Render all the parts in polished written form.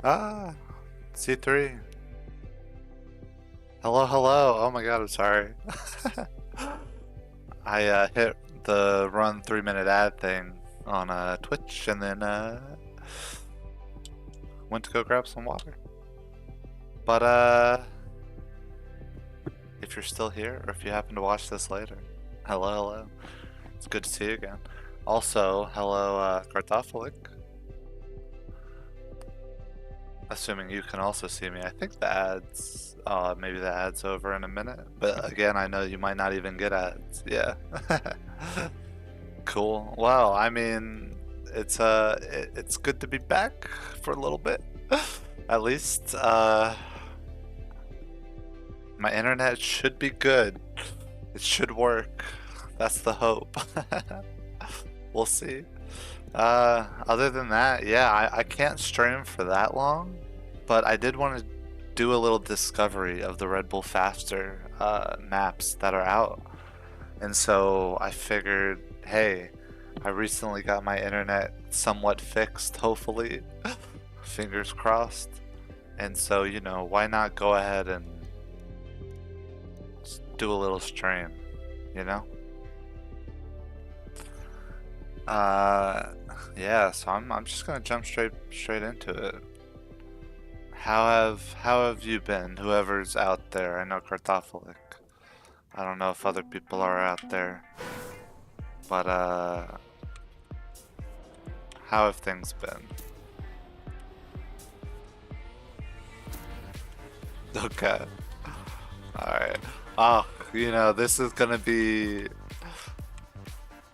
Ah, C3. Hello, hello. Oh my god, I'm sorry. I hit the run 3-minute ad thing on Twitch and then went to go grab some water. But if you're still here or if you happen to watch this later, hello, hello. It's good to see you again. Also, hello, Kartoffelik. Assuming you can also see me. I think the ads, maybe the ad's over in a minute. But again, I know you might not even get ads. Yeah. Cool. Well, I mean, it's good to be back for a little bit. At least, my internet should be good. It should work. That's the hope. We'll see. Other than that, yeah, I can't stream for that long, but I did want to do a little discovery of the Red Bull Faster maps that are out. And so I figured, hey, I recently got my internet somewhat fixed, hopefully. Fingers crossed. And so, you know, why not go ahead and do a little stream, you know? Yeah, so I'm just gonna jump straight into it. How have you been? Whoever's out there, I know Kartoffelik. I don't know if other people are out there, but how have things been? Okay, all right. Oh, you know, this is gonna be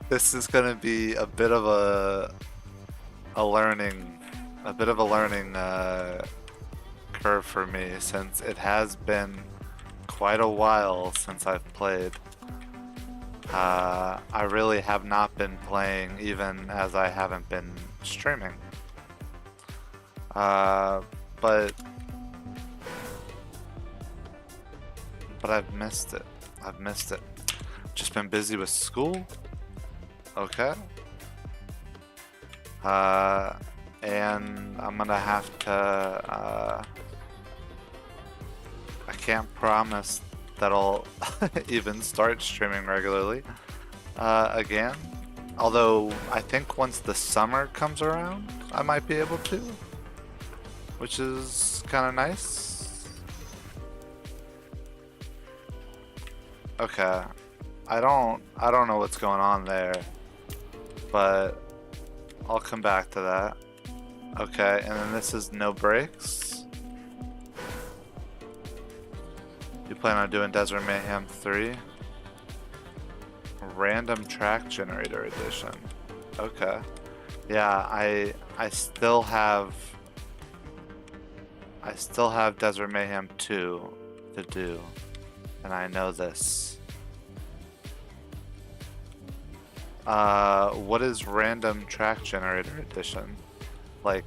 a bit of a learning curve for me since it has been quite a while since I've played. I really have not been playing even as I haven't been streaming. Uh, but I've missed it. I've missed it. Just been busy with school. Okay. And I'm gonna have to, I can't promise that I'll even start streaming regularly, again. Although, I think once the summer comes around, I might be able to, which is kinda nice. Okay. I don't know what's going on there, but I'll come back to that. Okay, and then this is no breaks. You plan on doing Desert Mayhem 3? Random track generator edition. Okay. Yeah, I still have Desert Mayhem 2 to do, and I know this. What is random track generator edition? Like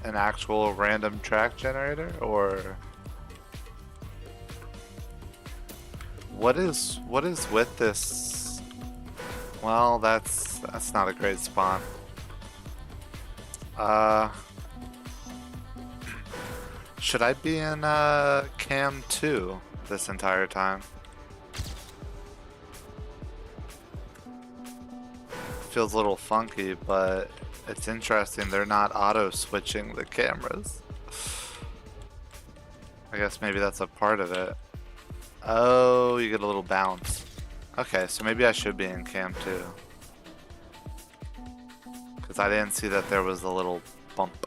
an actual random track generator, or what is with this? Well, that's not a great spawn. Should I be in cam 2 this entire time? Feels a little funky, but it's interesting they're not auto switching the cameras. I guess maybe that's a part of it. Oh, you get a little bounce. Okay, so maybe I should be in cam 2. Because I didn't see that there was a little bump.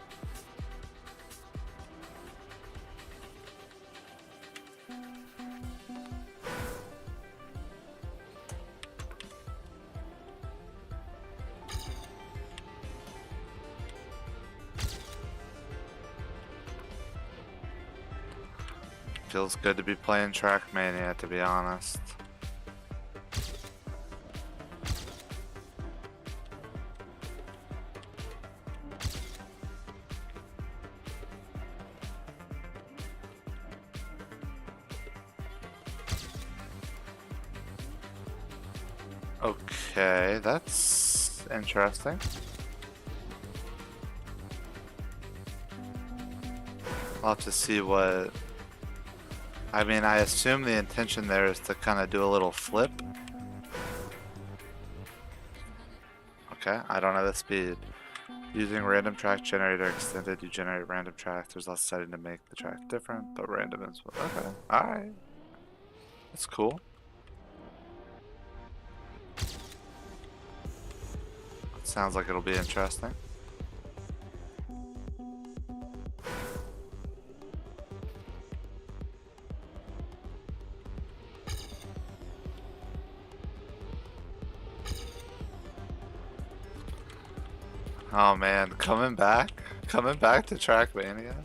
Feels good to be playing Trackmania, to be honest. Okay, that's interesting. I'll have to see what... I mean, I assume the intention there is to kind of do a little flip. Okay, I don't know the speed. Using random track generator extended, you generate random track. There's less setting to make the track different, but random is... Okay, alright. That's cool. Sounds like it'll be interesting. Oh man, coming back to Trackmania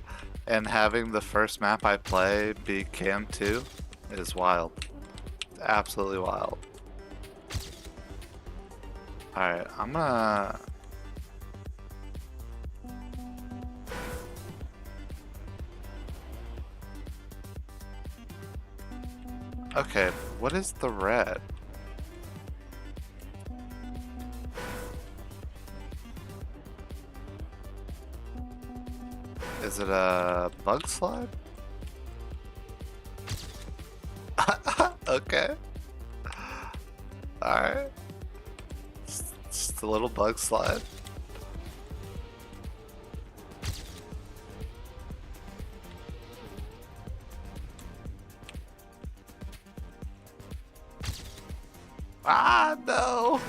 and having the first map I play be Cam 2 is wild. It's absolutely wild. Alright, I'm gonna... Okay, what is the red? Is it a bug slide? Okay. Alright. Just a little bug slide. Ah, no!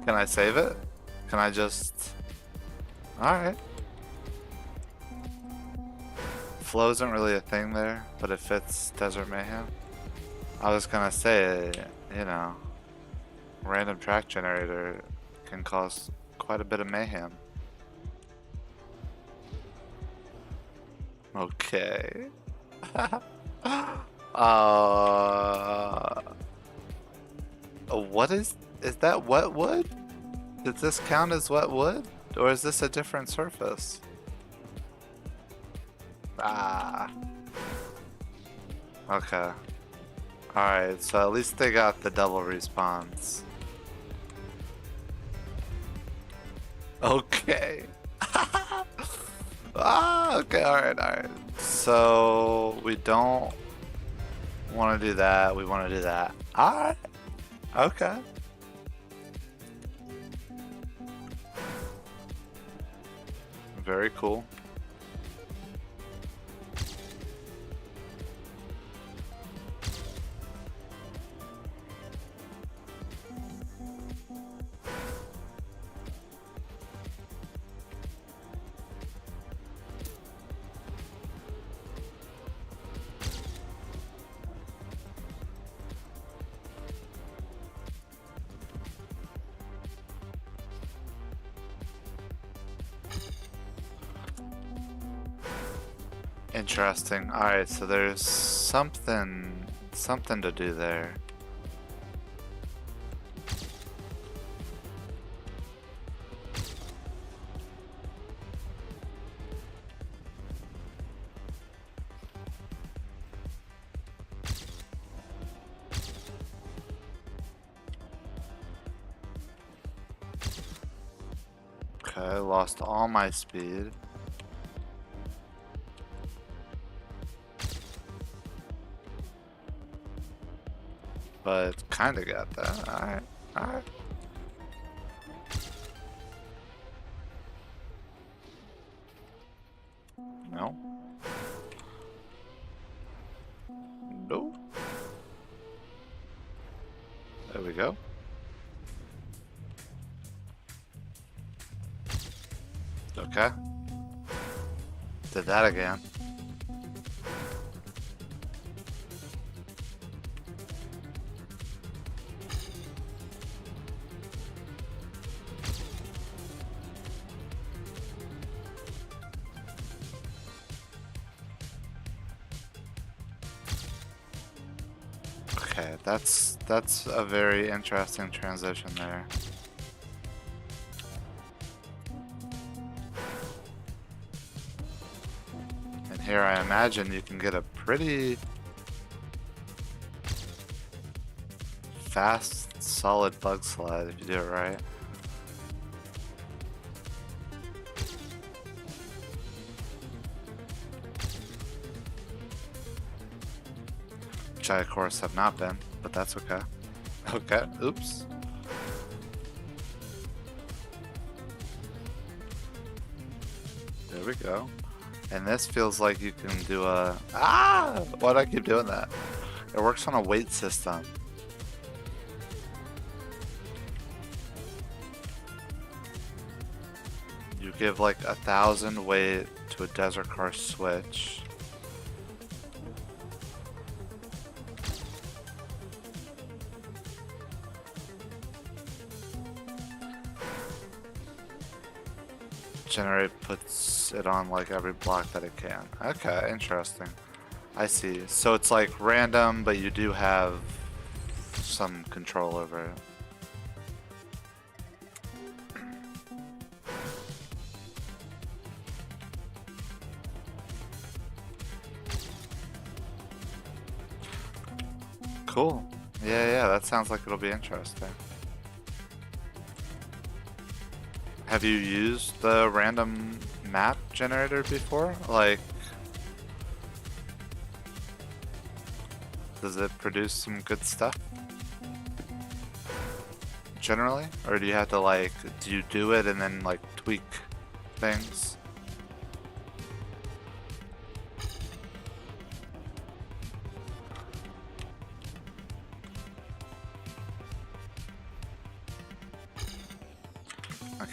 Can I save it? Can I just... Alright. Flow isn't really a thing there, but it fits Desert Mayhem. I was gonna say, you know, random track generator can cause quite a bit of mayhem. Okay. What is that wet wood? Does this count as wet wood? Or is this a different surface? Ah. Okay. Alright, so at least they got the double respawns. Okay. Ah, okay, alright. So, we don't want to do that, we want to do that. Alright. Okay. Very cool. Interesting. Alright, so there's something to do there. Okay, lost all my speed. But kinda got that. Alright, alright. No. No. There we go. Okay. Did that again. Okay, that's a very interesting transition there. And here I imagine you can get a pretty fast, solid bug slide if you do it right. Which I, of course, have not been, but that's okay. Okay, oops. There we go. And this feels like you can do a... Ah! Why do I keep doing that? It works on a weight system. You give like 1,000 weight to a desert car switch. Generate puts it on like every block that it can. Okay, interesting. I see. So it's like random, but you do have some control over it. Cool. Yeah, that sounds like it'll be interesting. Have you used the random map generator before? Like, does it produce some good stuff? Generally? Or do you have to like, do you do it and then like tweak things?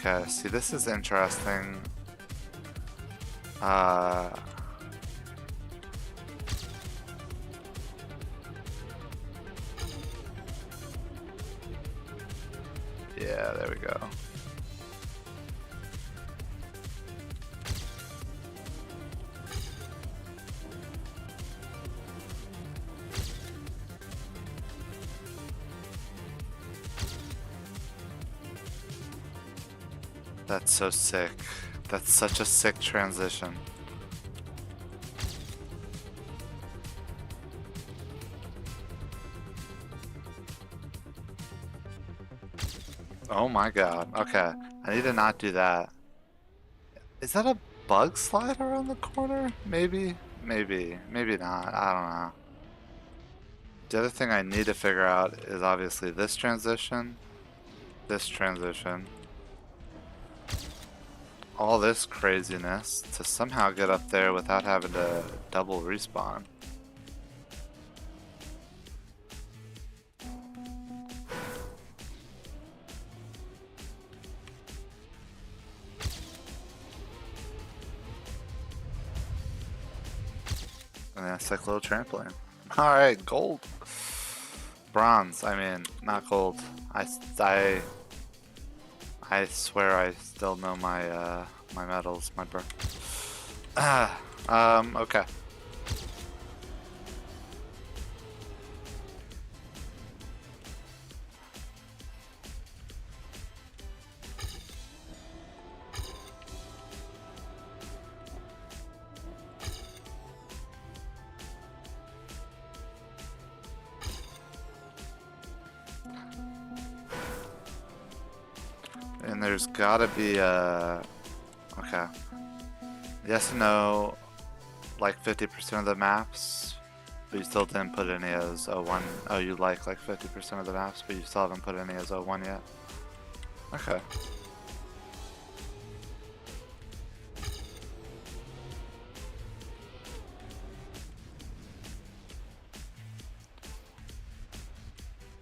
Okay, see, this is interesting. Yeah, there we go. That's so sick. That's such a sick transition. Oh my god. Okay. I need to not do that. Is that a bug slide around the corner? Maybe? Maybe. Maybe not. I don't know. The other thing I need to figure out is obviously this transition. This transition. All this craziness to somehow get up there without having to double respawn. And that's like a little trampoline. Alright, gold. Bronze, I mean, not gold. I swear I still know my my medals, my bro. Okay. And there's gotta be a... Okay. Yes and no, like 50% of the maps, but you still didn't put any as O1. Oh, you like 50% of the maps, but you still haven't put any as O1 yet? Okay.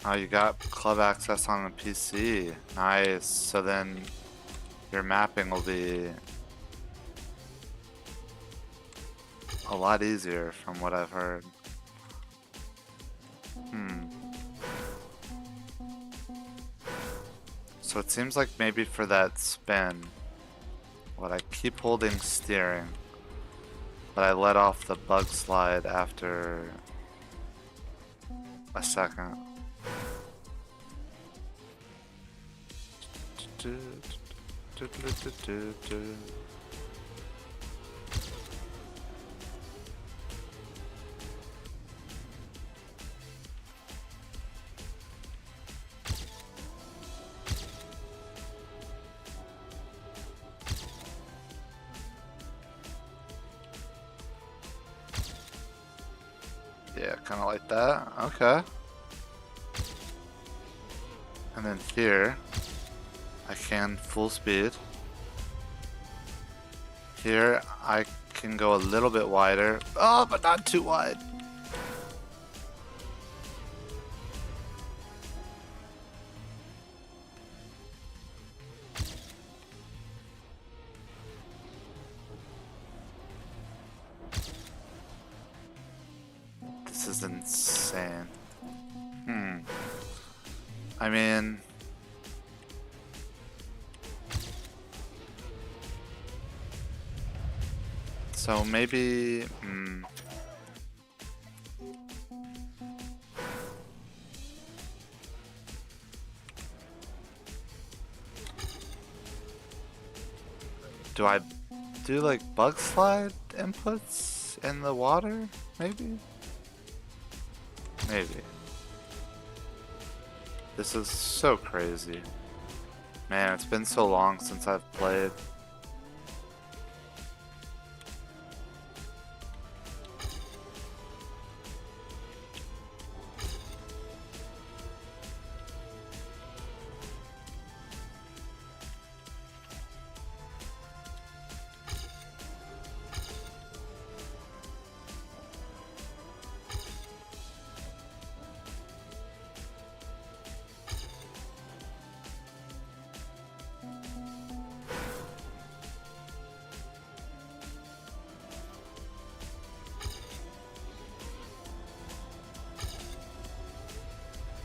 Oh, you got club access on the PC. Nice. So then your mapping will be a lot easier from what I've heard. So it seems like maybe for that spin, what I keep holding steering, but I let off the bug slide after a second. Yeah, kind of like that. Okay. And then here, I can full speed. Here, I can go a little bit wider. Oh, but not too wide. This is insane. I mean... So maybe... Do I do like bug slide inputs in the water? Maybe? Maybe. This is so crazy. Man, it's been so long since I've played.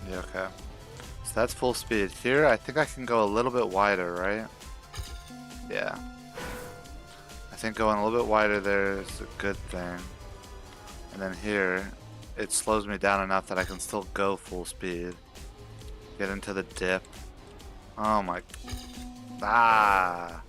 Yeah, okay. So that's full speed. Here, I think I can go a little bit wider, right? Yeah. I think going a little bit wider there is a good thing. And then here, it slows me down enough that I can still go full speed. Get into the dip. Oh my... Ah!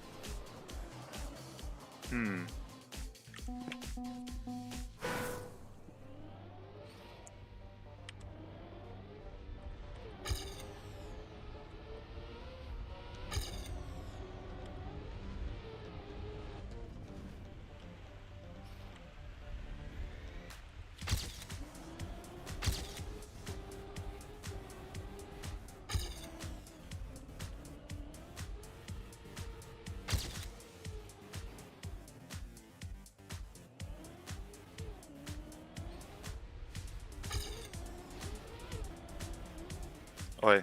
Oi.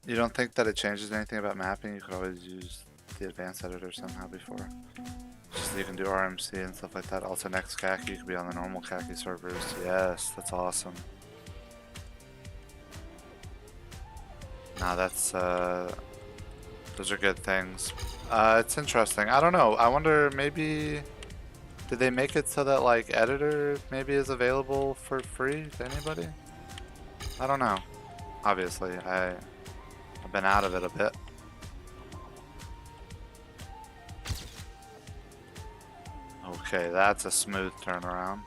You don't think that it changes anything about mapping? You could always use the advanced editor somehow before. Just so you can do RMC and stuff like that. Also, next khaki, you could be on the normal khaki servers. Yes, that's awesome. Nah, that's, those are good things. It's interesting. I don't know. I wonder, maybe... Did they make it so that, like, editor maybe is available for free to anybody? I don't know. Obviously, I've been out of it a bit. Okay, that's a smooth turnaround.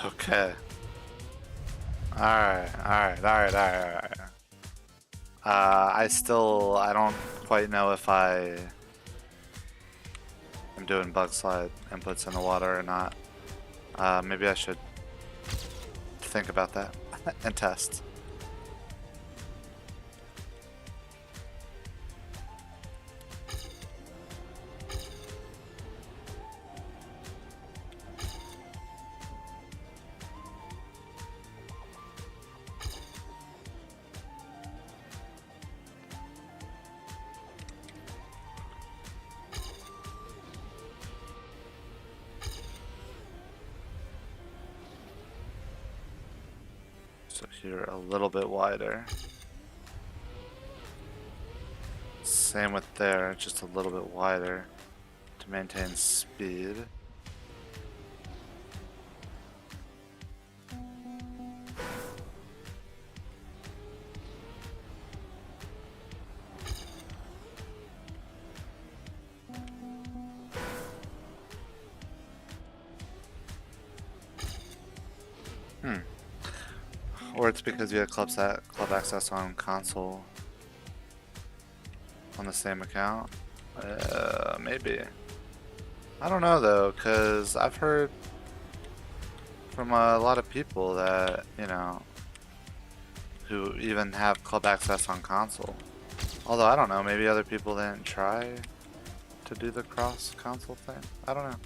Okay. Alright. I don't quite know if I am doing bug slide inputs in the water or not. Maybe I should think about that and test. So here a little bit wider. Same with there, just a little bit wider to maintain speed. Hmm. Or it's because you had club access on console on the same account. Maybe. I don't know though, cause I've heard from a lot of people that, you know, who even have club access on console. Although I don't know, maybe other people didn't try to do the cross console thing. I don't know.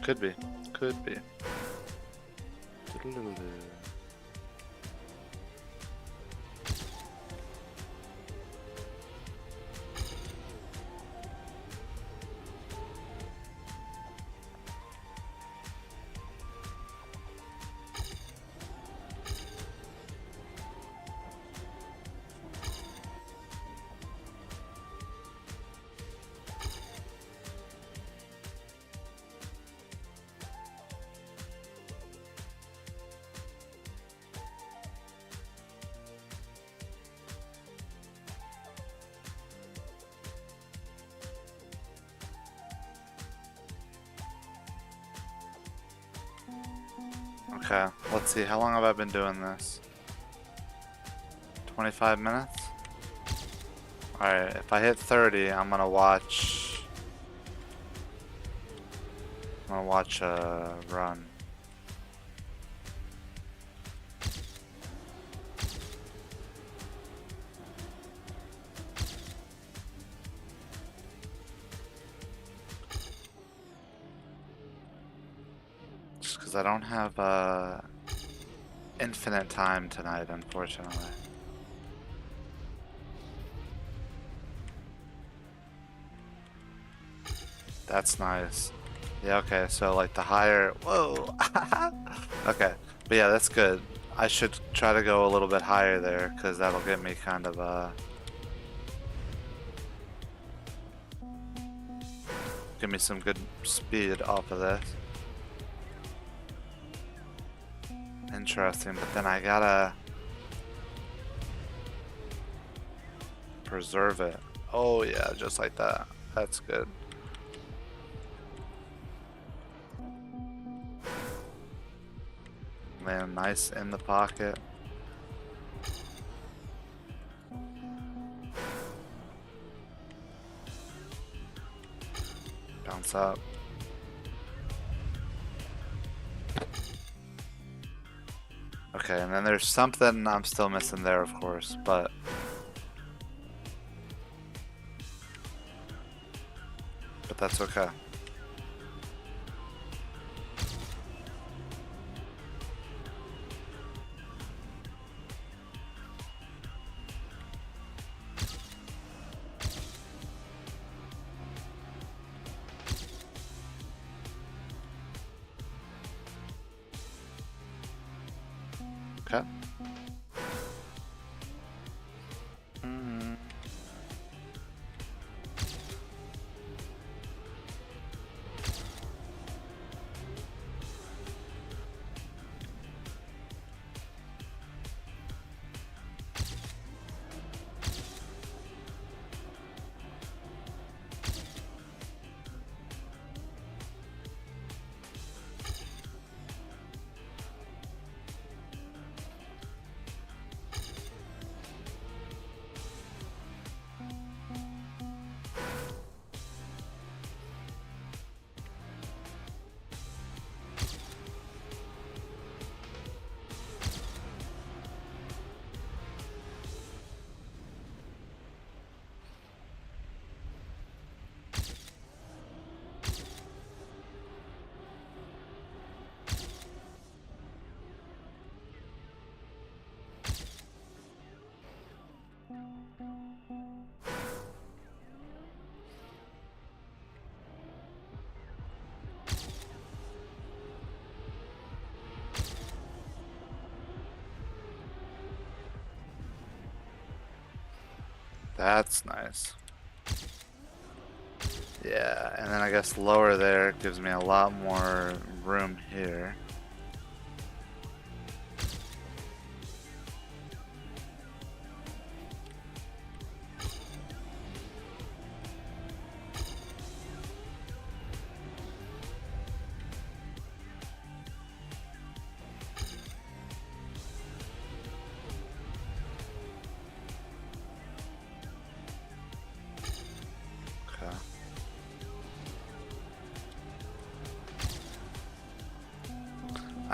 Could be. Could be. Okay, let's see. How long have I been doing this? 25 minutes? Alright, if I hit 30, I'm gonna watch run. Just because I don't have infinite time tonight, unfortunately. That's nice. Yeah, okay, so like the higher... Whoa! Okay, but yeah, that's good. I should try to go a little bit higher there, because that'll get me kind of, give me some good speed off of this. Interesting, but then I gotta preserve it. Oh yeah, just like that. That's good. Man, nice in the pocket. Bounce up. Okay, and then there's something I'm still missing there, of course, but that's okay. Okay. That's nice. Yeah, and then I guess lower there gives me a lot more room here.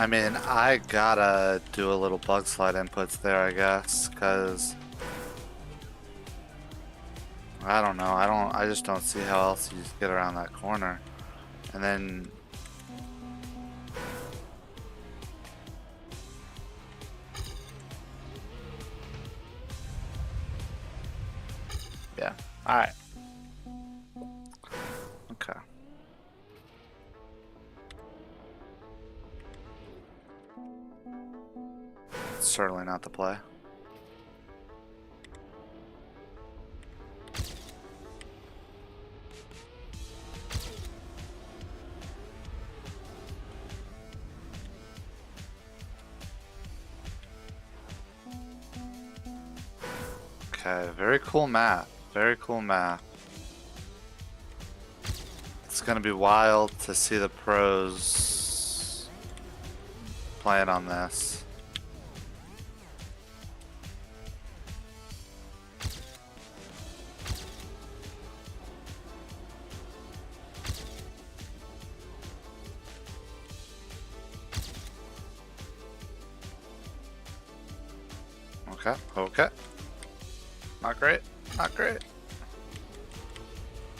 I mean, I gotta do a little bug slide inputs there, I guess, because I don't know. I just don't see how else you just get around that corner. And then yeah. All right. Okay. Certainly not the play. Okay, very cool map. Very cool map. It's gonna be wild to see the pros playing on this. Okay, okay. Not great, not great.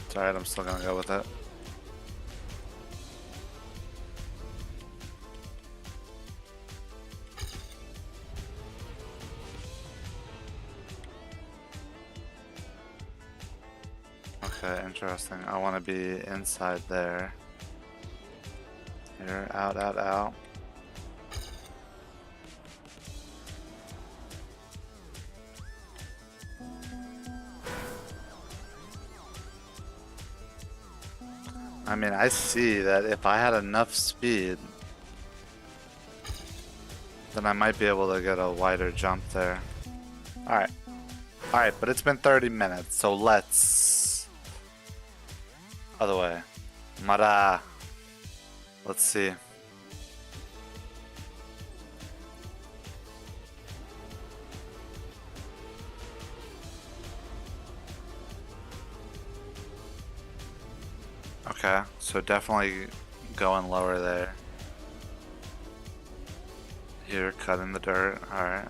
It's alright, I'm still gonna go with it. Okay, interesting. I want to be inside there. Here, out, out, out. I mean, I see that if I had enough speed, then I might be able to get a wider jump there. Alright. Alright, but it's been 30 minutes, so let's... Other way. Mara. Let's see. Okay, so definitely going lower there. Here, cutting the dirt. Alright.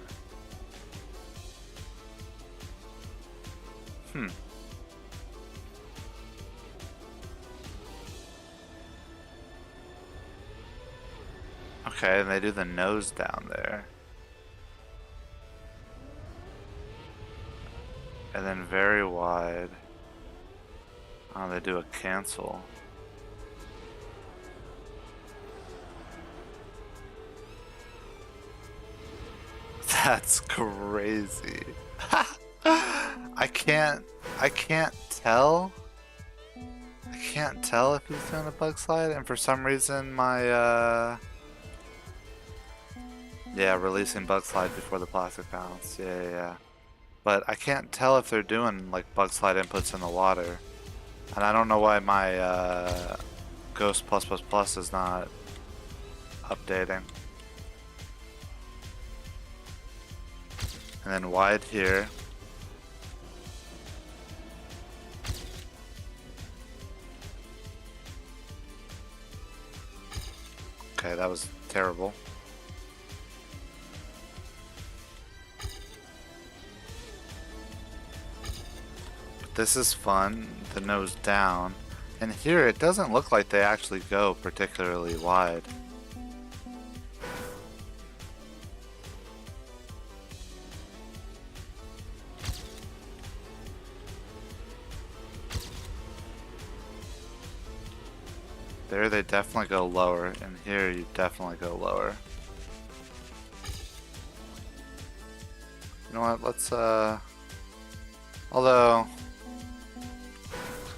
Okay, and they do the nose down there. And then very wide. Oh, they do a cancel. That's crazy. I can't tell. I can't tell if he's doing a bug slide, and for some reason my yeah, releasing bug slide before the plastic bounce. Yeah. But I can't tell if they're doing like bug slide inputs in the water. And I don't know why my Ghost++ is not updating. And then wide here. Okay, that was terrible. This is fun, the nose down. And here it doesn't look like they actually go particularly wide. There they definitely go lower, and here you definitely go lower. You know what, let's although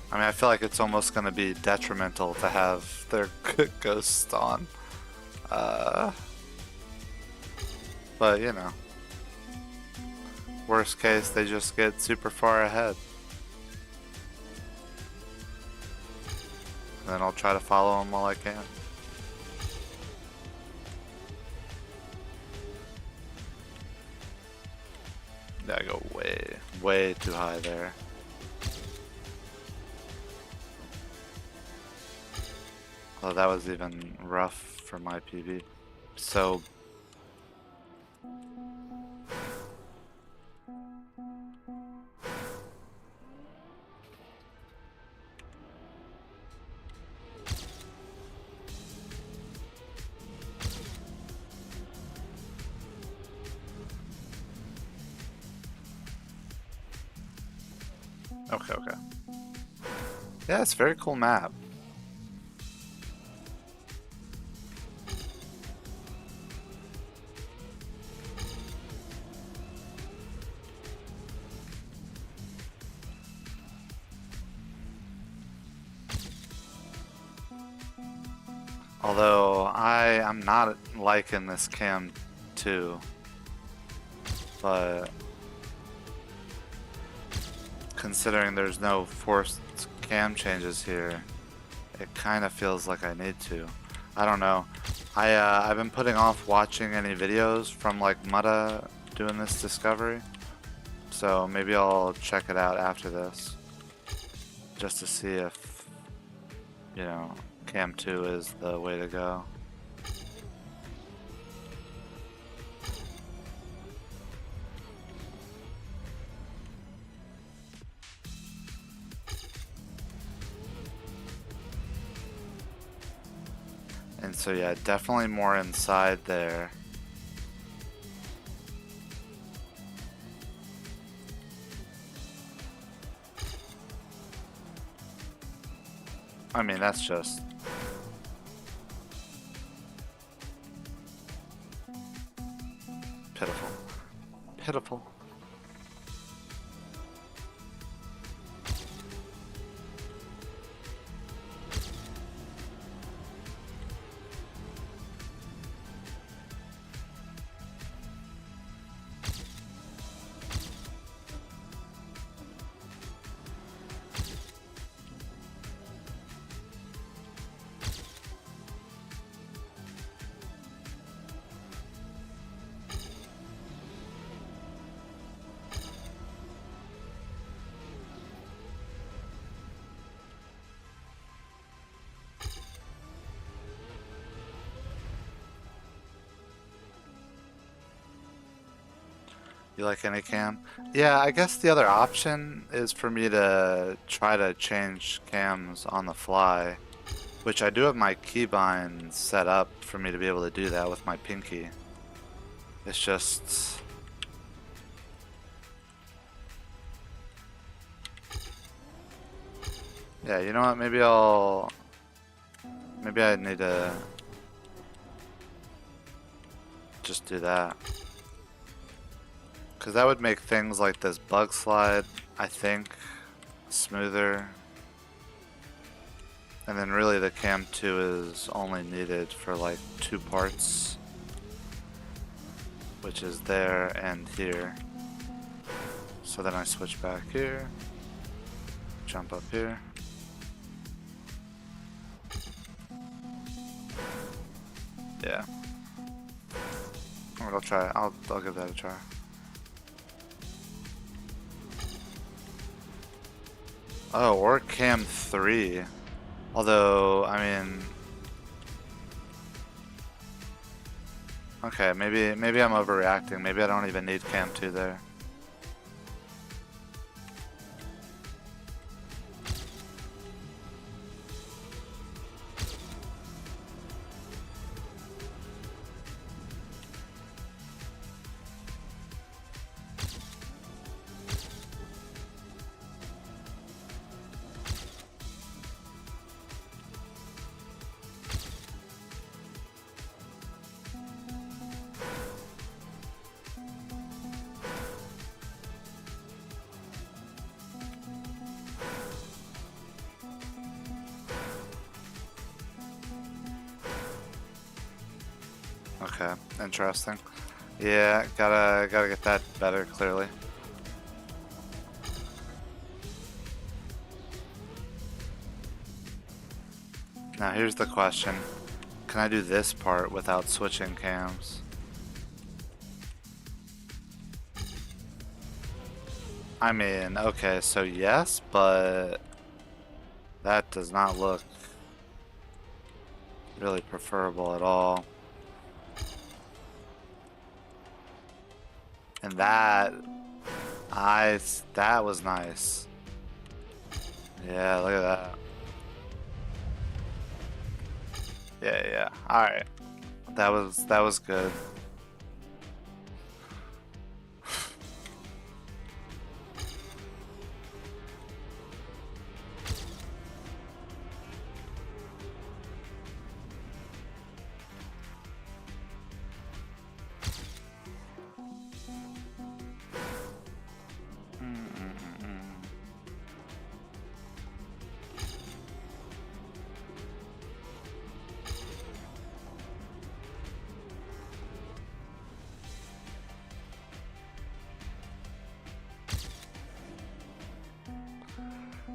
I mean, I feel like it's almost going to be detrimental to have their ghosts on. But, you know. Worst case, they just get super far ahead. And then I'll try to follow them while I can. Yeah, I go way too high there. Oh, that was even rough for my PB. So okay, okay. Yeah, it's a very cool map. Although I'm not liking this cam 2, but considering there's no forced cam changes here, it kind of feels like I need to. I don't know. I've been putting off watching any videos from like Mutta doing this discovery, so maybe I'll check it out after this, just to see if, you know, cam 2 is the way to go. And so yeah, definitely more inside there. I mean, that's just pitiful. Pitiful. You like any cam? Yeah, I guess the other option is for me to try to change cams on the fly, which I do have my keybind set up for me to be able to do that with my pinky. It's just... yeah, you know what? Maybe I need to just do that. Because that would make things like this bug slide, I think, smoother. And then really the cam 2 is only needed for like 2 parts, which is there and here. So then I switch back here, jump up here. Yeah. I'll try. I'll give that a try. Oh, or cam 3. Although, I mean, okay, maybe I'm overreacting. Maybe I don't even need cam 2 there. Okay, interesting. Yeah, gotta get that better, clearly. Now here's the question. Can I do this part without switching cams? I mean, okay, so yes, but that does not look really preferable at all. And that was nice. Yeah, look at that. Yeah. All right. That was good.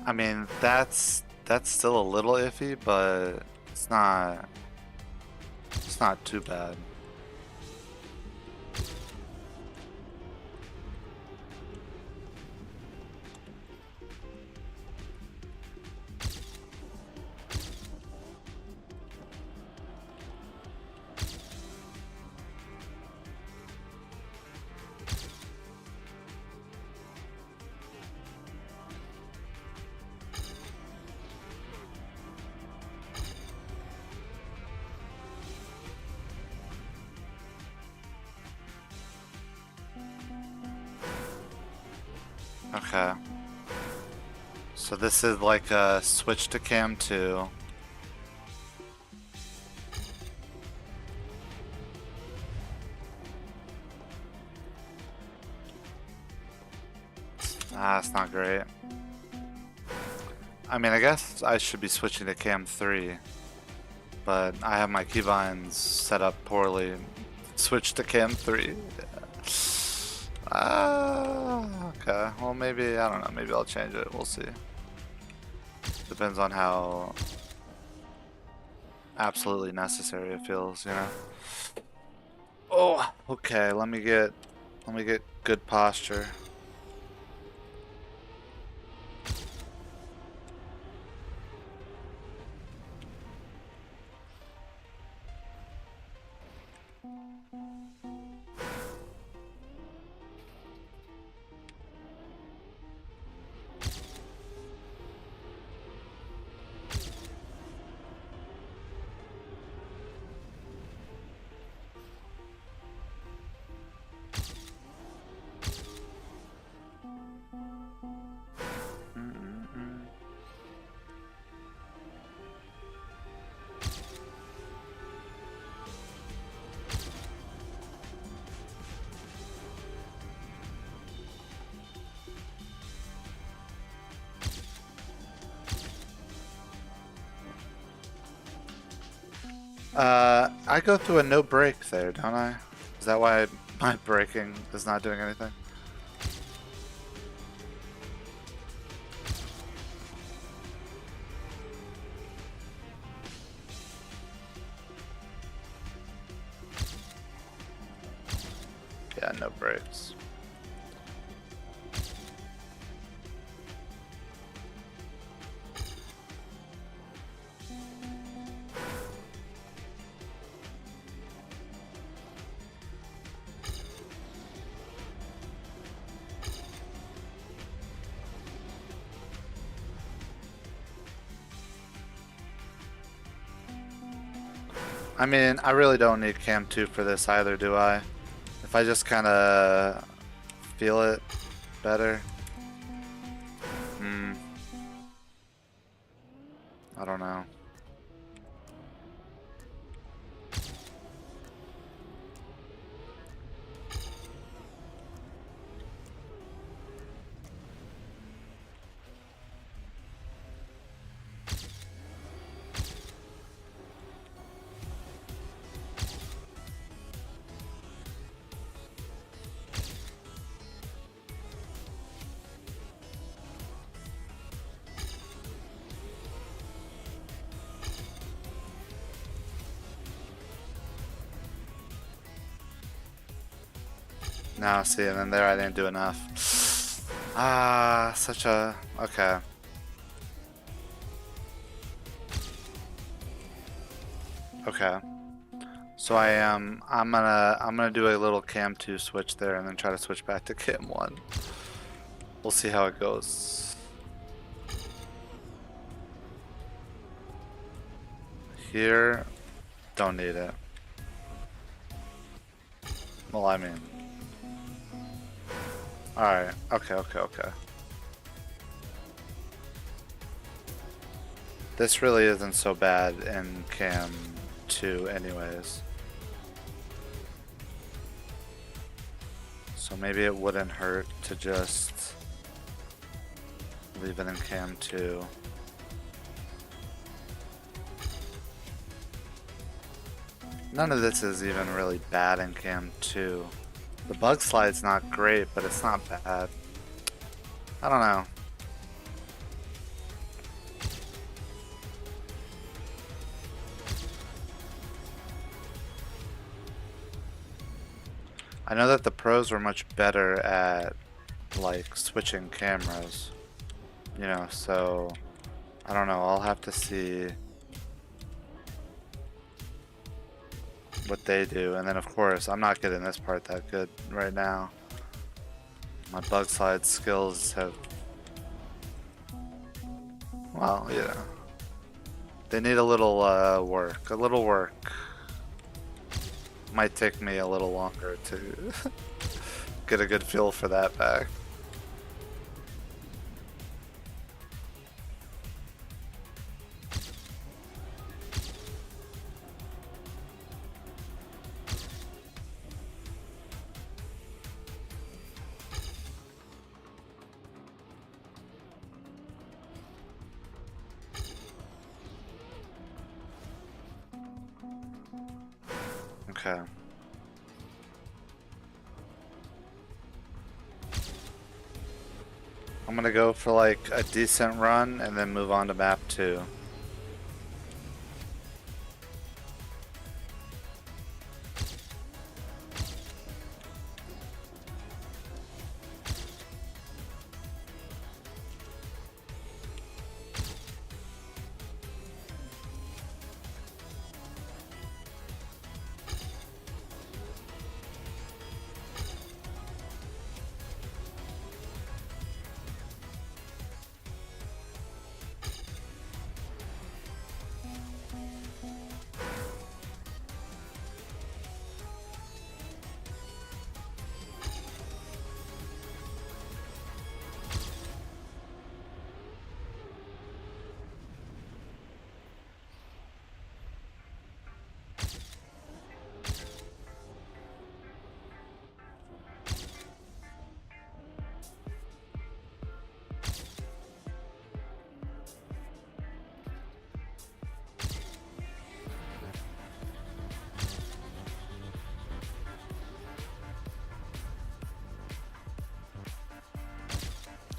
I mean, that's still a little iffy, but it's not too bad. Okay. So this is like a switch to cam 2. Ah, it's not great. I mean, I guess I should be switching to cam 3, but I have my keybinds set up poorly. Switch to cam 3. Okay. Well, maybe, I don't know, maybe I'll change it. We'll see. Depends on how absolutely necessary it feels, you know? Oh, okay, let me get good posture. I go through a no break there, don't I? Is that why my braking is not doing anything? Yeah, no brakes. I mean, I really don't need cam 2 for this either, do I? If I just kind of feel it better. I don't know. No, see, and then there I didn't do enough. Ah, such a... Okay. Okay. So I'm gonna do a little cam 2 switch there and then try to switch back to cam 1. We'll see how it goes. Here, don't need it. Well, I mean, alright, okay. This really isn't so bad in cam 2 anyways. So maybe it wouldn't hurt to just leave it in cam 2. None of this is even really bad in cam 2. The bug slide's not great, but it's not bad. I don't know. I know that the pros were much better at like switching cameras, you know, so I don't know, I'll have to see what they do. And then of course I'm not getting this part that good right now. My bug slide skills have, well, yeah, they need a little work. Might take me a little longer to get a good feel for that back. Okay. I'm gonna go for like a decent run and then move on to map 2.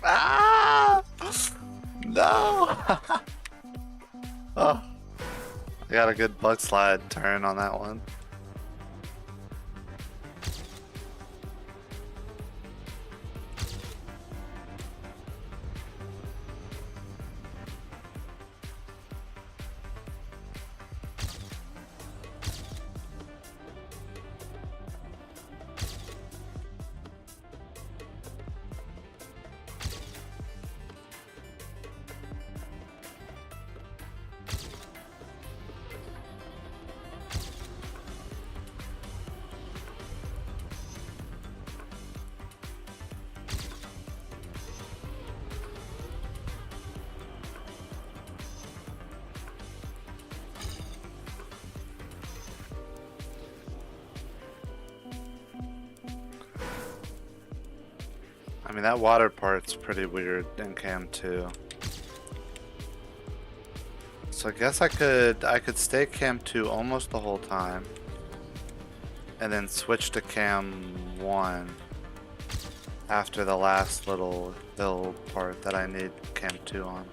Ah! No! Oh, I got a good bug slide turn on that one. I mean, that water part's pretty weird in cam 2. So I guess I could stay cam 2 almost the whole time and then switch to cam 1 after the last little hill part that I need cam 2 on.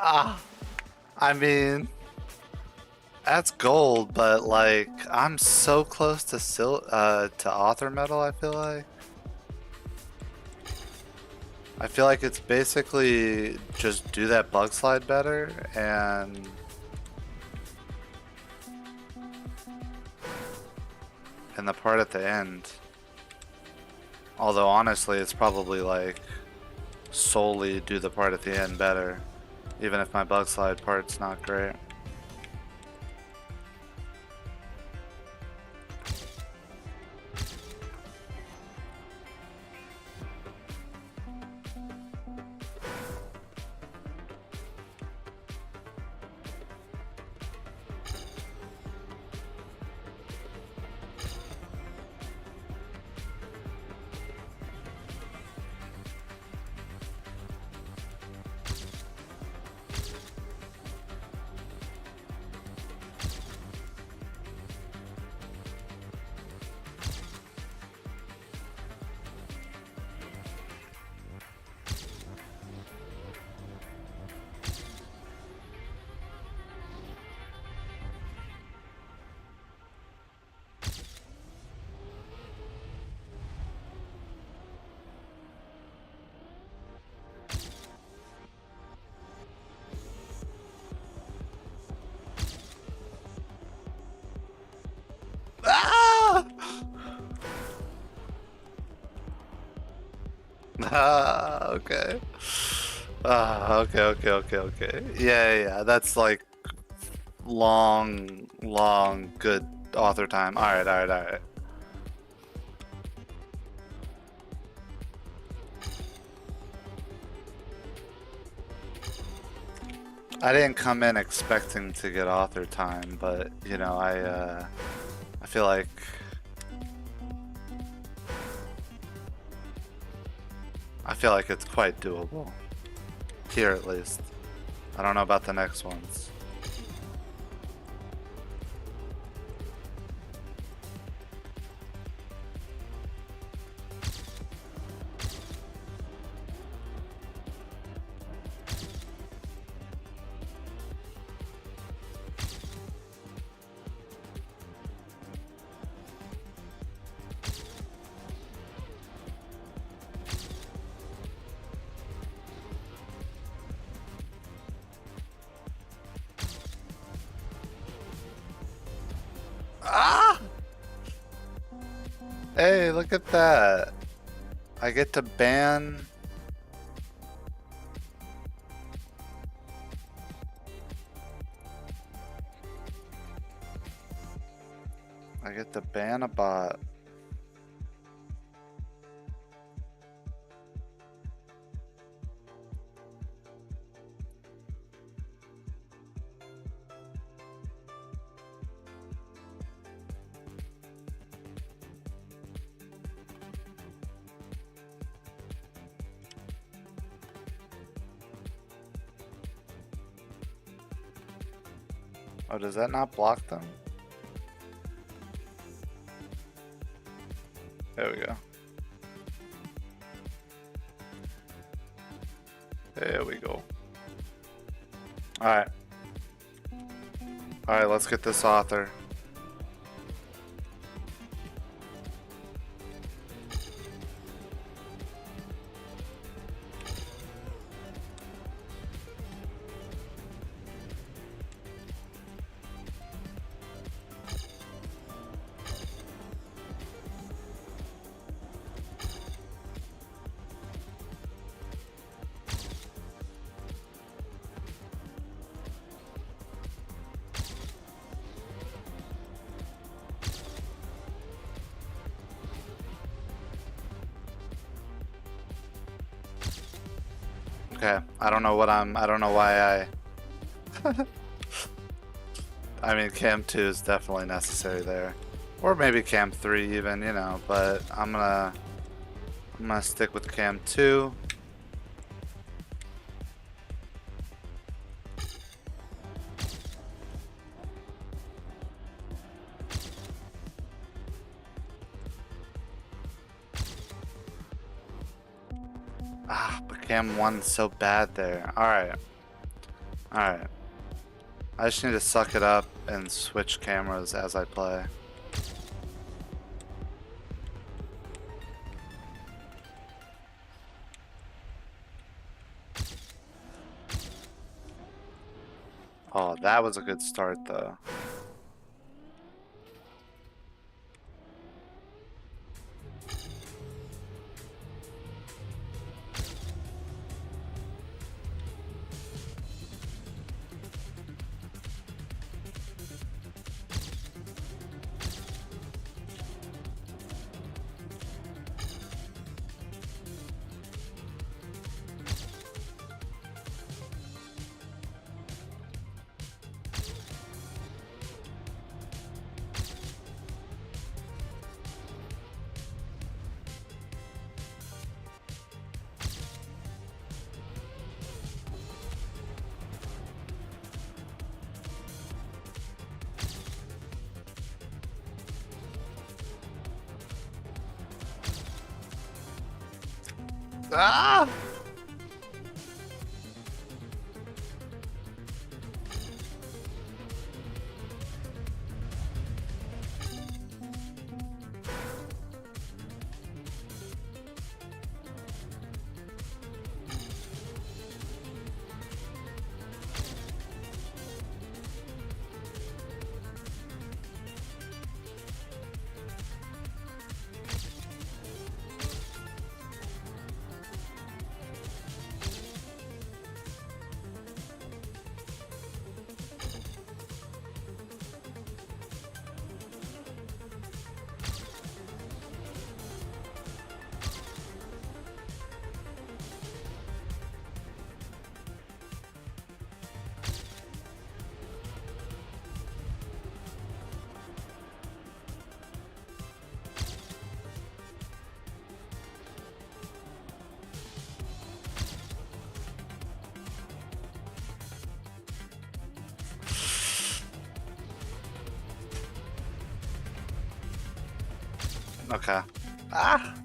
Ah, I mean, that's gold, but like, I'm so close to to author metal, I feel like it's basically just do that bug slide better and the part at the end. Although honestly, it's probably like solely do the part at the end better, even if my bug slide part's not great. Ah! Ah, okay. Ah, okay. Yeah. That's like long, good author time. Alright. I didn't come in expecting to get author time, but you know, I feel like it's quite doable. Here at least. I don't know about the next ones. Ah! Hey, look at that. I get to ban. I get to ban a bot. Oh, does that not block them? There we go. There we go. Alright. Alright, let's get this author. Okay, I don't know why I mean, cam 2 is definitely necessary there. Or maybe cam 3 even, you know, but I'm gonna stick with cam 2. Ah, but cam 1's so bad there. Alright. Alright. I just need to suck it up and switch cameras as I play. Oh, that was a good start though. Ah! Okay. Ah!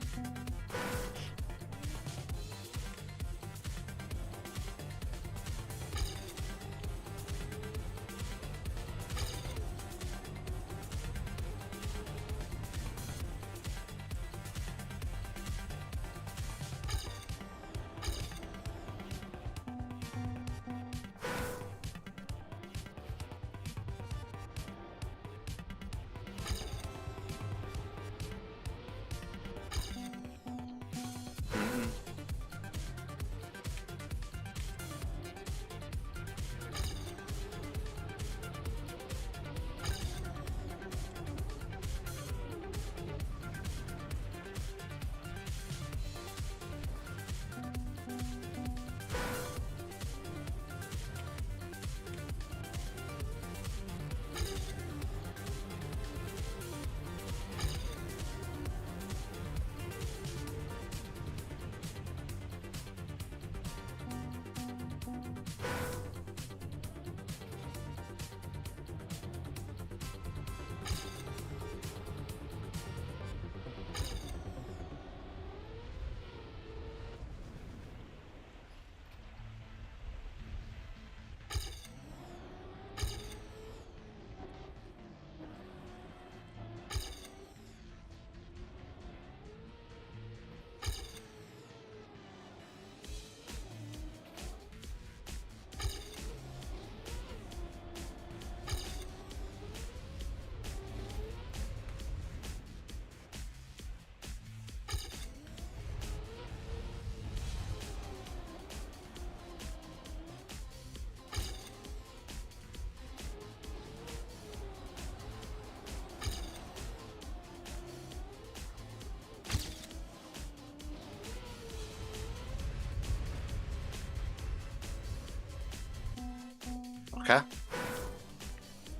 Okay.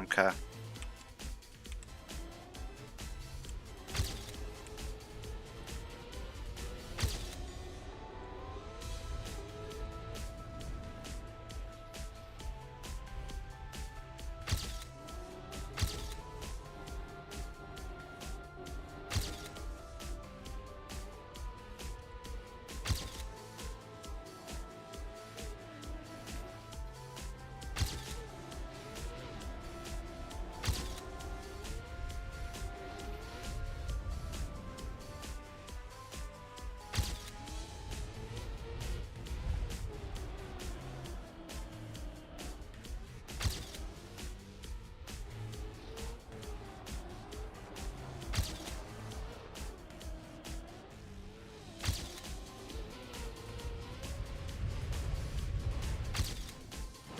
Okay.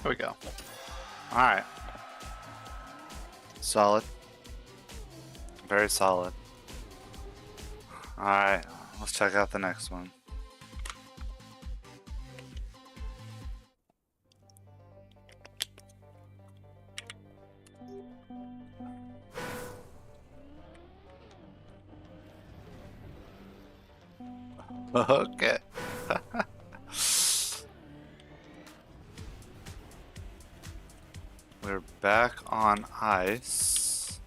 Here we go. Alright. Solid. Very solid. Alright, let's check out the next one. Okay. We're back on ice.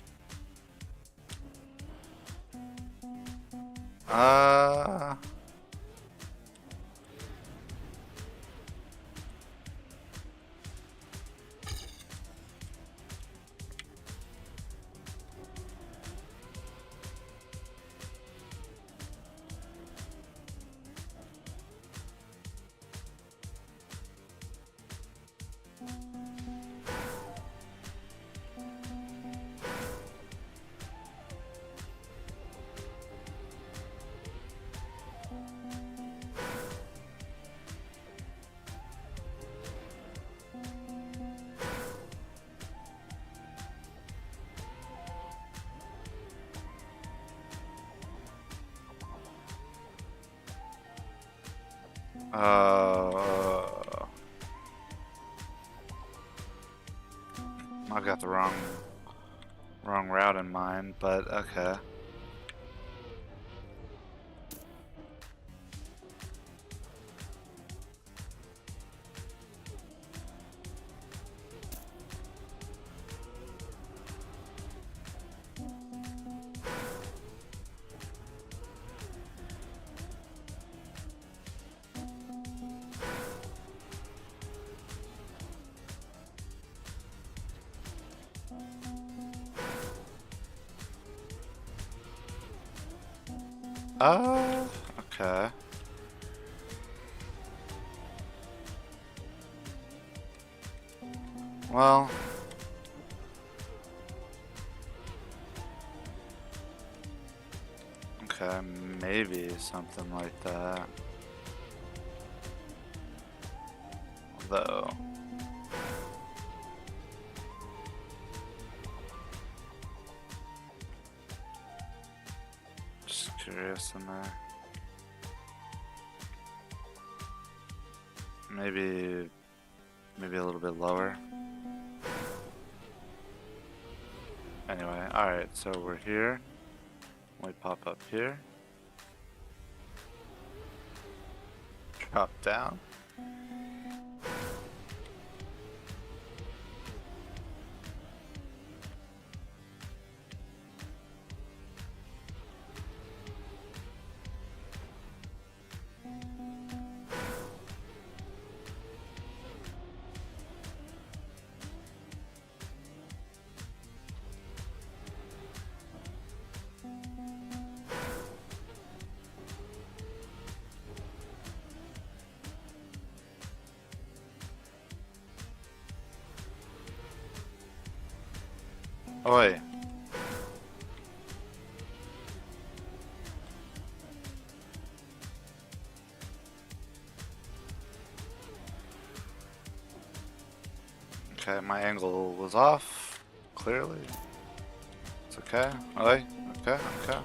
I've got the wrong route in mind, but okay. Okay. Well, okay, maybe something like that. Though. Just curious in there. Maybe a little bit lower. Anyway, alright, so we're here. We pop up here. Drop down. Oi. Okay, my angle was off, clearly. It's okay. Oi. Okay, okay.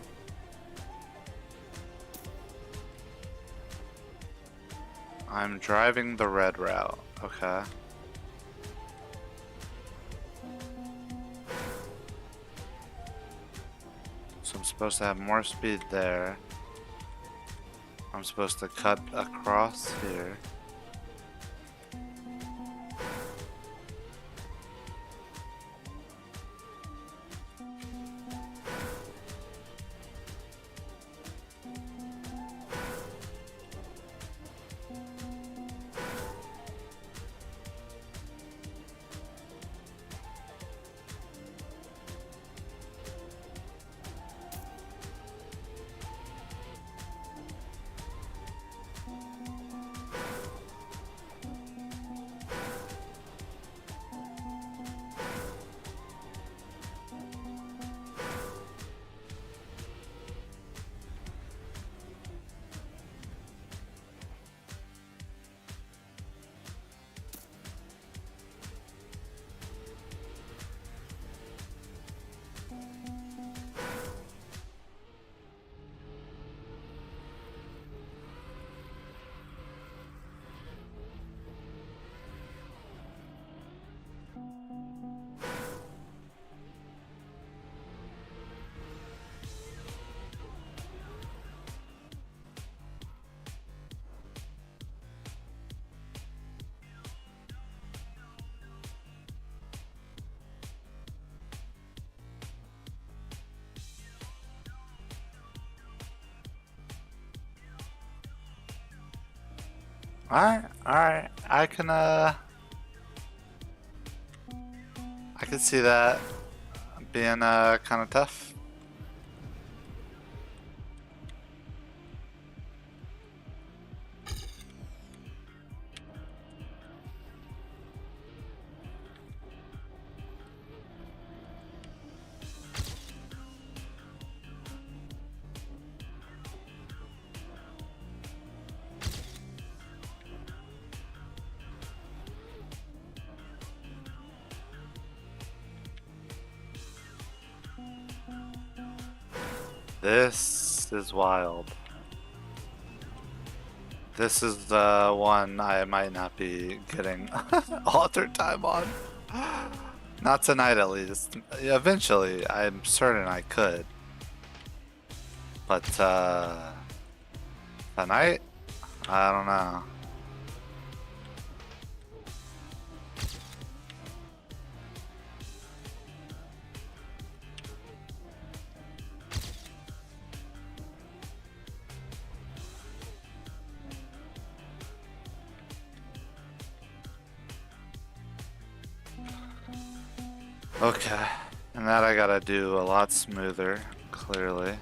I'm driving the red route. Okay. So I'm supposed to have more speed there. I'm supposed to cut across here. Alright. I can see that being kind of tough. This is wild. This is the one I might not be getting altered time on. Not tonight, at least. Eventually, I'm certain I could. But, tonight? I don't know. Okay, and that I gotta do a lot smoother, clearly.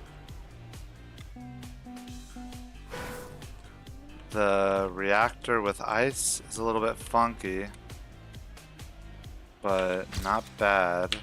The reactor with ice is a little bit funky, but not bad.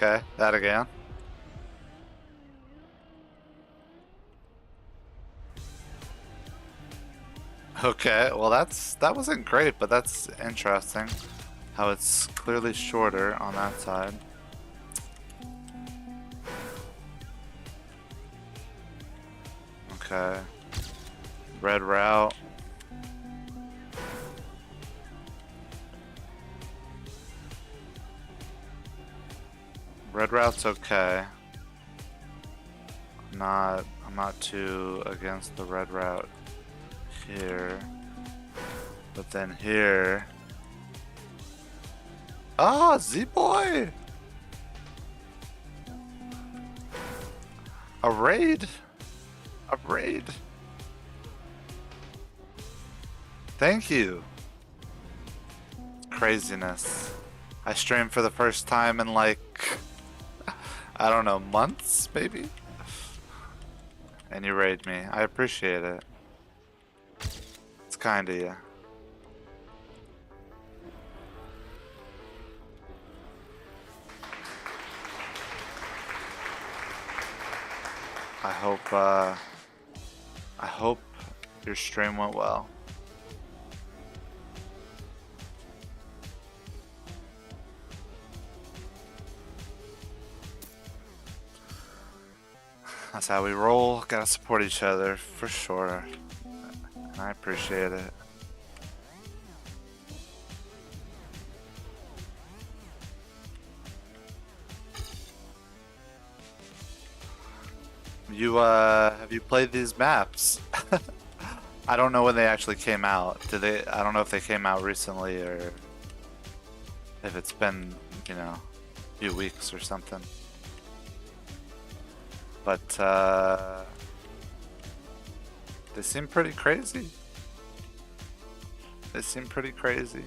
Okay, that again. Okay, well that wasn't great, but that's interesting. How it's clearly shorter on that side. Okay. Red route. Red route's okay. I'm not too against the red route here. But then here. Ah, Z-Boy! A raid! A raid! Thank you! Craziness. I streamed for the first time in like, I don't know, months maybe? And you raid me. I appreciate it. It's kind of you. I hope your stream went well. That's how we roll. Gotta support each other for sure. I appreciate it. Have you played these maps? I don't know when they actually came out. I don't know if they came out recently or if it's been, you know, a few weeks or something. But they seem pretty crazy. They seem pretty crazy.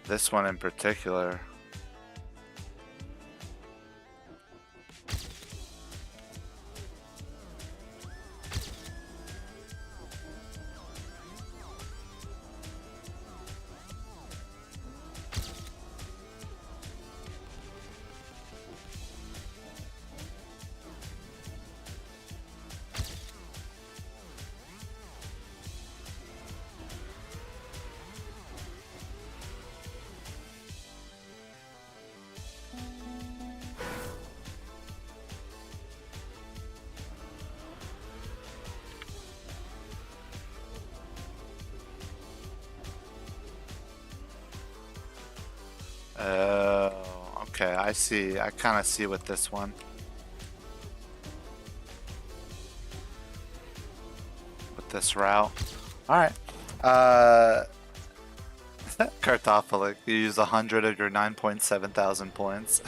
This one in particular. Okay, I see. I kind of see with this one. With this route. Alright. Kartoffelic, you use 100 of your 9.7 thousand points.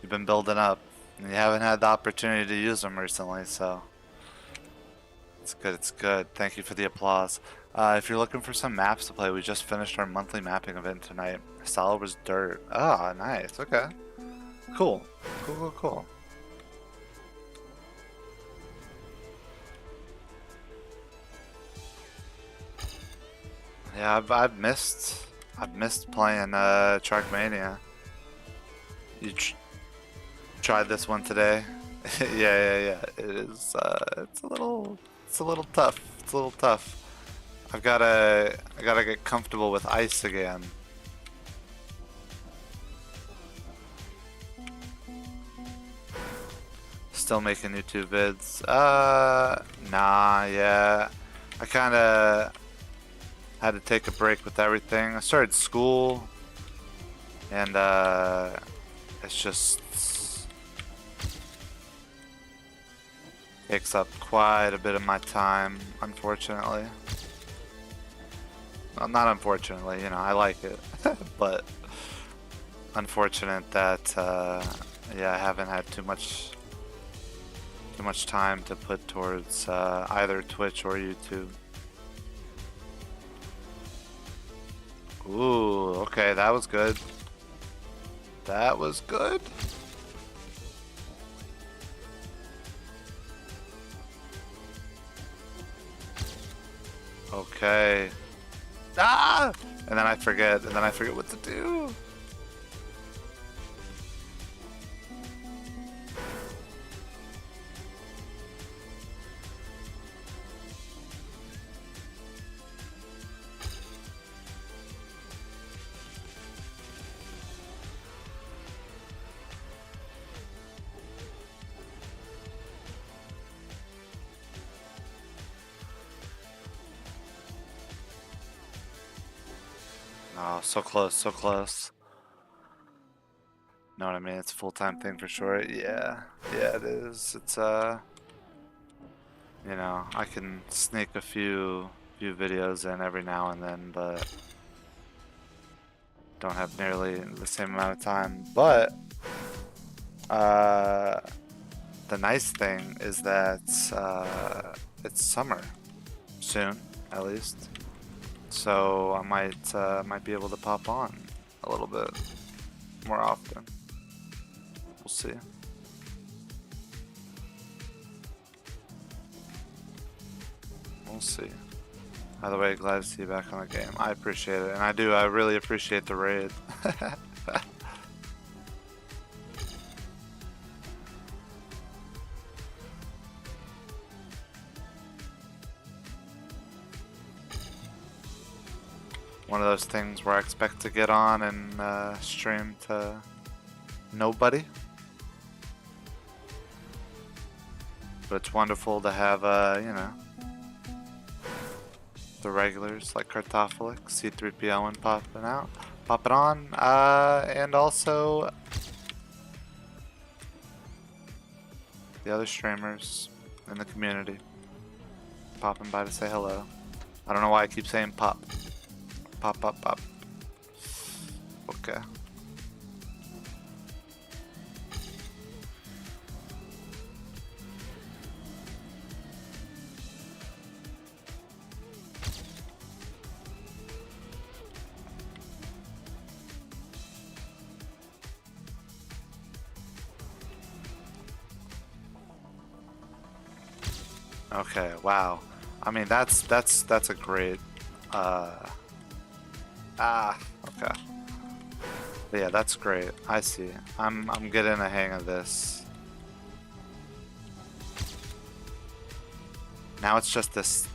You've been building up. And you haven't had the opportunity to use them recently, so... It's good, it's good. Thank you for the applause. If you're looking for some maps to play, we just finished our monthly mapping event tonight. Solid was dirt. Ah, nice. Okay. Cool. Cool, cool, cool. Yeah, I've missed playing Trackmania. You tried this one today? Yeah. It is. It's a little tough. It's a little tough. I gotta get comfortable with ice again. Still making YouTube vids? Nah, yeah. I kinda had to take a break with everything. I started school, and it's just takes up quite a bit of my time, unfortunately. Well, not unfortunately, you know, I like it, but unfortunate that yeah, I haven't had too much time to put towards either Twitch or YouTube. Ooh, okay, that was good. That was good. Okay. Ah! And then I forget what to do. Oh, so close, so close. Know what I mean? It's a full-time thing for sure. Yeah, it is. It's you know, I can sneak a few videos in every now and then, but don't have nearly the same amount of time. But the nice thing is that it's summer soon, at least. So I might be able to pop on a little bit more often. We'll see. We'll see. By the way, glad to see you back on the game. I appreciate it, and I really appreciate the raid. One of those things where I expect to get on and stream to nobody. But it's wonderful to have, you know, the regulars like Kartoffelic, C3PO and popping on, and also the other streamers in the community popping by to say hello. I don't know why I keep saying pop. Pop. Okay. Okay, wow. I mean, that's a great okay. But yeah, that's great. I see. I'm getting a hang of this. Now it's just this,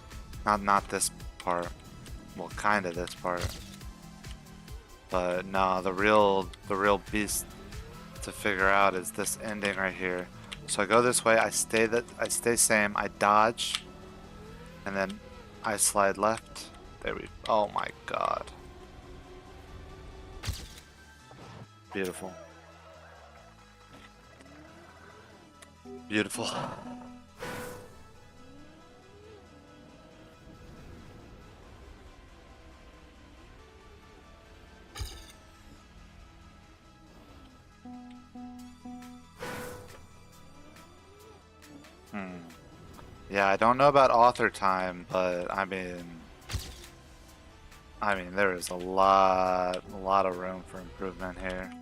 not this part. Well, kind of this part. But no, the real beast to figure out is this ending right here. So I go this way. I stay same. I dodge, and then I slide left. There we. Oh my god. Beautiful. Beautiful. Yeah, I don't know about author time, but I mean, there is a lot of room for improvement here.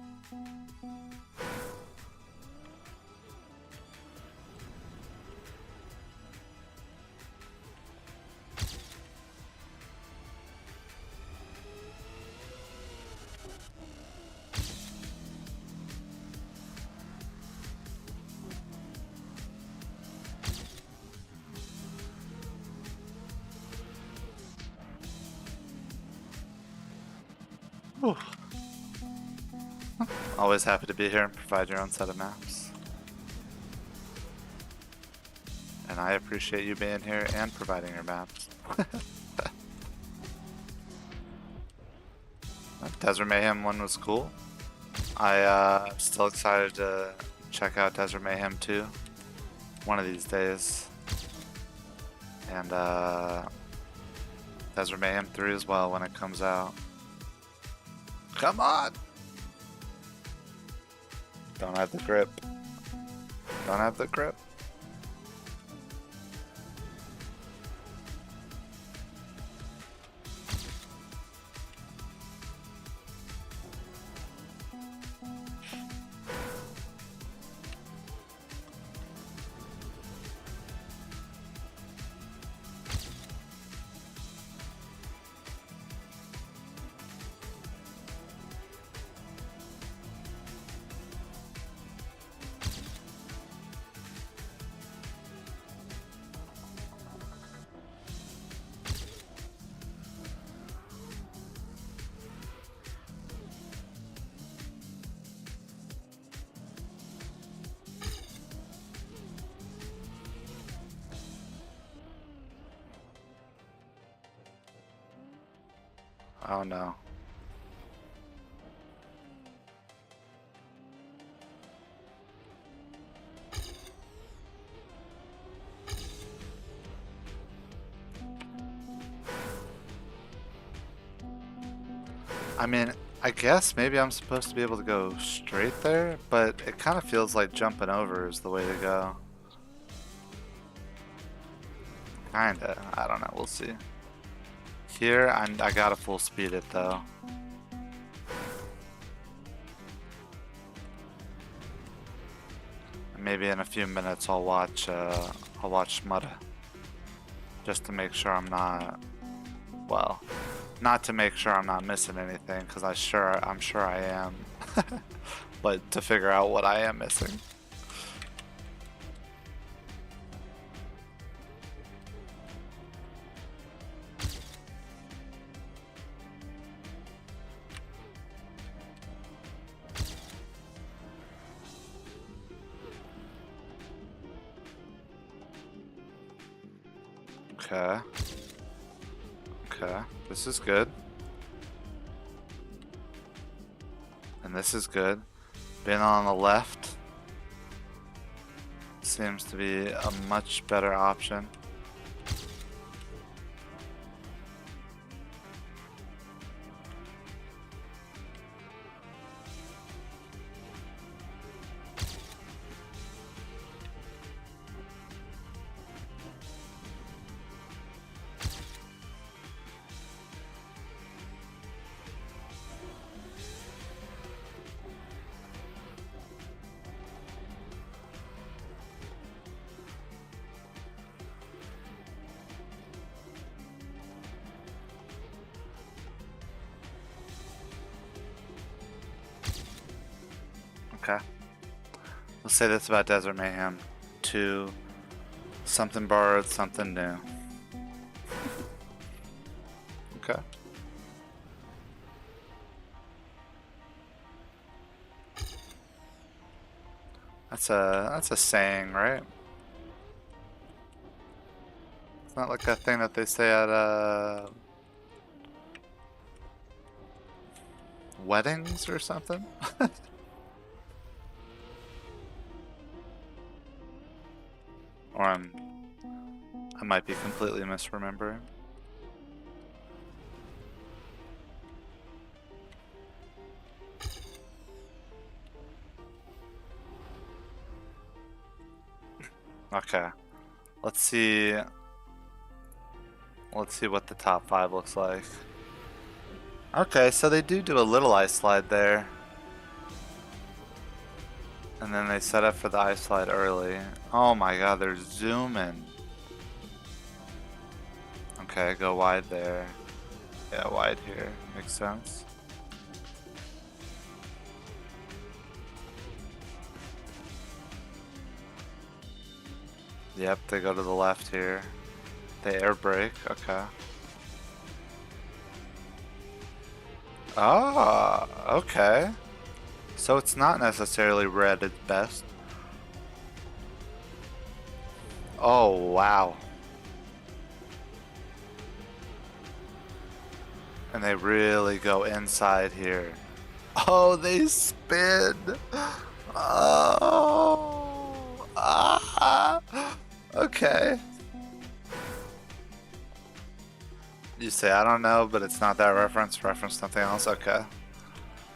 Whew. Always happy to be here and provide your own set of maps. And I appreciate you being here and providing your maps. That Desert Mayhem one was cool. I'm still excited to check out Desert Mayhem 2 one of these days. And Desert Mayhem 3 as well when it comes out. Come on! Don't have the grip. Don't have the grip. Oh no. I mean, I guess maybe I'm supposed to be able to go straight there, but it kind of feels like jumping over is the way to go. Kinda. I don't know. We'll see. Here, I gotta full speed it though. Maybe in a few minutes I'll watch Mudda, just to make sure I'm not, well, not to make sure I'm not missing anything, because I'm sure I am, but to figure out what I am missing. Okay. Okay, this is good. And this is good. Being on the left seems to be a much better option. Okay. Let's say this about Desert Mayhem 2. Something borrowed, something new. Okay. That's a saying, right? It's not like a thing that they say at weddings or something? Or I might be completely misremembering. Okay. Let's see. Let's see what the top 5 looks like. Okay, so they do a little ice slide there. And then they set up for the ice slide early. Oh my god, they're zooming. Okay, go wide there. Yeah, wide here. Makes sense. Yep, they go to the left here. They air brake, okay. Ah, okay. So it's not necessarily red at best. Oh, wow. And they really go inside here. Oh, they spin. Oh. Ah. Okay. You say, I don't know, but it's not that reference. Reference something else? Okay.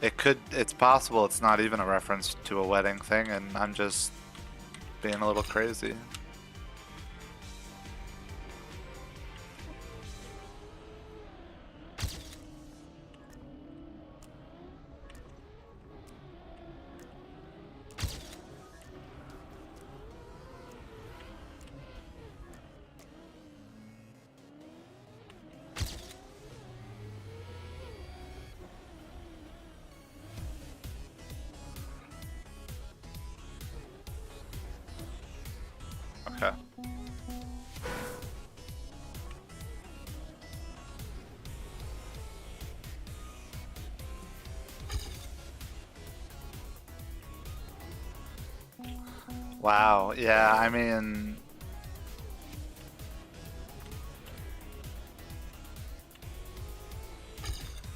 It's possible it's not even a reference to a wedding thing, and I'm just being a little crazy. Okay. Wow, yeah, I mean...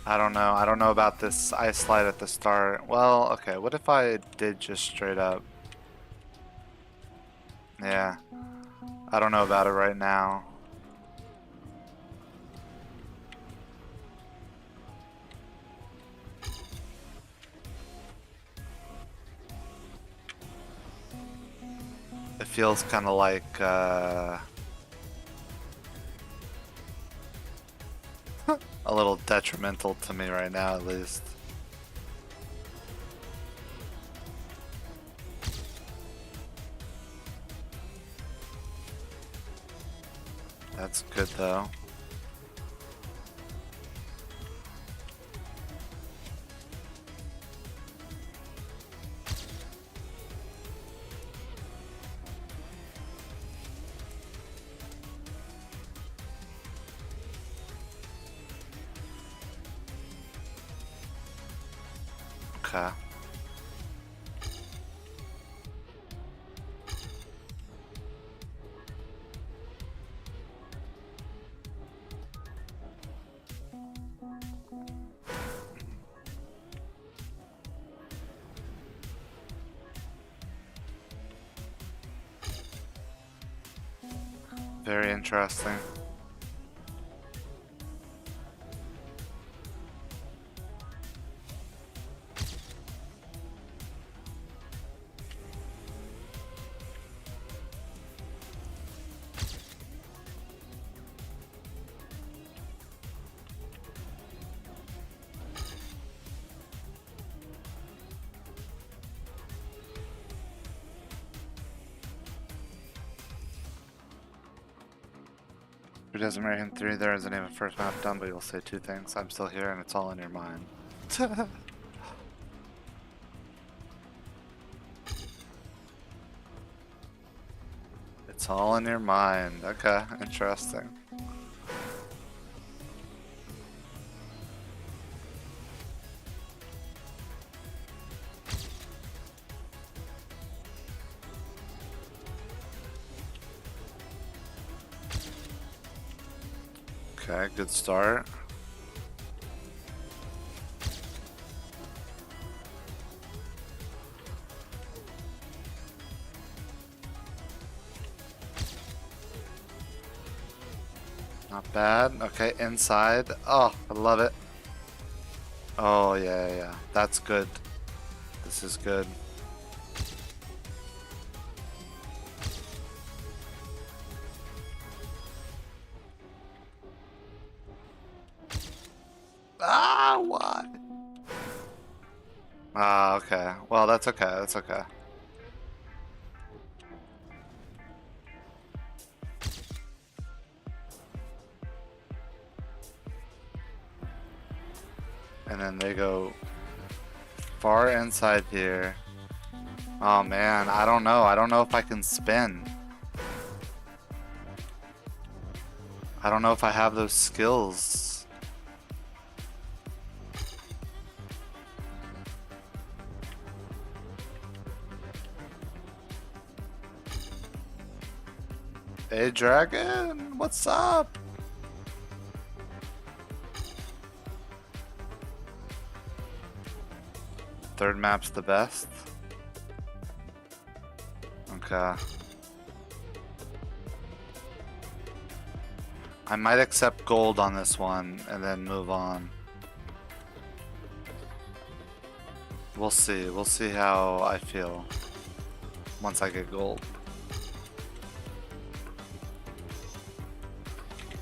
I don't know. I don't know about this ice slide at the start. Well, okay, what if I did just straight up? Yeah. I don't know about it right now. It feels kind of like, a little detrimental to me right now, at least. That's good, though. Okay. Very interesting. Who doesn't marry him 3? There isn't even first map done, but you'll say 2 things. I'm still here and it's all in your mind. It's all in your mind. Okay, interesting. Okay, good start. Not bad. Okay, inside. Oh, I love it. Oh, yeah. That's good. This is good. Ah, why? Ah, okay. Well, that's okay. That's okay. And then they go far inside here. Oh man, I don't know. I don't know if I can spin. I don't know if I have those skills. Hey dragon, what's up? Third map's the best. Okay. I might accept gold on this one and then move on. We'll see. We'll see how I feel once I get gold.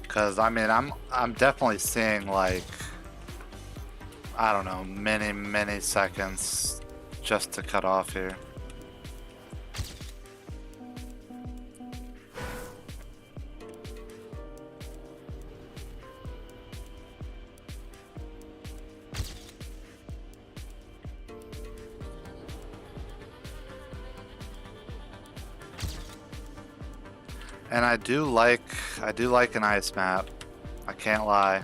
Cause I mean I'm definitely seeing like, I don't know, many seconds just to cut off here. And I do like an ice map. I can't lie.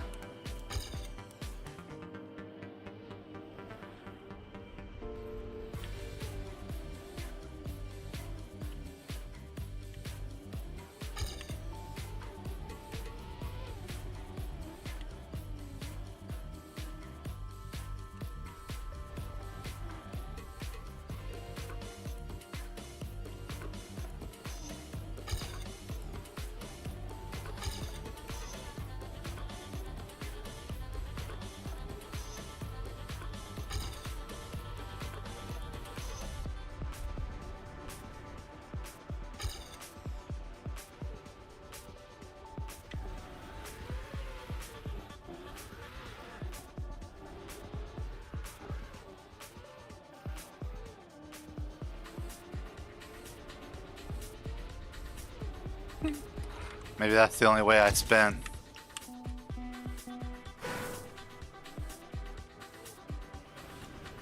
Maybe that's the only way I spin.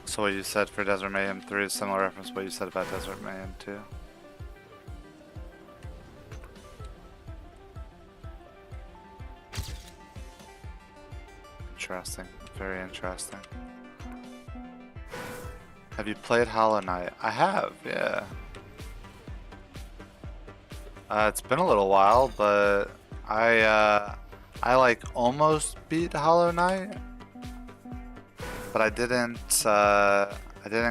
So what you said for Desert Mayhem 3 is similar reference to what you said about Desert Mayhem 2. Interesting. Very interesting. Have you played Hollow Knight? I have, yeah. It's been a little while, but I like almost beat Hollow Knight, but I didn't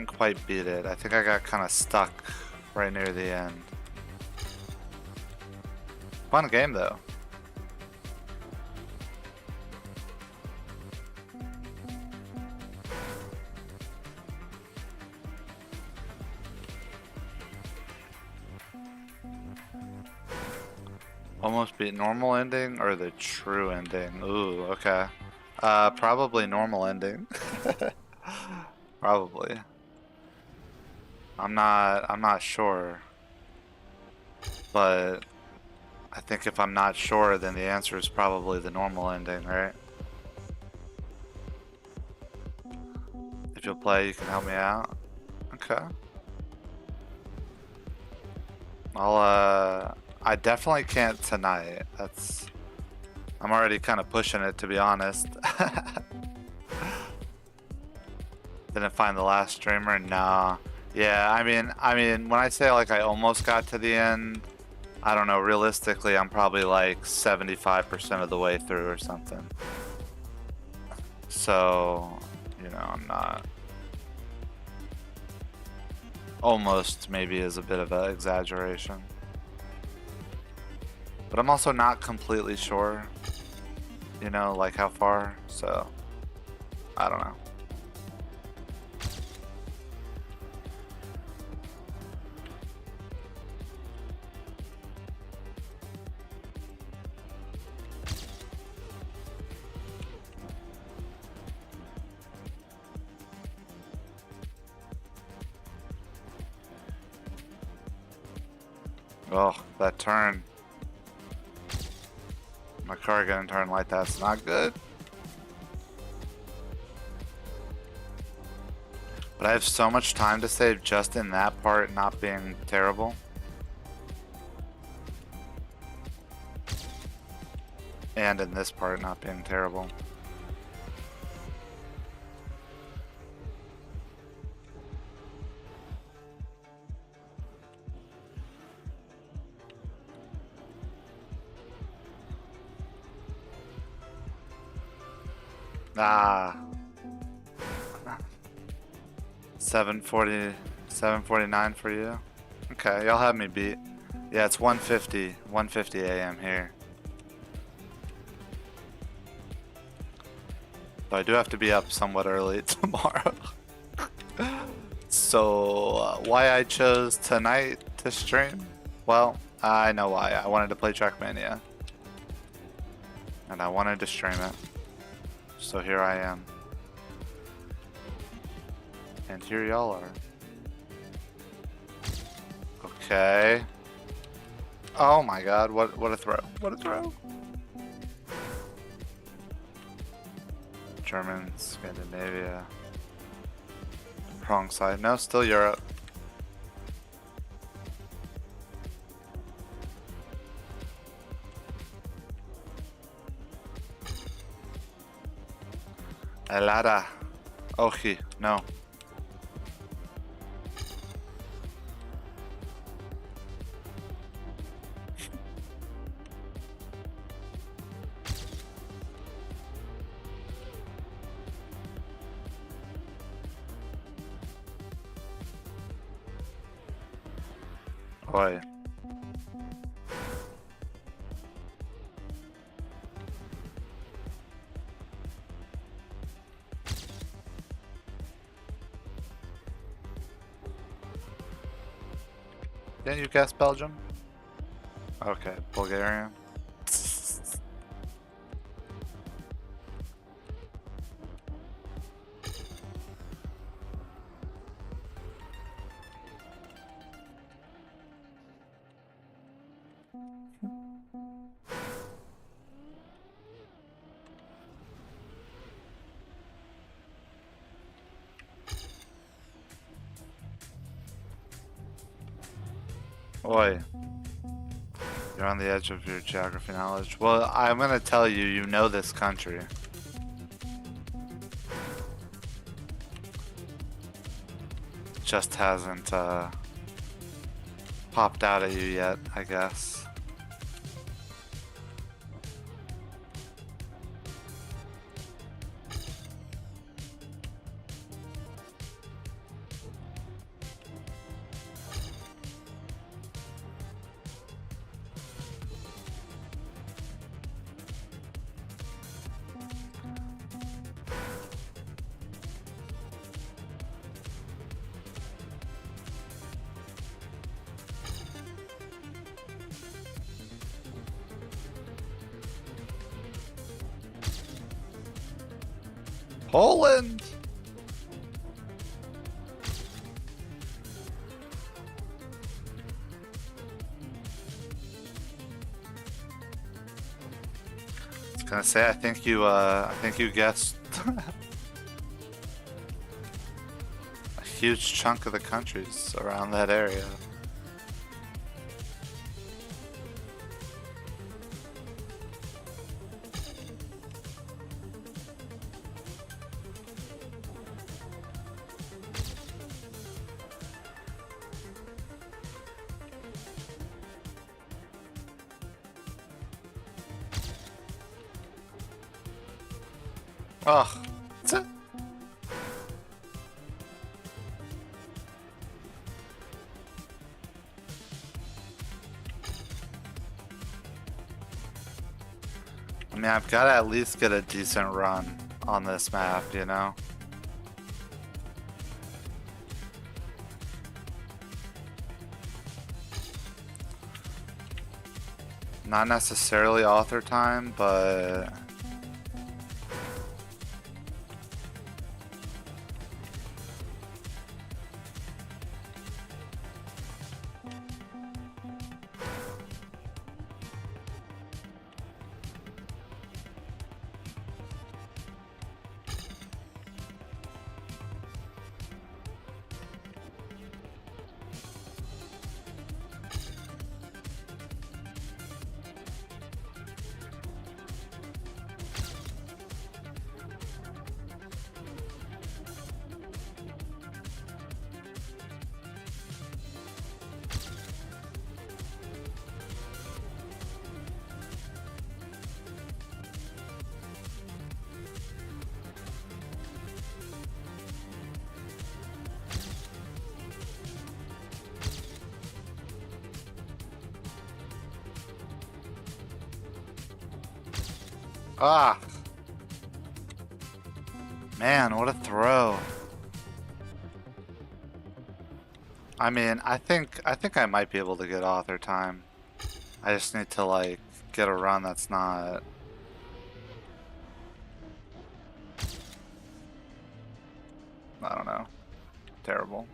quite beat it. I think I got kind of stuck right near the end. Fun game though. Almost beat normal ending or the true ending? Ooh, okay. Probably normal ending. Probably. I'm not sure. But I think if I'm not sure, then the answer is probably the normal ending, right? If you'll play, you can help me out. Okay. I definitely can't tonight. I'm already kind of pushing it, to be honest. Didn't find the last streamer? Nah. Yeah, I mean, when I say like I almost got to the end, I don't know, realistically, I'm probably like 75% of the way through or something. So, you know, I'm not. Almost maybe is a bit of an exaggeration. But I'm also not completely sure. you know, like how far, so I don't know. Oh, that turn. My car getting turned like that's not good. But I have so much time to save just in that part not being terrible. And in this part not being terrible. Ah. 740, 749 for you. Okay, y'all have me beat. Yeah, it's 150 a.m. here. So I do have to be up somewhat early tomorrow. So, why I chose tonight to stream? Well, I know why. I wanted to play Trackmania. And I wanted to stream it. So here I am. And here y'all are. Okay. Oh my god, what a throw. What a throw. German, Scandinavia. Wrong side. No, still Europe. Elada. Oji. No. Oi. Didn't you guess Belgium? Okay, Bulgaria. Oi. You're on the edge of your geography knowledge. Well, I'm gonna tell you, you know this country. Just hasn't popped out at you yet, I guess. Poland! I was gonna say, I think you guessed a huge chunk of the countries around that area. Oh, that's it. I mean, I've got to at least get a decent run on this map, you know? Not necessarily author time, but... Ah! Man, what a throw. I mean, I think I might be able to get author time. I just need to like get a run that's not... I don't know. Terrible.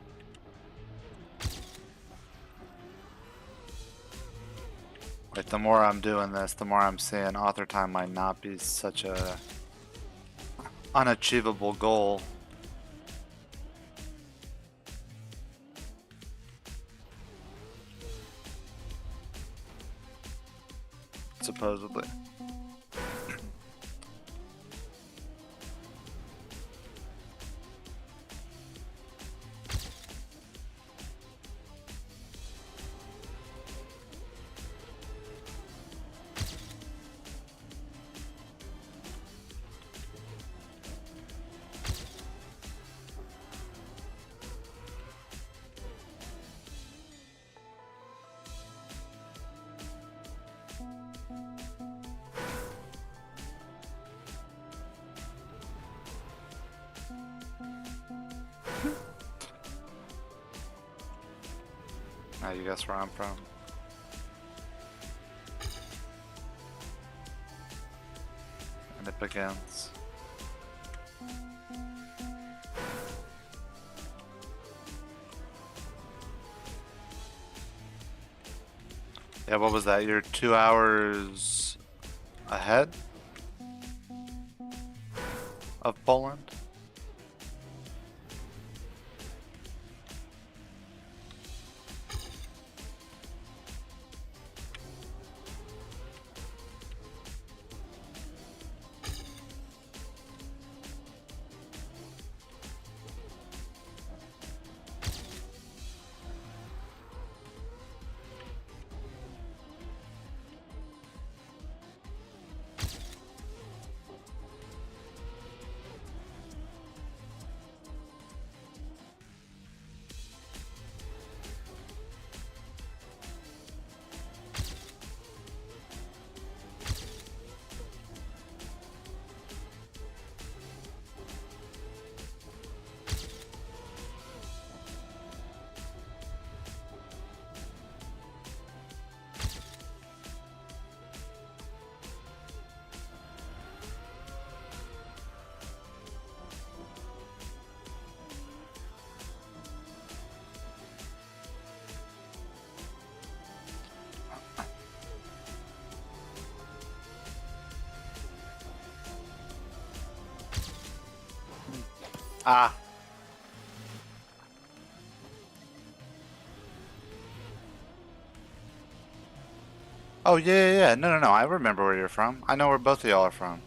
Like, the more I'm doing this, the more I'm seeing author time might not be such a unachievable goal. Supposedly. Now you guess where I'm from. And it begins. Yeah, what was that? You're 2 hours ahead of Poland? Ah. Oh, yeah, yeah, yeah. No, no, no. I remember where you're from. I know where both of y'all are from.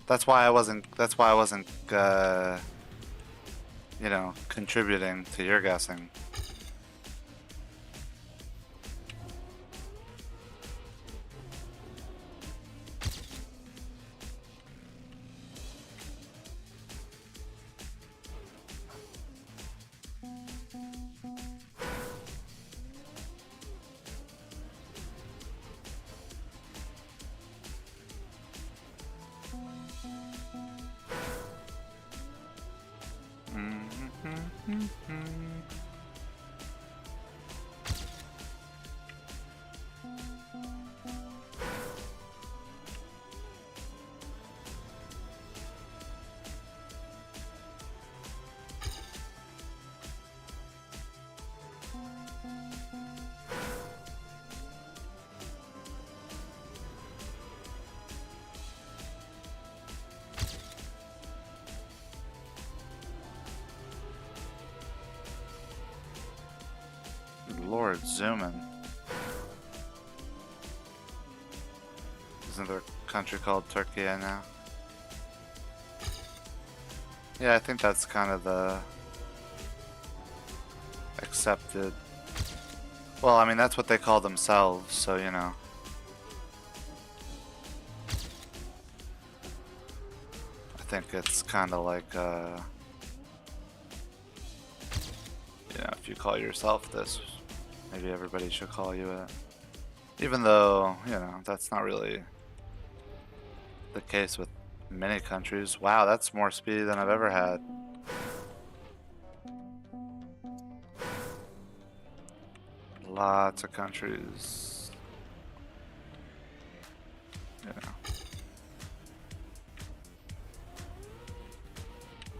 That's why I wasn't, you know, contributing to your guessing. lord, zoom in. Isn't there a country called Turkey now? Yeah, I think that's kind of the accepted. Well, I mean, that's what they call themselves, so you know. I think it's kind of like, you know, if you call yourself this, maybe everybody should call you it. Even though, you know, that's not really the case with many countries. Wow, that's more speed than I've ever had. Lots of countries. You know.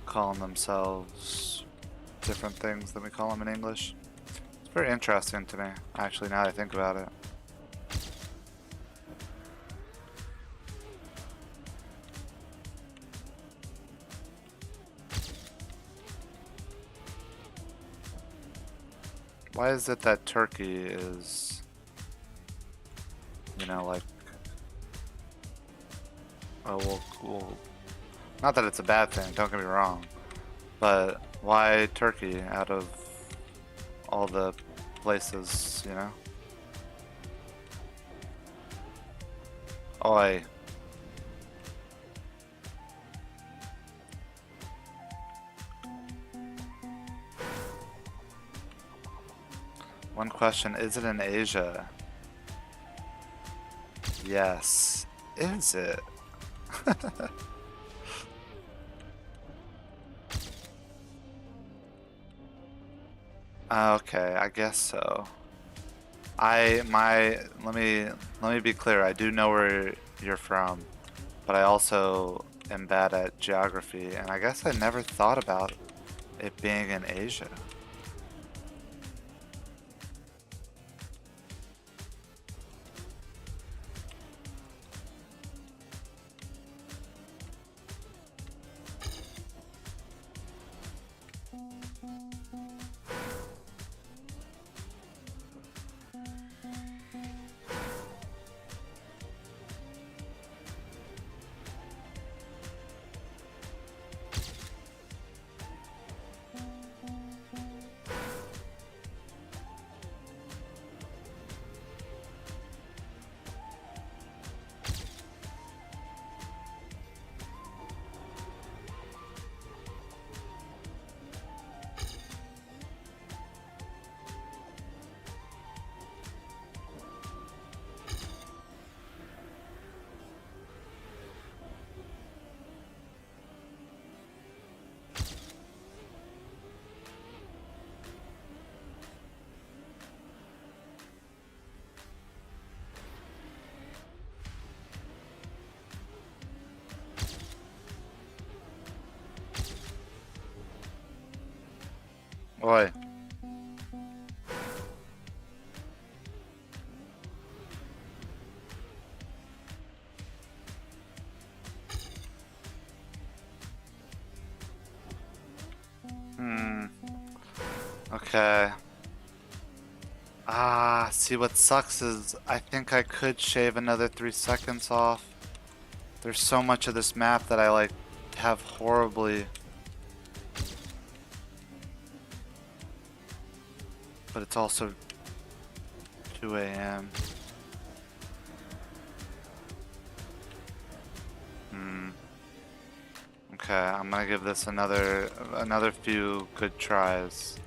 Calling themselves different things than we call them in English. It's very interesting to me, actually, now that I think about it. Why is it that Turkey is, you know, like, oh, well, not that it's a bad thing, don't get me wrong, but why Turkey out of all the places, you know? Oi. One question, is it in Asia? Yes. Is it? Okay, I guess so. Let me be clear, I do know where you're from, but I also am bad at geography, and I guess I never thought about it being in Asia. Oi. Okay. See what sucks is I think I could shave another 3 seconds off. There's so much of this map that I like have horribly. But it's also 2 a.m. Okay, I'm gonna give this another few good tries.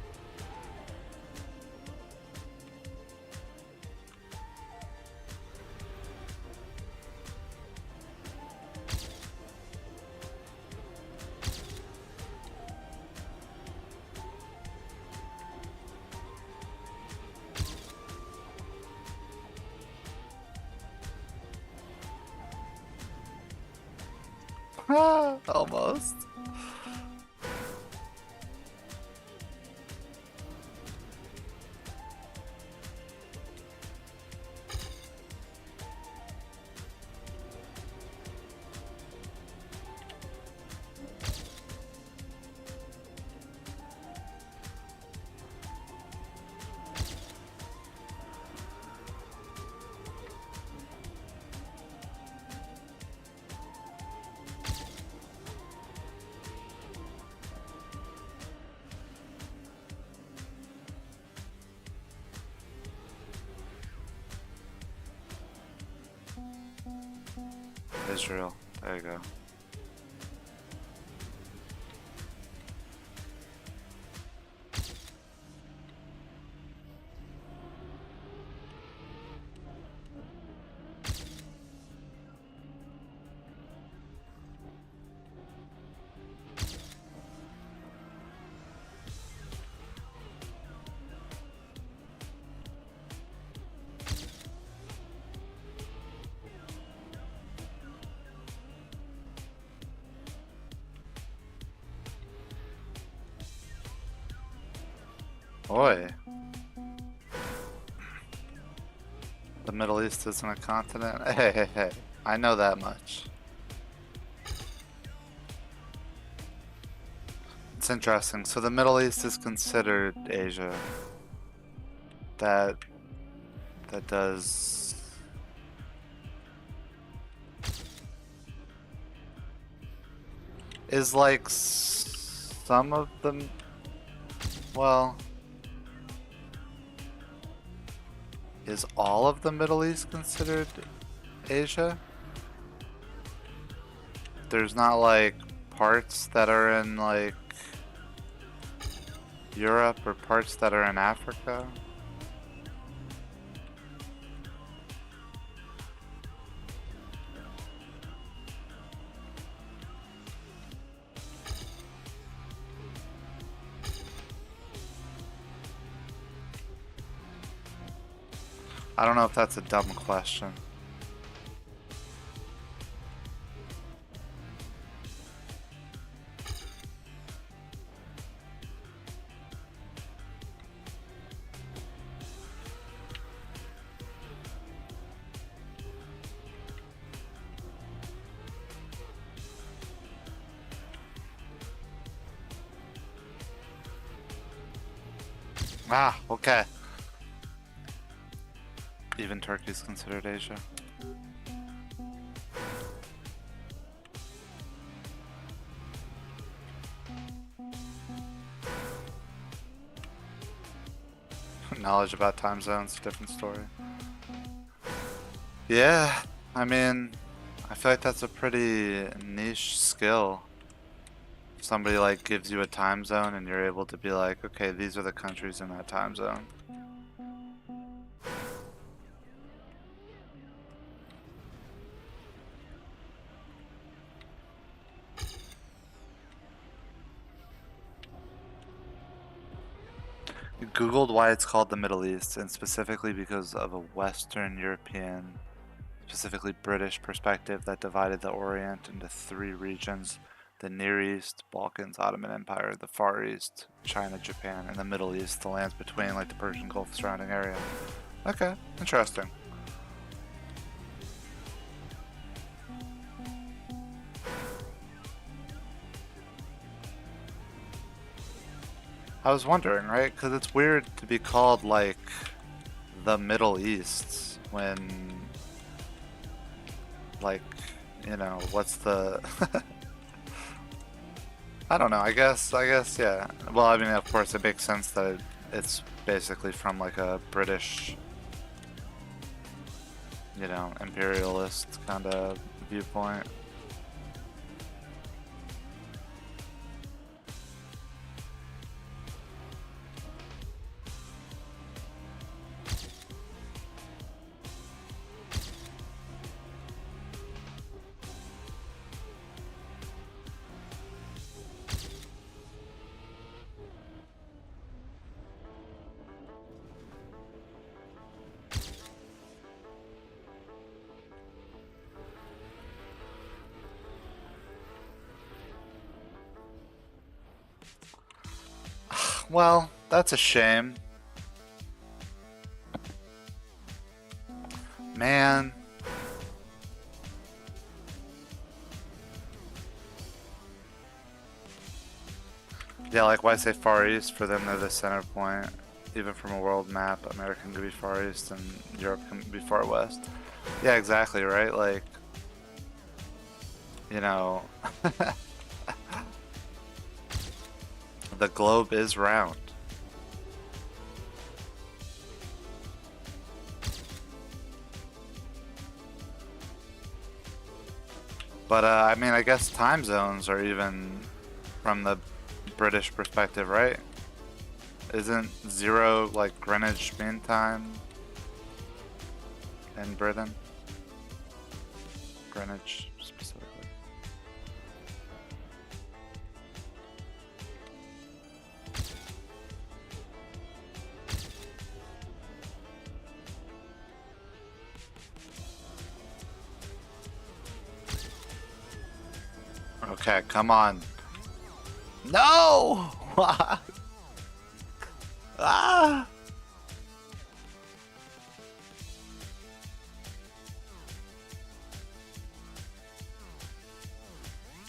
Almost. Israel. There you go. Oi. The Middle East isn't a continent? Hey, hey, hey. I know that much. It's interesting. So the Middle East is considered Asia. That does... Is like some of them... Well... Is all of the Middle East considered Asia? There's not like parts that are in like Europe or parts that are in Africa? I don't know if that's a dumb question. Ah, okay. Even Turkey's considered Asia. Knowledge about time zones, different story. Yeah, I mean, I feel like that's a pretty niche skill. Somebody like gives you a time zone and you're able to be like, okay, these are the countries in that time zone. Googled why it's called the Middle East, and specifically because of a Western European, specifically British perspective that divided the Orient into three regions: the Near East, Balkans, Ottoman Empire; the Far East, China, Japan; and the Middle East, the lands between, like the Persian Gulf surrounding area. Okay, interesting. I was wondering, right? Because it's weird to be called like the Middle East when, like, you know, what's the... I don't know, I guess, yeah. Well, I mean, of course, it makes sense that it's basically from like a British, you know, imperialist kind of viewpoint. Well, that's a shame. Man. Yeah, like why say Far East? For them, they're the center point. Even from a world map, America can be Far East and Europe can be Far West. Yeah, exactly, right? Like, you know, the globe is round. But I mean, I guess time zones are even from the British perspective, right? Isn't 0 like Greenwich Mean Time in Britain? Greenwich specifically. Okay, come on. No! Ah!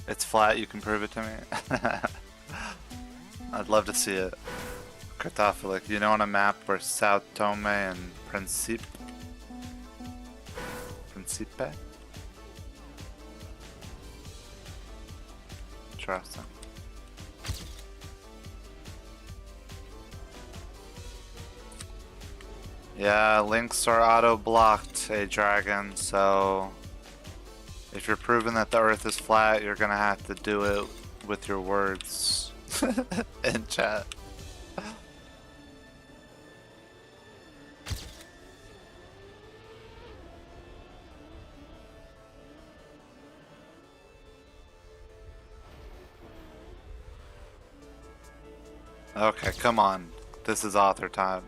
It's flat, you can prove it to me. I'd love to see it. Cartophilic, you know, on a map where Sao Tome and Principe? Interesting. Yeah, links are auto-blocked, a dragon, so if you're proving that the Earth is flat, you're gonna have to do it with your words in chat. Okay, come on. This is author time.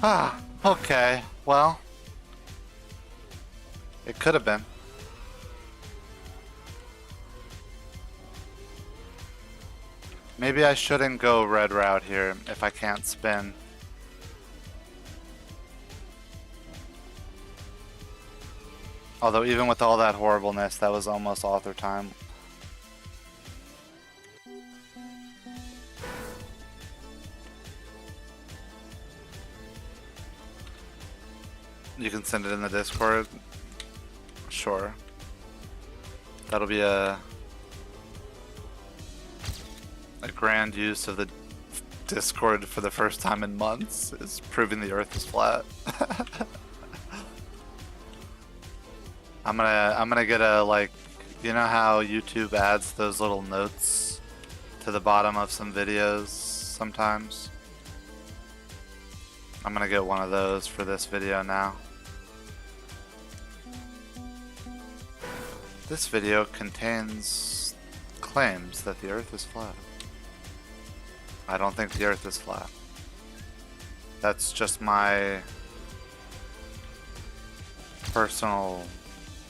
Ah, okay. Well, it could have been. Maybe I shouldn't go red route here if I can't spin. Although even with all that horribleness, that was almost author time. You can send it in the Discord. Sure. That'll be a grand use of the Discord for the first time in months, is proving the Earth is flat. I'm gonna get a, like, you know how YouTube adds those little notes to the bottom of some videos sometimes? I'm gonna get one of those for this video now. This video contains claims that the Earth is flat. I don't think the Earth is flat. That's just my personal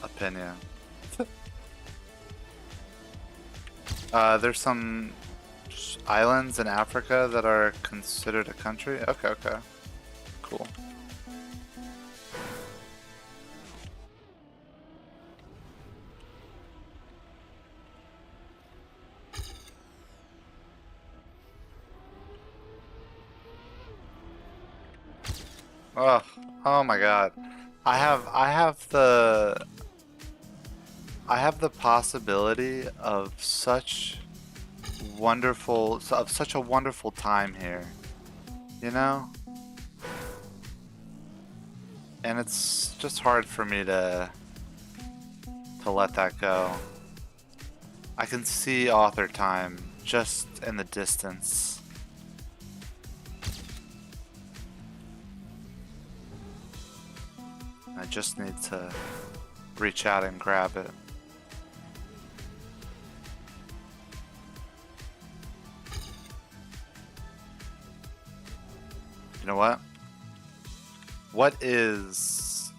opinion. There's some islands in Africa that are considered a country. Okay, okay. Cool. Oh my god. I have the possibility of such a wonderful time here. You know? And it's just hard for me to let that go. I can see author time just in the distance. I just need to reach out and grab it. You know what? What is...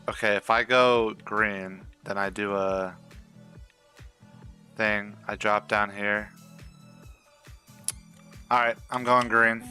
Okay, if I go green, then I do a thing. I drop down here. Alright, I'm going green.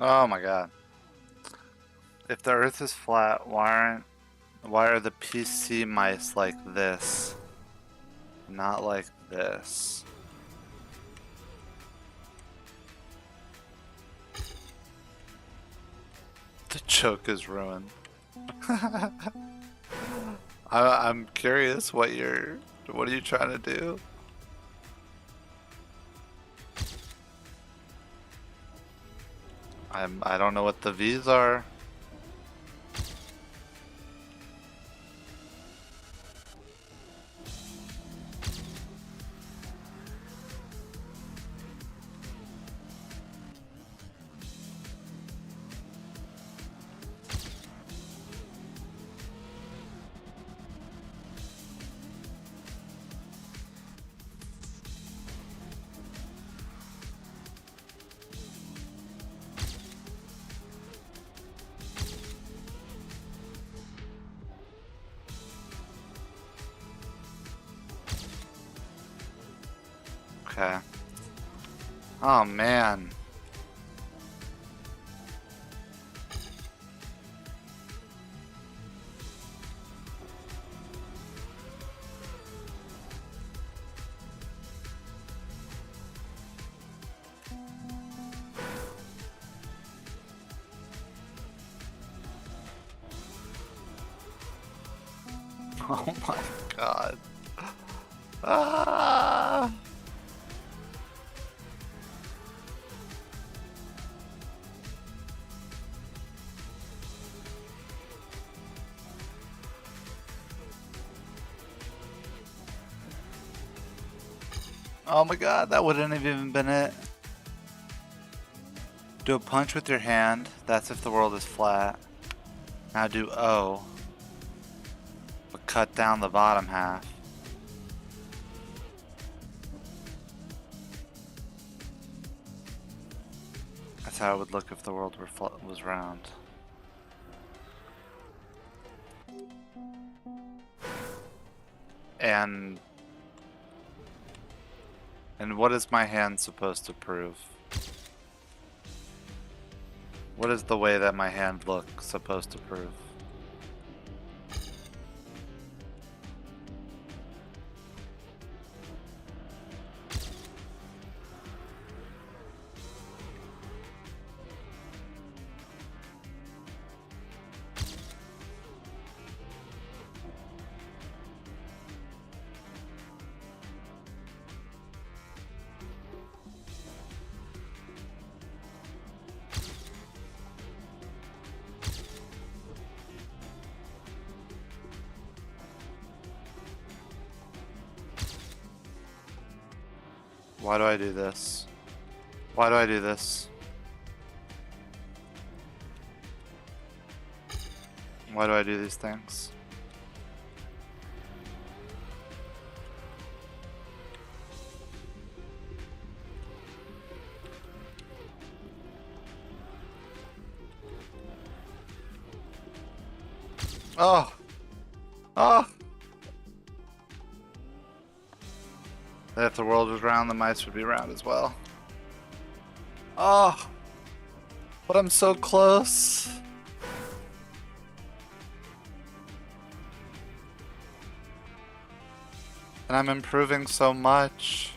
Oh my god. If the Earth is flat, why are the PC mice like this? Not like this. The joke is ruined. I'm curious what are you trying to do? I don't know what the V's are. Okay. Oh man. Oh my god. Ah! Oh my god, that wouldn't have even been it. Do a punch with your hand. That's if the world is flat. Now do O. But cut down the bottom half. That's how it would look if the world was round. And what is my hand supposed to prove? What is the way that my hand looks supposed to prove? Why do I do this? Why do I do this? Why do I do these things? Oh! Oh! That if the world was round, the mice would be round as well. Oh! But I'm so close! And I'm improving so much.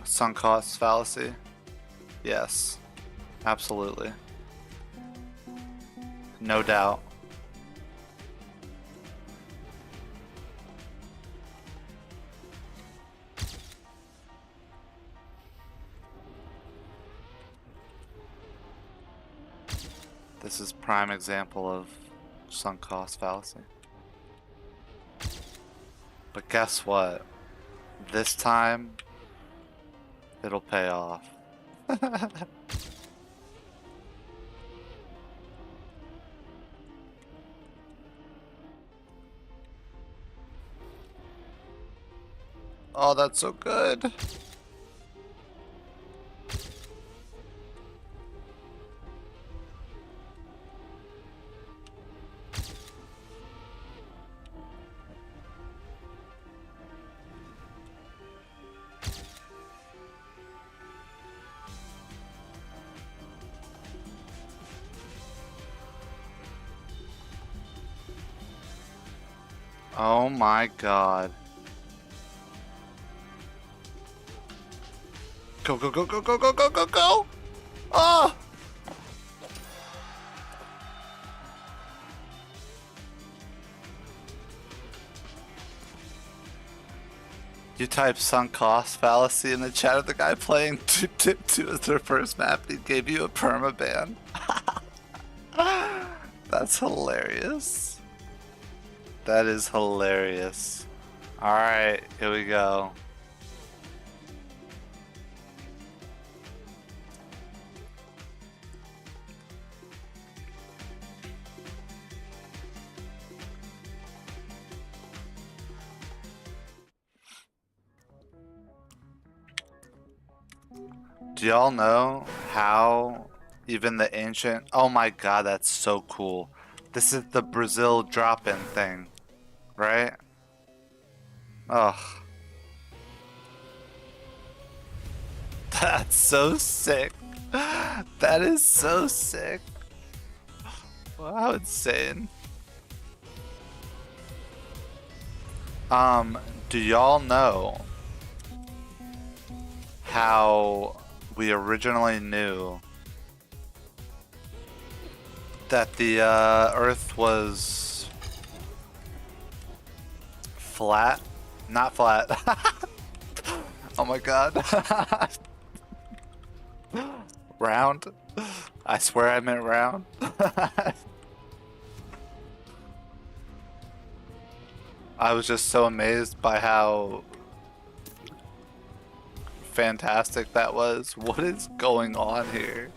Sunk cost fallacy. Yes, absolutely. No doubt. This is prime example of sunk cost fallacy. But guess what? This time, it'll pay off. Oh, that's so good. Oh my god. Go, go, go, go, go, go, go, go, go! Oh! You type sunk cost fallacy in the chat of the guy playing 2 as their first map and he gave you a permaban. That's hilarious. That is hilarious. Alright, here we go. Do y'all know how even the ancient... Oh my god, that's so cool. This is the Brazil drop-in thing, right? Ugh. That's so sick. That is so sick. Wow, how insane. Do y'all know how we originally knew that the Earth was flat? Not flat. Oh my god. Round? I swear I meant round. I was just so amazed by how fantastic that was. What is going on here?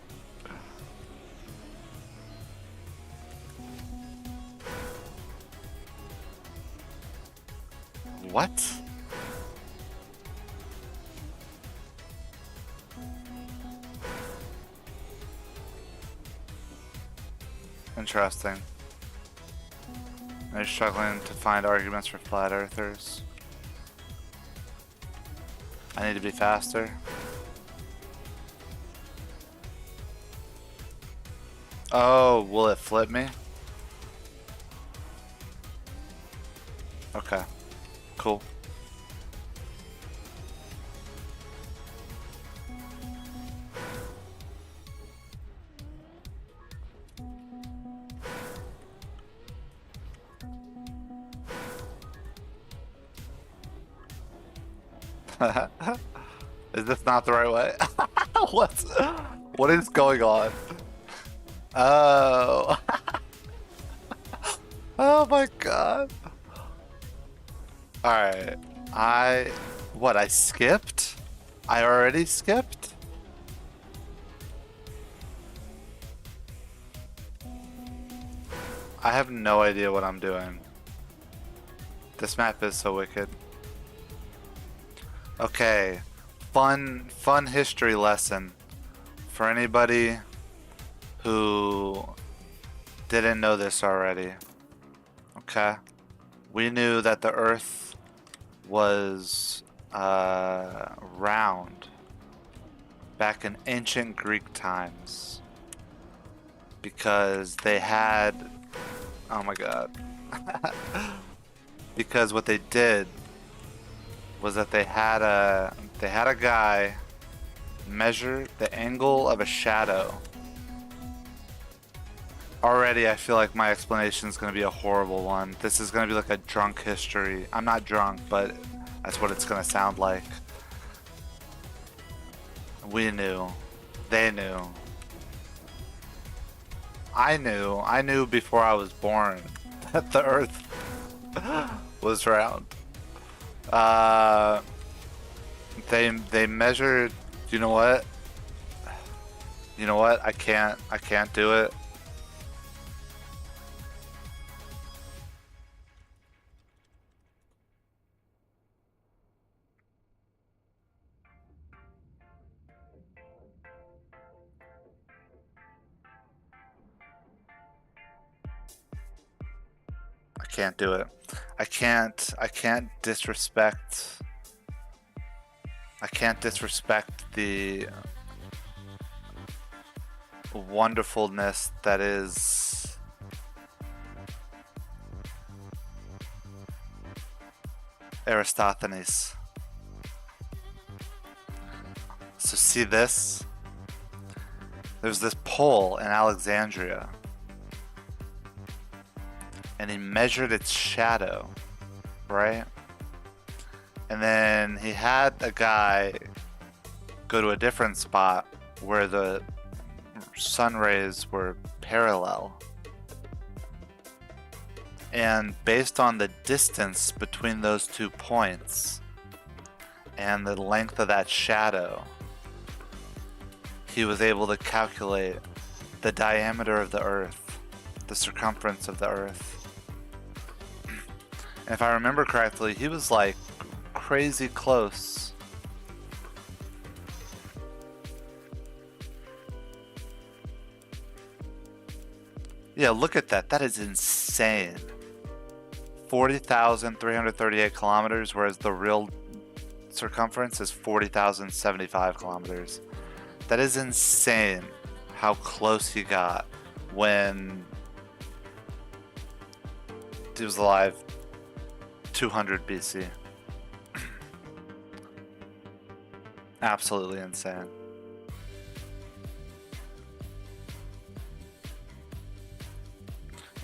What? Interesting. They're struggling to find arguments for flat earthers. I need to be faster. Oh, will it flip me? Okay, cool. Is this not the right way? What is going on? Oh. Oh my god. Alright. I skipped? I already skipped? I have no idea what I'm doing. This map is so wicked. Okay, fun history lesson for anybody who didn't know this already. Okay, we knew that the Earth was round back in ancient Greek times because they had, oh my god, because what they did was that they had a guy measure the angle of a shadow. Already I feel like my explanation is going to be a horrible one. This is going to be like a drunk history. I'm not drunk, but that's what it's going to sound like. We knew. They knew. I knew before I was born that the Earth was round. They measured. You know what? You know what? I can't do it. can't do it. I can't disrespect the wonderfulness that is Aristophanes. So see this? There's this pole in Alexandria, and he measured its shadow, right? And then he had a guy go to a different spot where the sun rays were parallel. And based on the distance between those 2 points and the length of that shadow, he was able to calculate the diameter of the Earth, the circumference of the Earth. And if I remember correctly, he was like crazy close. Yeah, look at that. That is insane. 40,338 kilometers, whereas the real circumference is 40,075 kilometers. That is insane how close he got when he was alive 200 BC. Absolutely insane.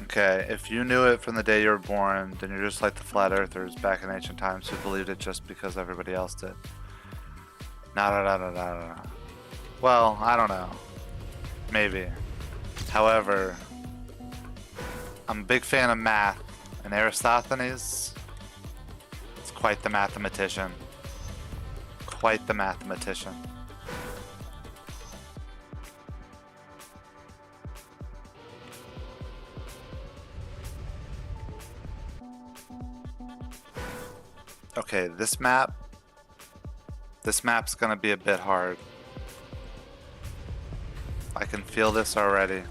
Okay, if you knew it from the day you were born, then you're just like the flat earthers back in ancient times who believed it just because everybody else did. No. Well, I don't know. Maybe. However, I'm a big fan of math, and Aristophanes is quite the mathematician. Quite the mathematician. Okay, this map's gonna be a bit hard. I can feel this already.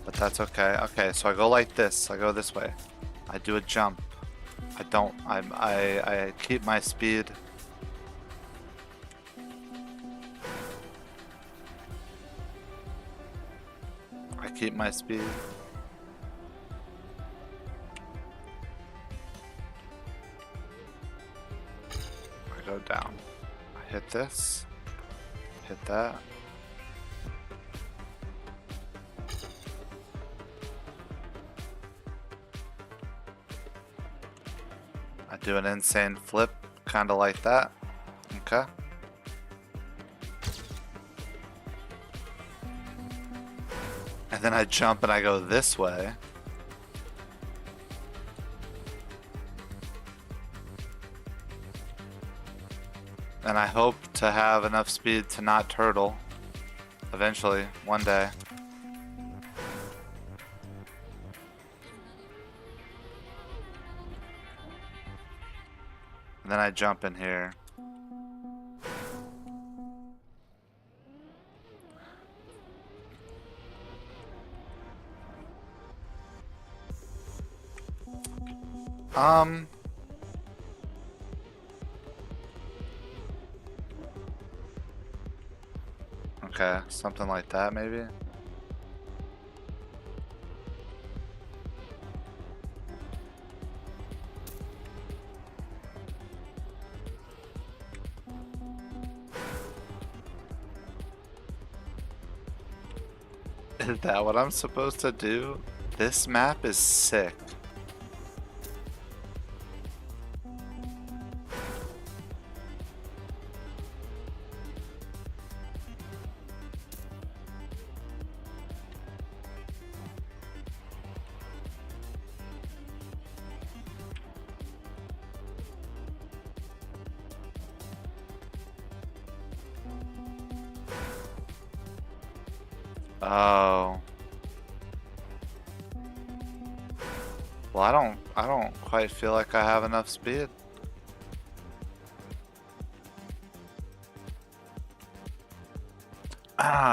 But that's okay. Okay, so I go like this. I go this way. I do a jump. I keep my speed. I keep my speed. I go down. I hit this. Hit that. I do an insane flip, kind of like that. Okay. And then I jump and I go this way. And I hope to have enough speed to not turtle. Eventually, one day. And then I jump in here. Okay, something like that maybe. Is that what I'm supposed to do? This map is sick. Oh. Well, I don't quite feel like I have enough speed.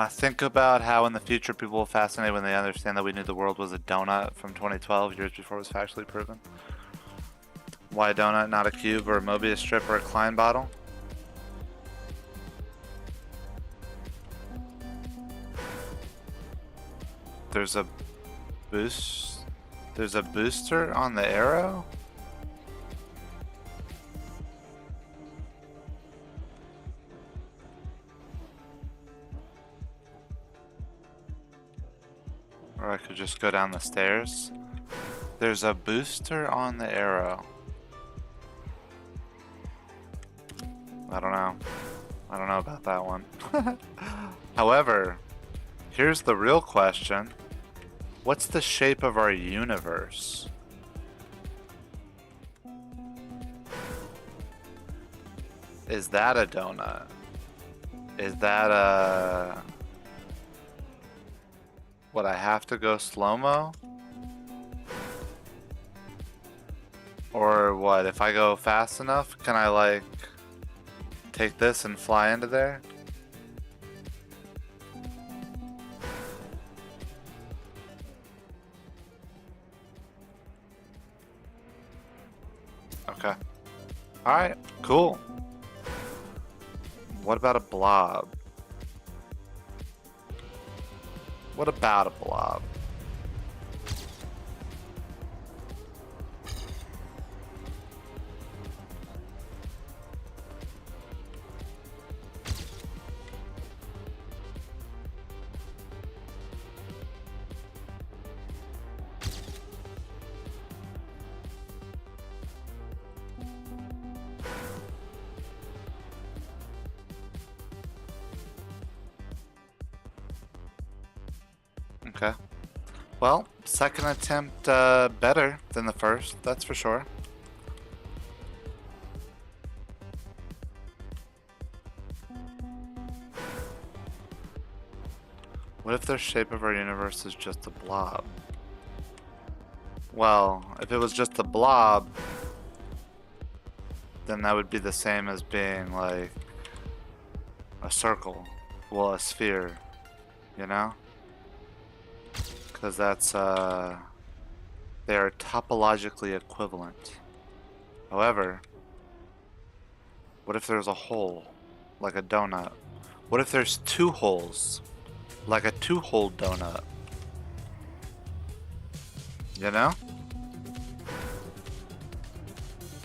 Think about how in the future people will fascinate when they understand that we knew the world was a donut from 2012, years before it was factually proven. Why a donut, not a cube, or a Mobius strip, or a Klein bottle? There's a boost. There's a booster on the arrow? Or I could just go down the stairs. There's a booster on the arrow. I don't know. I don't know about that one. However, here's the real question. What's the shape of our universe? Is that a donut? Is that a... What, I have to go slow-mo? Or what, if I go fast enough, can I like take this and fly into there? Okay. Alright, cool. What about a blob? What about a blob? Okay. Well, second attempt better than the first, that's for sure. What if the shape of our universe is just a blob? Well, if it was just a blob, then that would be the same as being like a circle, well, a sphere, you know? Because that's, they are topologically equivalent. However, what if there's a hole, like a donut? What if there's two holes, like a two-hole donut? You know?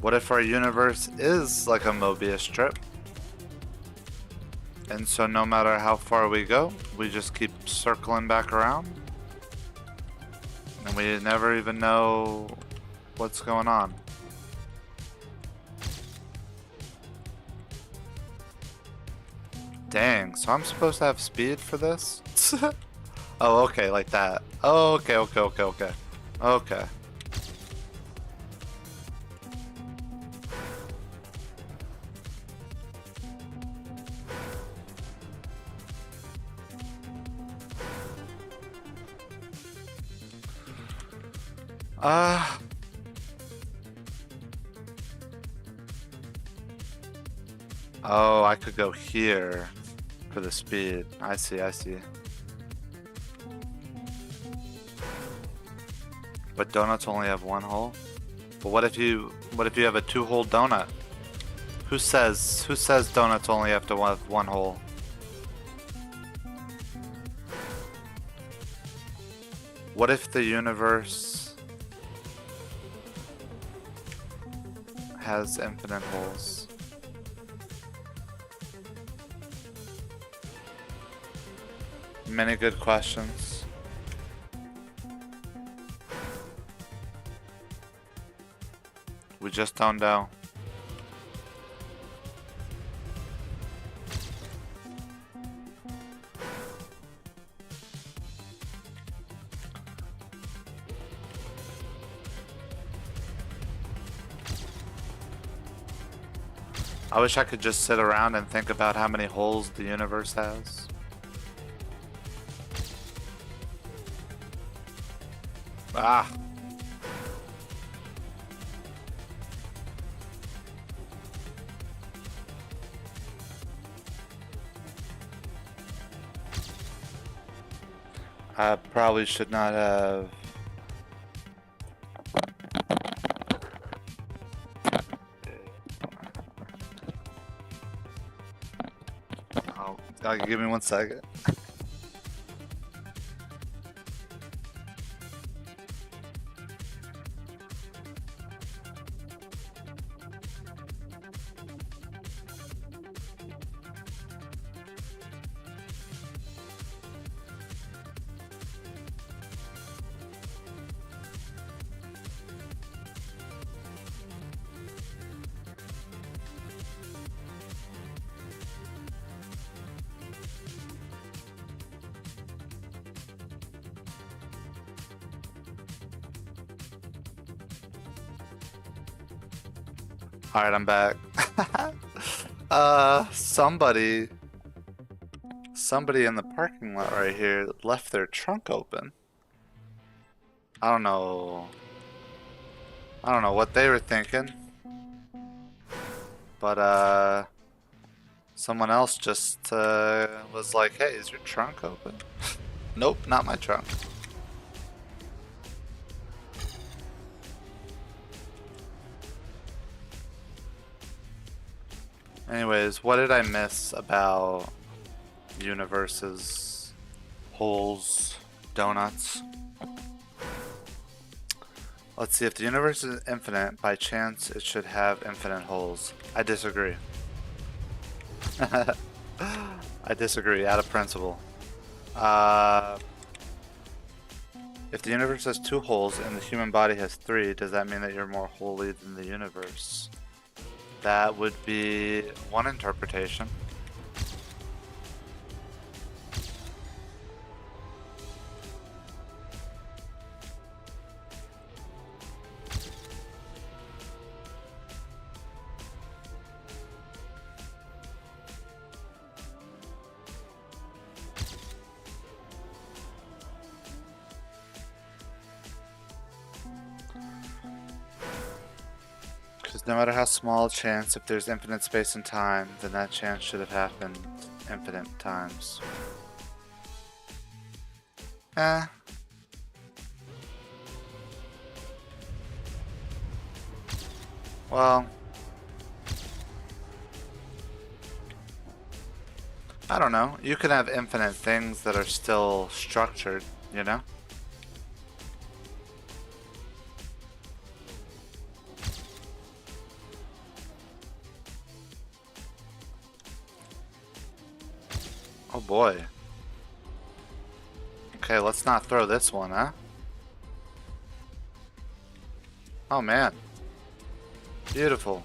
What if our universe is like a Mobius strip? And so no matter how far we go, we just keep circling back around? And we never even know what's going on. Dang, so I'm supposed to have speed for this? Oh, okay, like that. Oh, okay. Okay. Oh, I could go here for the speed. I see. But donuts only have one hole? But what if you have a two-hole donut? Who says donuts only have to have one hole? What if the universe has infinite holes? Many good questions. We just don't know. I wish I could just sit around and think about how many holes the universe has. Ah. I probably should not have. Oh, give me 1 second. Alright, I'm back. Somebody in the parking lot right here left their trunk open. I don't know what they were thinking. But someone else just was like, "Hey, is your trunk open?" Nope, not my trunk. Anyways, what did I miss about universes, holes, donuts? Let's see, if the universe is infinite, by chance it should have infinite holes. I disagree. I disagree, out of principle. If the universe has 2 holes and the human body has 3, does that mean that you're more holy than the universe? That would be one interpretation. No matter how small a chance, if there's infinite space and time, then that chance should have happened infinite times. Well, I don't know. You can have infinite things that are still structured, you know? Oh boy. Okay, let's not throw this one, huh? Oh man. Beautiful.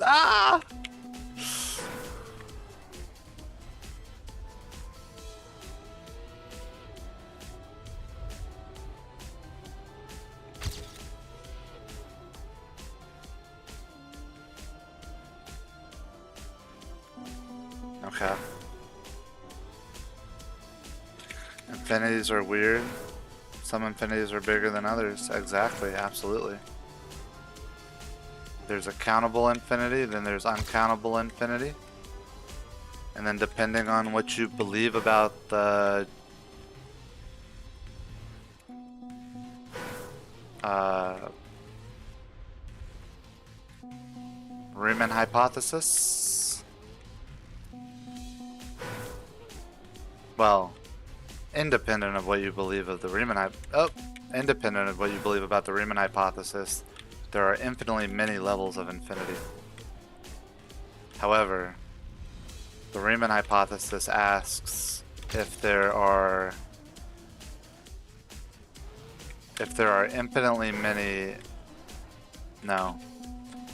Ah! Okay. Infinities are weird. Some infinities are bigger than others. Exactly, absolutely. There's a countable infinity, then there's uncountable infinity. And then depending on what you believe about the Riemann Hypothesis, well, independent of what you believe of the independent of what you believe about the Riemann Hypothesis, there are infinitely many levels of infinity. However, the Riemann Hypothesis asks if there are infinitely many. No.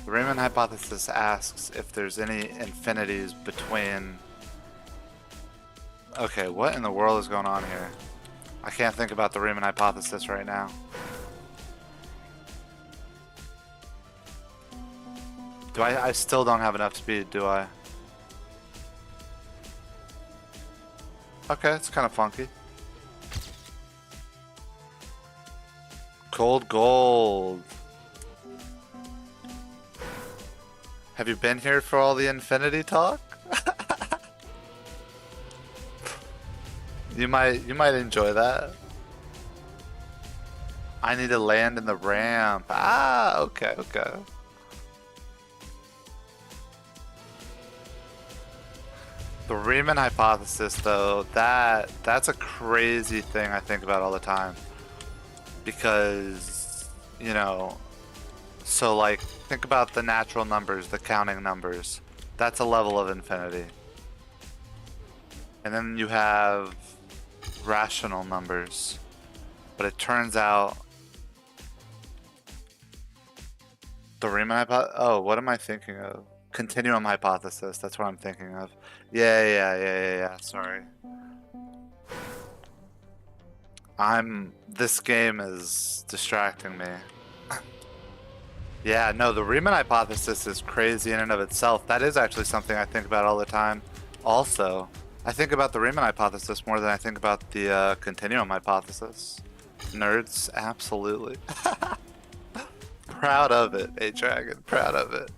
The Riemann Hypothesis asks if there's any infinities between. Okay, what in the world is going on here? I can't think about the Riemann Hypothesis right now. I still don't have enough speed, do I? Okay, it's kind of funky. Cold gold. Have you been here for all the infinity talk? You might enjoy that. I need to land in the ramp. Ah, okay, okay. The Riemann hypothesis, though, that's a crazy thing I think about all the time. Because, you know, so like, think about the natural numbers, the counting numbers. That's a level of infinity. And then you have rational numbers. But it turns out the Riemann hypothesis. Oh, what am I thinking of? Continuum hypothesis. That's what I'm thinking of. Yeah. Sorry. This game is distracting me. Yeah, no, the Riemann hypothesis is crazy in and of itself. That is actually something I think about all the time. Also, I think about the Riemann hypothesis more than I think about the continuum hypothesis. Nerds, absolutely. Proud of it, A-Dragon, proud of it.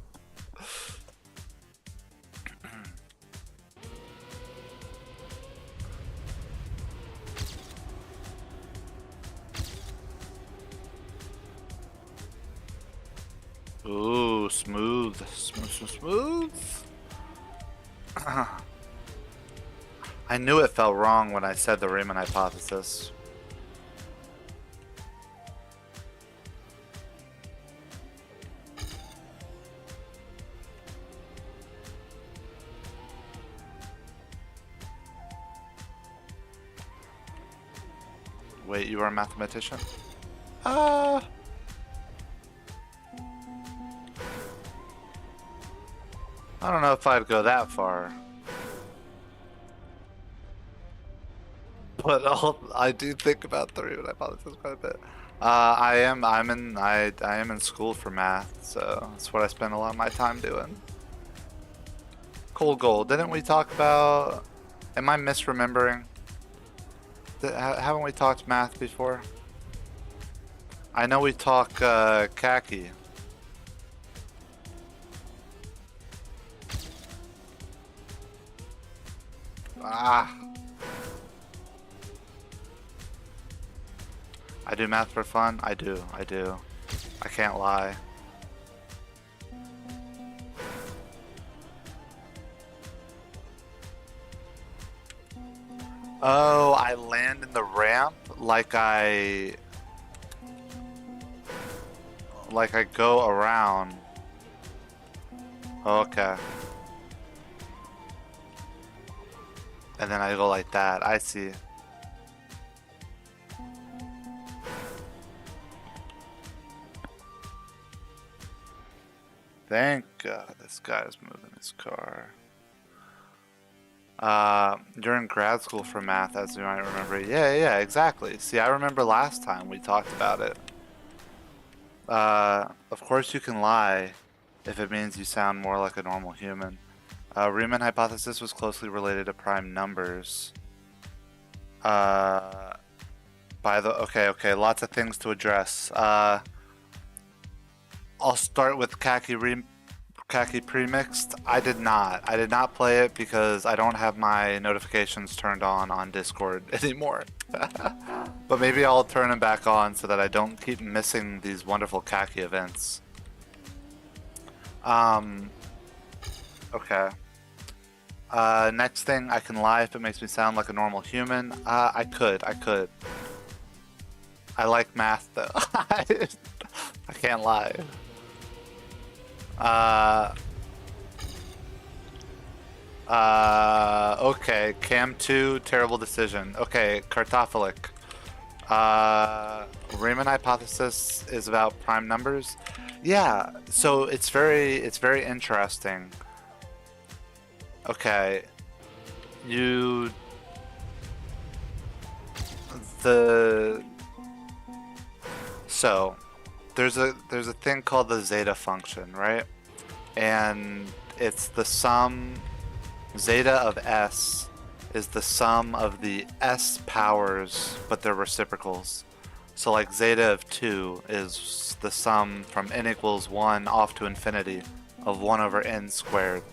Ooh, smooth. Smooth. I knew it felt wrong when I said the Riemann hypothesis. Wait, you are a mathematician? I don't know if I'd go that far. But I do think about the Riemann hypothesis quite a bit. I am in school for math, so that's what I spend a lot of my time doing. Cold gold. Didn't we talk about? Am I misremembering? Haven't we talked math before? I know we talk khaki. Ah. I do math for fun. I do. I can't lie. Oh, I land in the ramp like I go around. Okay. And then I go like that. I see. Thank God this guy's moving his car. During grad school for math, as you might remember. Yeah, exactly. See, I remember last time we talked about it. Of course you can lie if it means you sound more like a normal human. Riemann hypothesis was closely related to prime numbers. Okay, lots of things to address. I'll start with khaki premixed. I did not play it because I don't have my notifications turned on Discord anymore. But maybe I'll turn them back on so that I don't keep missing these wonderful khaki events. Okay. Next thing, I can lie if it makes me sound like a normal human. I could. I like math though. I can't lie. Okay, Cam 2, terrible decision. Okay, Kartoffelic. Riemann hypothesis is about prime numbers. Yeah, so it's very interesting. Okay, so there's a thing called the zeta function, right? And it's the sum, zeta of s is the sum of the s powers, but they're reciprocals. So like zeta of 2 is the sum from n equals 1 off to infinity of 1 over n squared.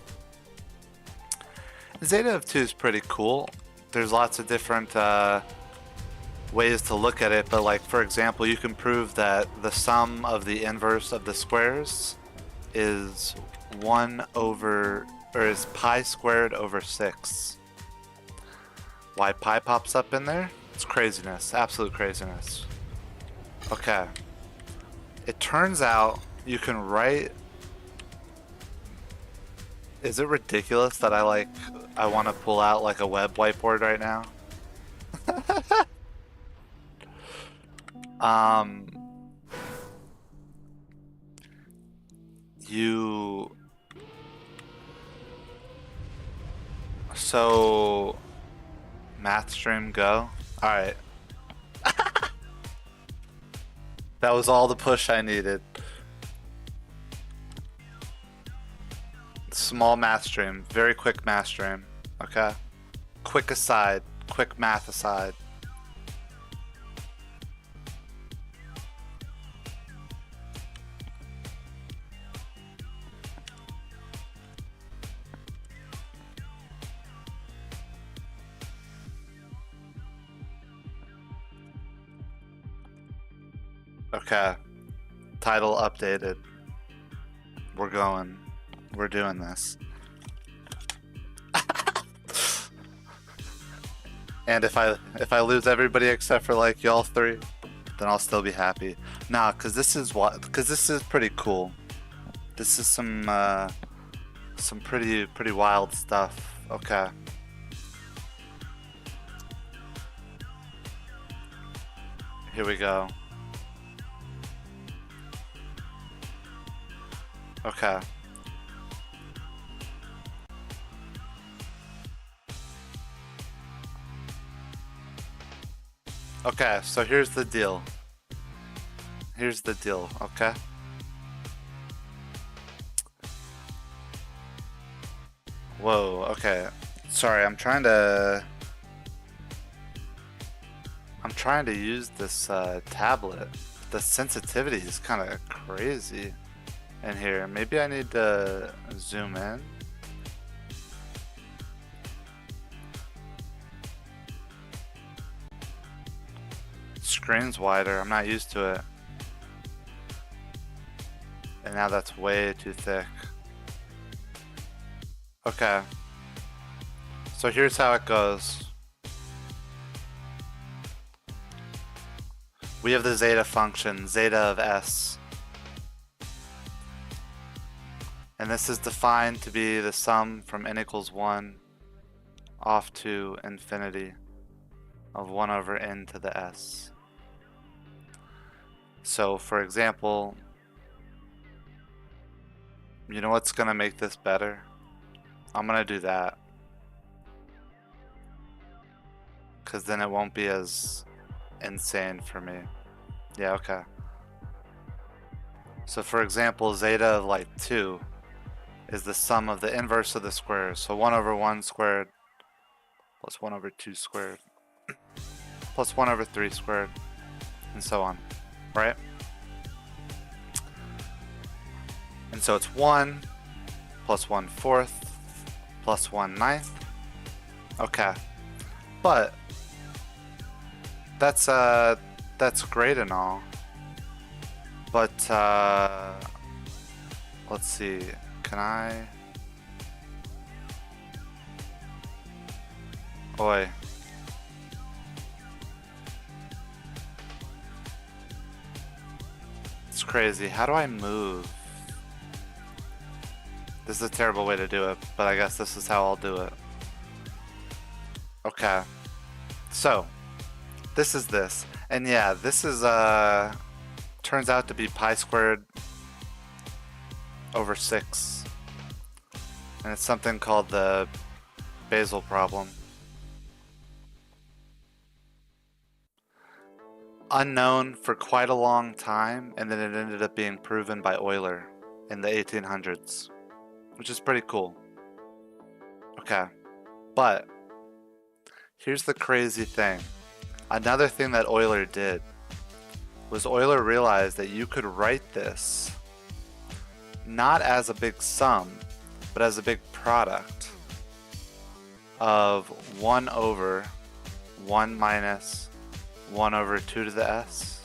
Zeta of 2 is pretty cool. There's lots of different ways to look at it, but like for example, you can prove that the sum of the inverse of the squares is 1 over, or is pi squared over 6. Why pi pops up in there? It's craziness, absolute craziness. Okay. It turns out you can write... Is it ridiculous that I want to pull out like a web whiteboard right now? So math stream go. All right. That was all the push I needed. Small math stream, very quick math stream. Okay. Quick aside, quick math aside. Okay. Title updated. We're going. We're doing this. And if I lose everybody except for like y'all three, then I'll still be happy. Nah, cause this is pretty cool. This is some pretty wild stuff. Okay. Here we go. Okay. Okay, so here's the deal. Here's the deal, okay? Whoa, okay. Sorry, I'm trying to use this tablet. The sensitivity is kind of crazy in here. Maybe I need to zoom in. Screen's wider, I'm not used to it. And now that's way too thick. Okay. So here's how it goes. We have the zeta function, zeta of s. And this is defined to be the sum from n equals 1 off to infinity of 1 over n to the s. So for example, you know what's gonna make this better? I'm gonna do that. Cause then it won't be as insane for me. Yeah, okay. So for example, zeta of like 2 is the sum of the inverse of the squares. So 1 over 1 squared plus 1 over 2 squared plus 1 over 3 squared and so on, right? And so it's 1 plus 1/4 plus 1/9. Okay. But that's great and all. But let's see. Can I? Oi. It's crazy. How do I move? This is a terrible way to do it, but I guess this is how I'll do it. Okay. So, this is this. And yeah, this is, turns out to be pi squared over 6. And it's something called the Basel problem. Unknown for quite a long time, and then it ended up being proven by Euler in the 1800s. Which is pretty cool. Okay. But here's the crazy thing. Another thing that Euler did was Euler realized that you could write this not as a big sum, but as a big product of 1 over 1 minus 1 over 2 to the s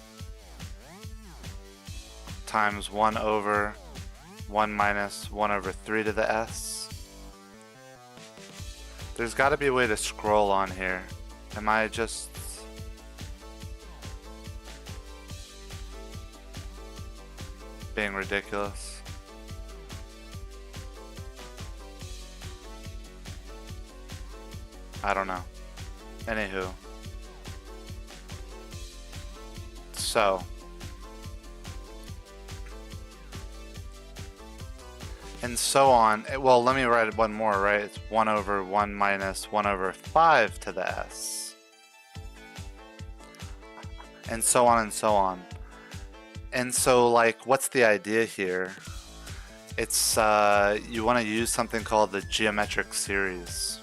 times 1 over 1 minus 1 over 3 to the s. There's got to be a way to scroll on here. Am I just... being ridiculous? I don't know. Anywho. So. And so on. Well, let me write one more, right? It's 1 over 1 minus 1 over 5 to the s. And so on and so on. And so, like, what's the idea here? It's, you want to use something called the geometric series.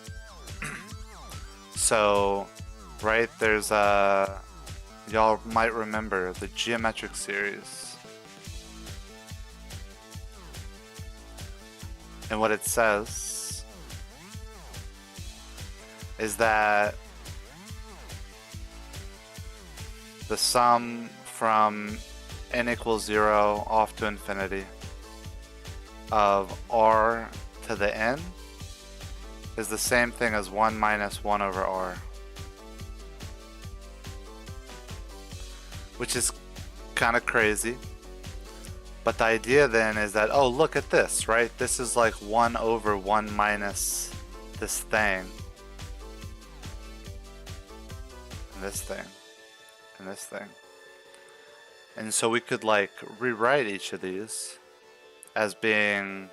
So, right, there's y'all might remember the geometric series. And what it says is that the sum from n equals 0 off to infinity of r to the n is the same thing as 1 minus 1 over r. Which is kind of crazy. But the idea then is that, oh, look at this, right? This is like 1 over 1 minus this thing. And this thing. And this thing. And so we could like rewrite each of these as being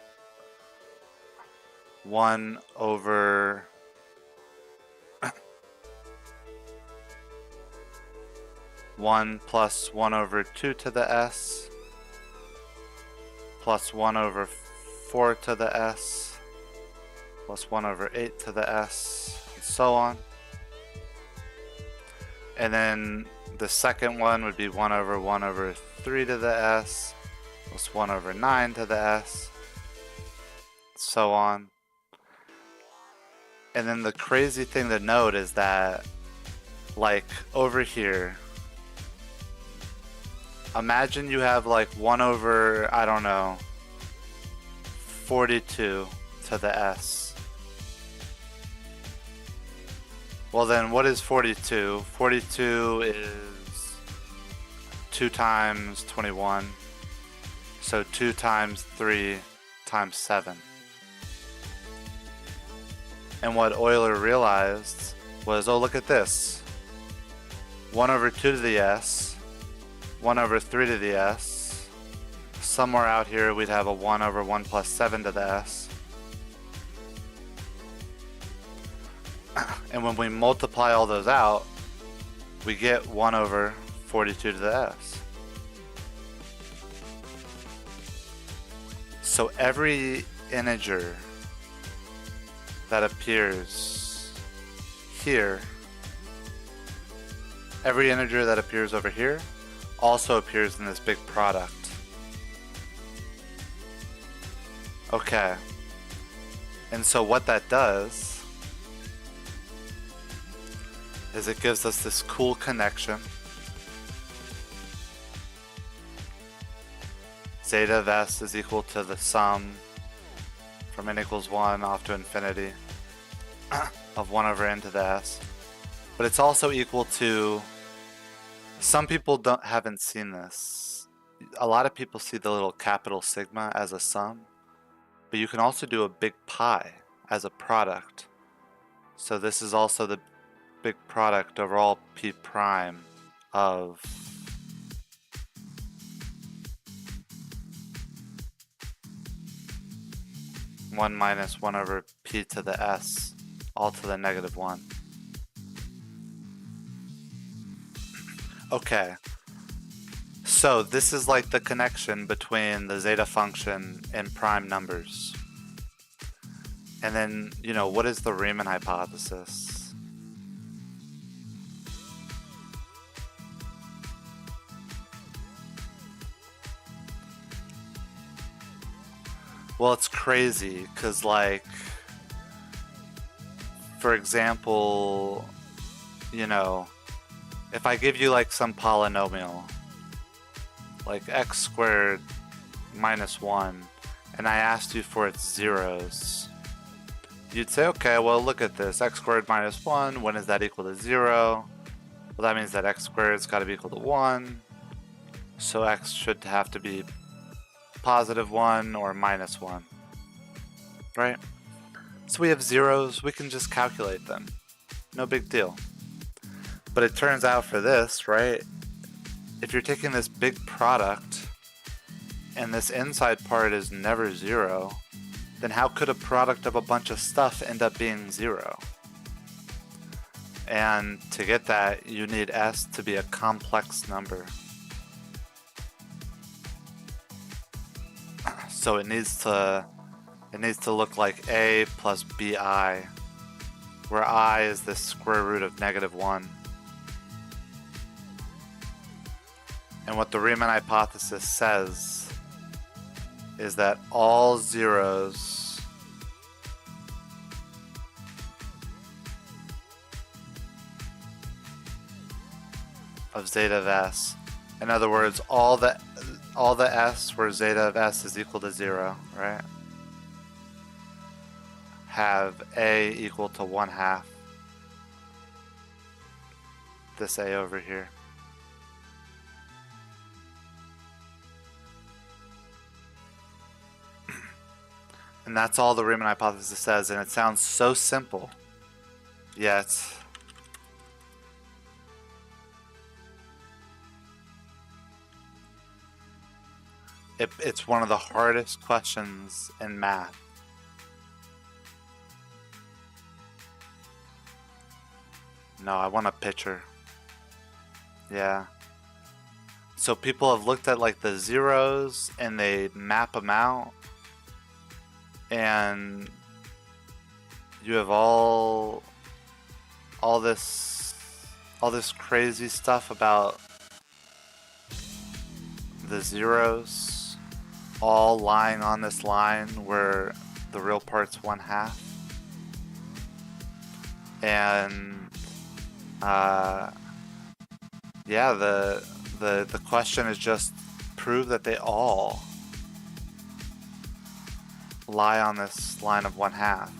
1 over one plus 1 over 2 to the s plus 1 over 4 to the s plus 1 over 8 to the s and so on. And then the second one would be 1 over 3 to the s plus 1 over 9 to the s, so on. And then the crazy thing to note is that, like, over here, imagine you have like 1 over, I don't know, 42 to the s. Well then, what is 42? 42 is 2 times 21. So 2 times 3 times 7. And what Euler realized was, oh, look at this. 1 over 2 to the s, 1 over 3 to the s. Somewhere out here we'd have a 1 over 1 plus 7 to the s. And when we multiply all those out, we get 1 over 42 to the s. So every integer that appears here, every integer that appears over here also appears in this big product. Okay. And so what that does is it gives us this cool connection. Zeta of s is equal to the sum from n equals 1 off to infinity of 1 over n to the s. But it's also equal to, some people haven't seen this. A lot of people see the little capital sigma as a sum, but you can also do a big pi as a product. So this is also the big product over all p prime of one minus 1 over p to the s, all to the negative 1. Okay, so this is like the connection between the zeta function and prime numbers. And then, you know, what is the Riemann hypothesis? Well, it's crazy, because, like, for example, you know, if I give you, like, some polynomial, like x squared minus 1, and I asked you for its zeros, you'd say, okay, well, look at this, x squared minus 1, when is that equal to 0? Well, that means that x squared's got to be equal to 1, so x should have to be positive 1 or minus 1, right? So we have zeros, we can just calculate them. No big deal. But it turns out for this, right, if you're taking this big product and this inside part is never 0, then how could a product of a bunch of stuff end up being 0? And to get that, you need S to be a complex number. So it needs to look like A plus BI, where I is the square root of -1. And what the Riemann hypothesis says is that all zeros of zeta of S, in other words, all the S where zeta of S is equal to 0, right, have A equal to 1/2 this A over here. And that's all the Riemann hypothesis says, and it sounds so simple, yet it's one of the hardest questions in math. No, I want a picture. Yeah. So people have looked at like the zeros and they map them out, and you have all this crazy stuff about the zeros all lying on this line where the real part's 1/2. And yeah, the question is just prove that they all lie on this line of 1/2.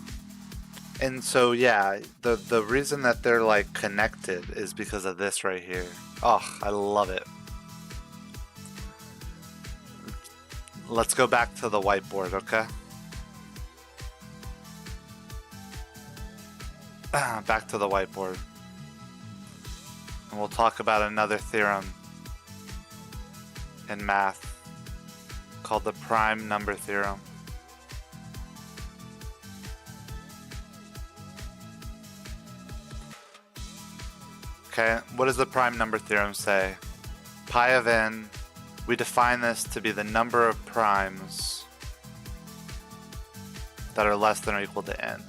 And so yeah, the reason that they're like connected is because of this right here. Oh, I love it. Let's go back to the whiteboard, okay? Back to the whiteboard. And we'll talk about another theorem in math called the prime number theorem. Okay, what does the prime number theorem say? Pi of n, we define this to be the number of primes that are less than or equal to n.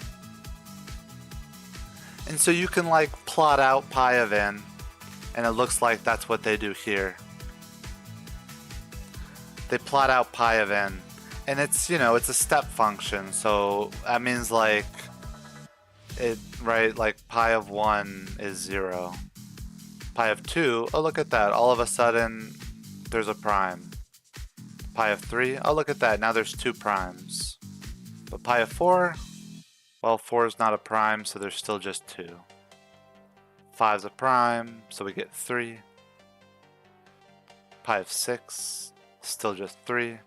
And so you can like plot out pi of n, and it looks like that's what they do here. They plot out pi of n, and it's, you know, it's a step function, so that means like it, right, like pi of 1 is 0. Pi of 2, oh look at that, all of a sudden there's a prime. Pi of 3, oh look at that, now there's 2 primes. But pi of 4, well, 4 is not a prime, so there's still just 2. 5 is a prime, so we get 3. Pi of 6, still just 3.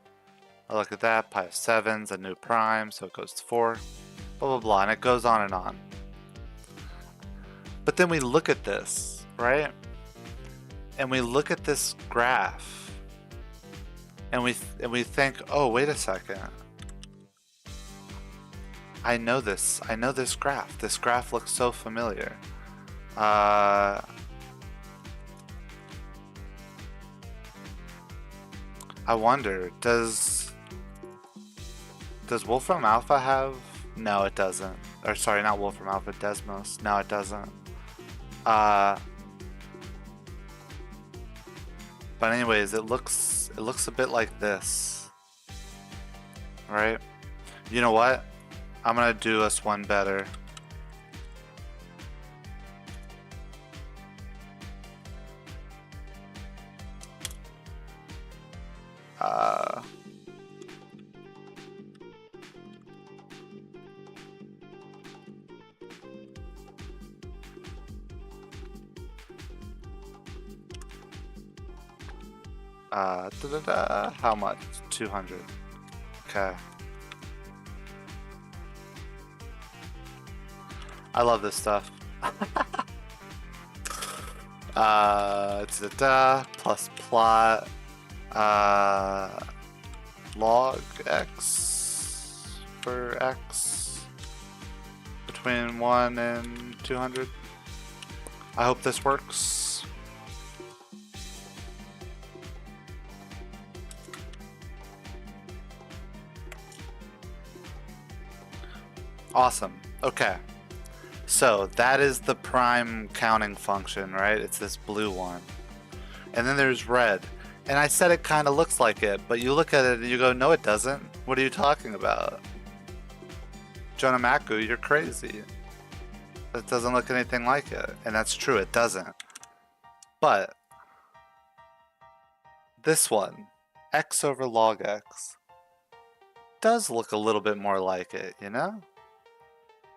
Oh, look at that, pi of 7 is a new prime, so it goes to 4. Blah, blah, blah, and it goes on and on. But then we look at this, right? And we look at this graph, and we think, oh, wait a second. I know this graph. This graph looks so familiar. I wonder, does Wolfram Alpha have? No, it doesn't. Or sorry, not Wolfram Alpha, Desmos. No, it doesn't. But anyways, it looks a bit like this, right? You know what? I'm gonna do us one better. Uh, how much? 200. Okay. I love this stuff. Plus plot log x for x between 1 and 200. I hope this works. Awesome. Okay. So that is the prime counting function, right? It's this blue one. And then there's red. And I said it kind of looks like it, but you look at it and you go, no, it doesn't. What are you talking about? Jonah Maku, you're crazy. It doesn't look anything like it. And that's true, it doesn't. But this one, x over log x, does look a little bit more like it, you know?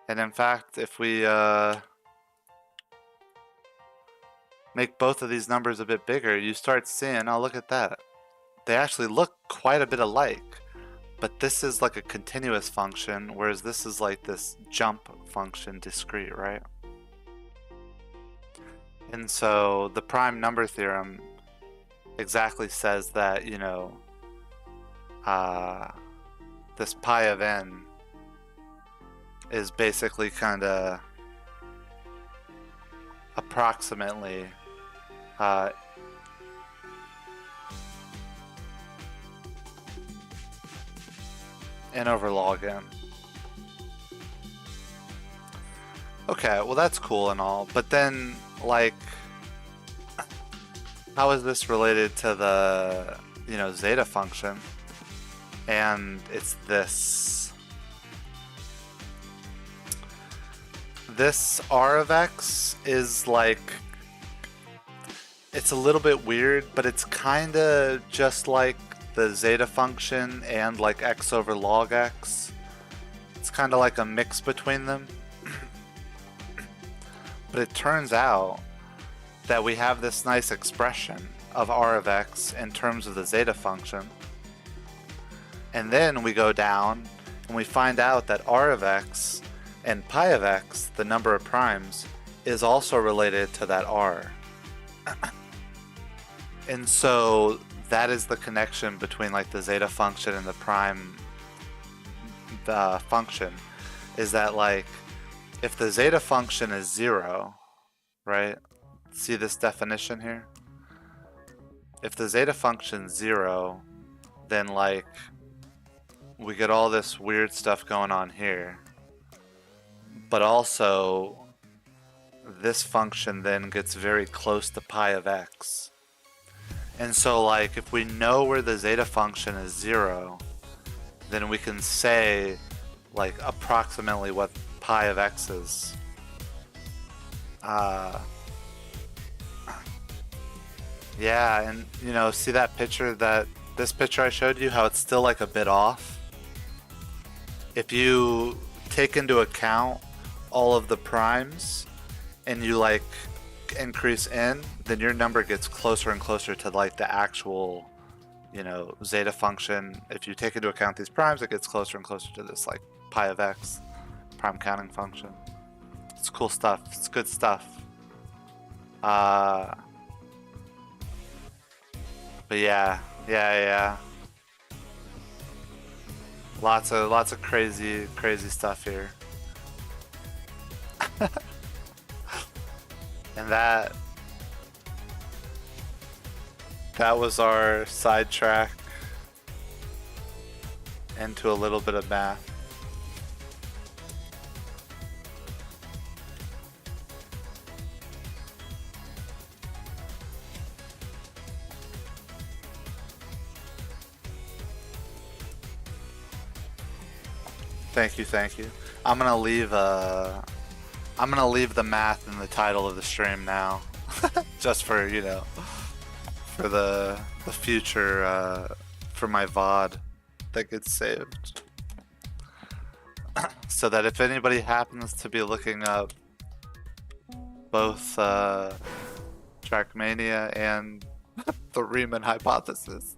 And in fact, if we make both of these numbers a bit bigger, you start seeing, oh, look at that. They actually look quite a bit alike. But this is like a continuous function, whereas this is like this jump function, discrete, right? And so the prime number theorem exactly says that, you know, this pi of n is basically kind of approximately n over log n. Okay, well that's cool and all, but then, like, how is this related to the, you know, zeta function? And it's this. This r of x is like, it's a little bit weird, but it's kind of just like the zeta function and like x over log x. It's kind of like a mix between them. But it turns out that we have this nice expression of r of x in terms of the zeta function. And then we go down and we find out that r of x and pi of x, the number of primes, is also related to that r. And so that is the connection between like the zeta function and the prime function, is that like if the zeta function is 0, right? See this definition here? If the zeta function is 0, then like we get all this weird stuff going on here. But also this function then gets very close to pi of x. And so like if we know where the zeta function is 0, then we can say like approximately what pi of x is. Yeah, and you know, see that picture, this picture I showed you, how it's still like a bit off? If you take into account all of the primes and you like increase n, then your number gets closer and closer to like the actual, you know, zeta function. If you take into account these primes, it gets closer and closer to this like pi of x prime counting function. It's cool stuff. It's good stuff. But yeah. Lots of crazy stuff here. And that was our sidetrack into a little bit of math. Thank you, thank you. I'm gonna leave I'm gonna leave the math in the title of the stream now. Just for, you know, for the future for my VOD that gets saved. So that if anybody happens to be looking up both Trackmania and the Riemann Hypothesis,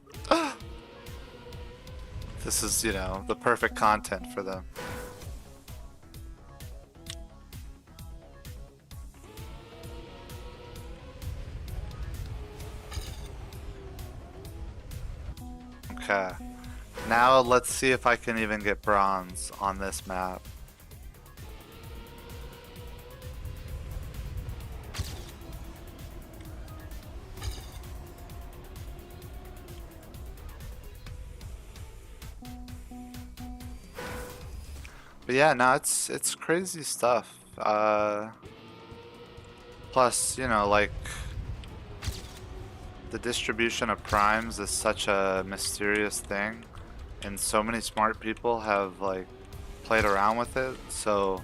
this is, you know, the perfect content for them. Okay. Now let's see if I can even get bronze on this map. But yeah, no, it's crazy stuff. Plus, you know, like the distribution of primes is such a mysterious thing, and so many smart people have like played around with it. So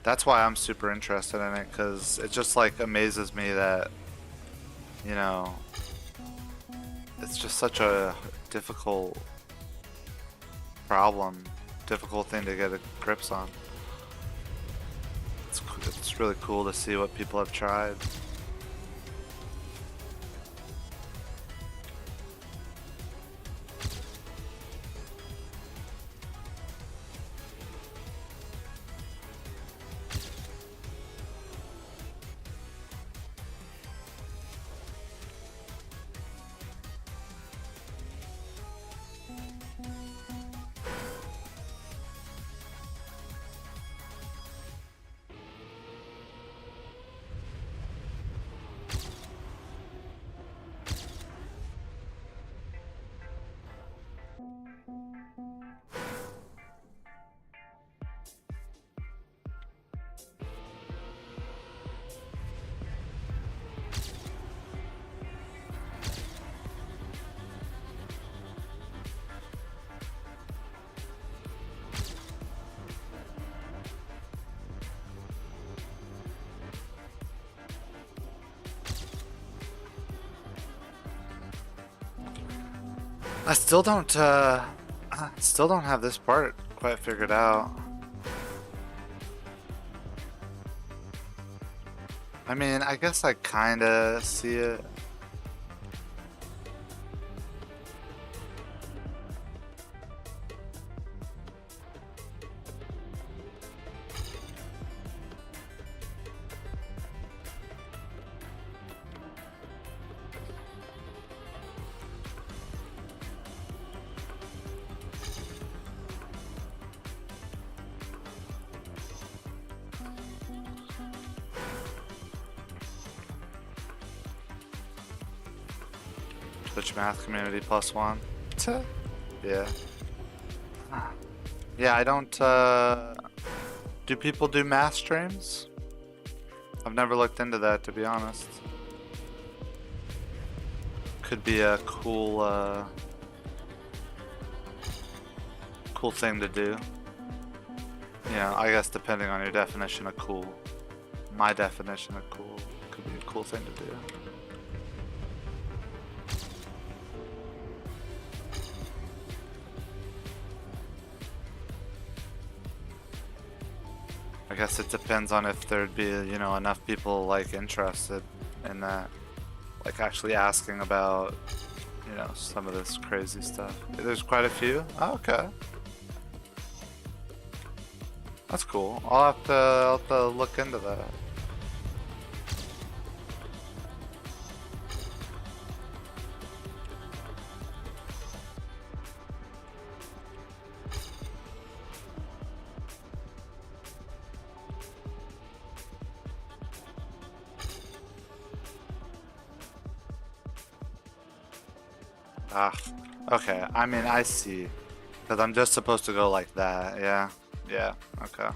that's why I'm super interested in it, because it just like amazes me that, you know, it's just such a difficult problem, difficult thing to get a grips on. It's really cool to see what people have tried. I still don't have this part quite figured out. I mean, I guess I kinda see it. Twitch math community +1. Yeah. Yeah, I don't, do people do math streams? I've never looked into that, to be honest. Could be a cool, cool thing to do. You know, I guess depending on your definition of cool. My definition of cool could be a cool thing to do. I guess it depends on if there'd be, you know, enough people like interested in that, like actually asking about, you know, some of this crazy stuff. There's quite a few. Oh, okay, that's cool. I'll have to look into that. Ah, okay. I mean, I see. Because I'm just supposed to go like that. Yeah. Yeah. Okay.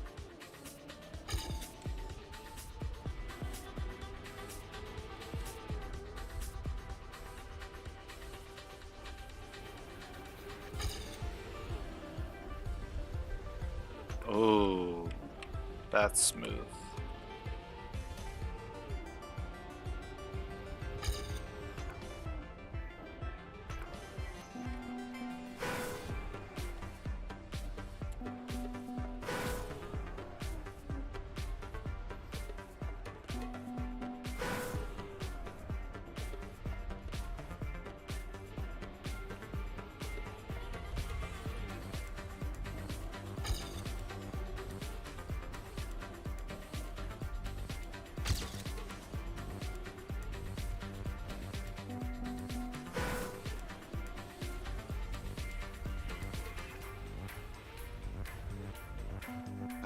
That's smooth.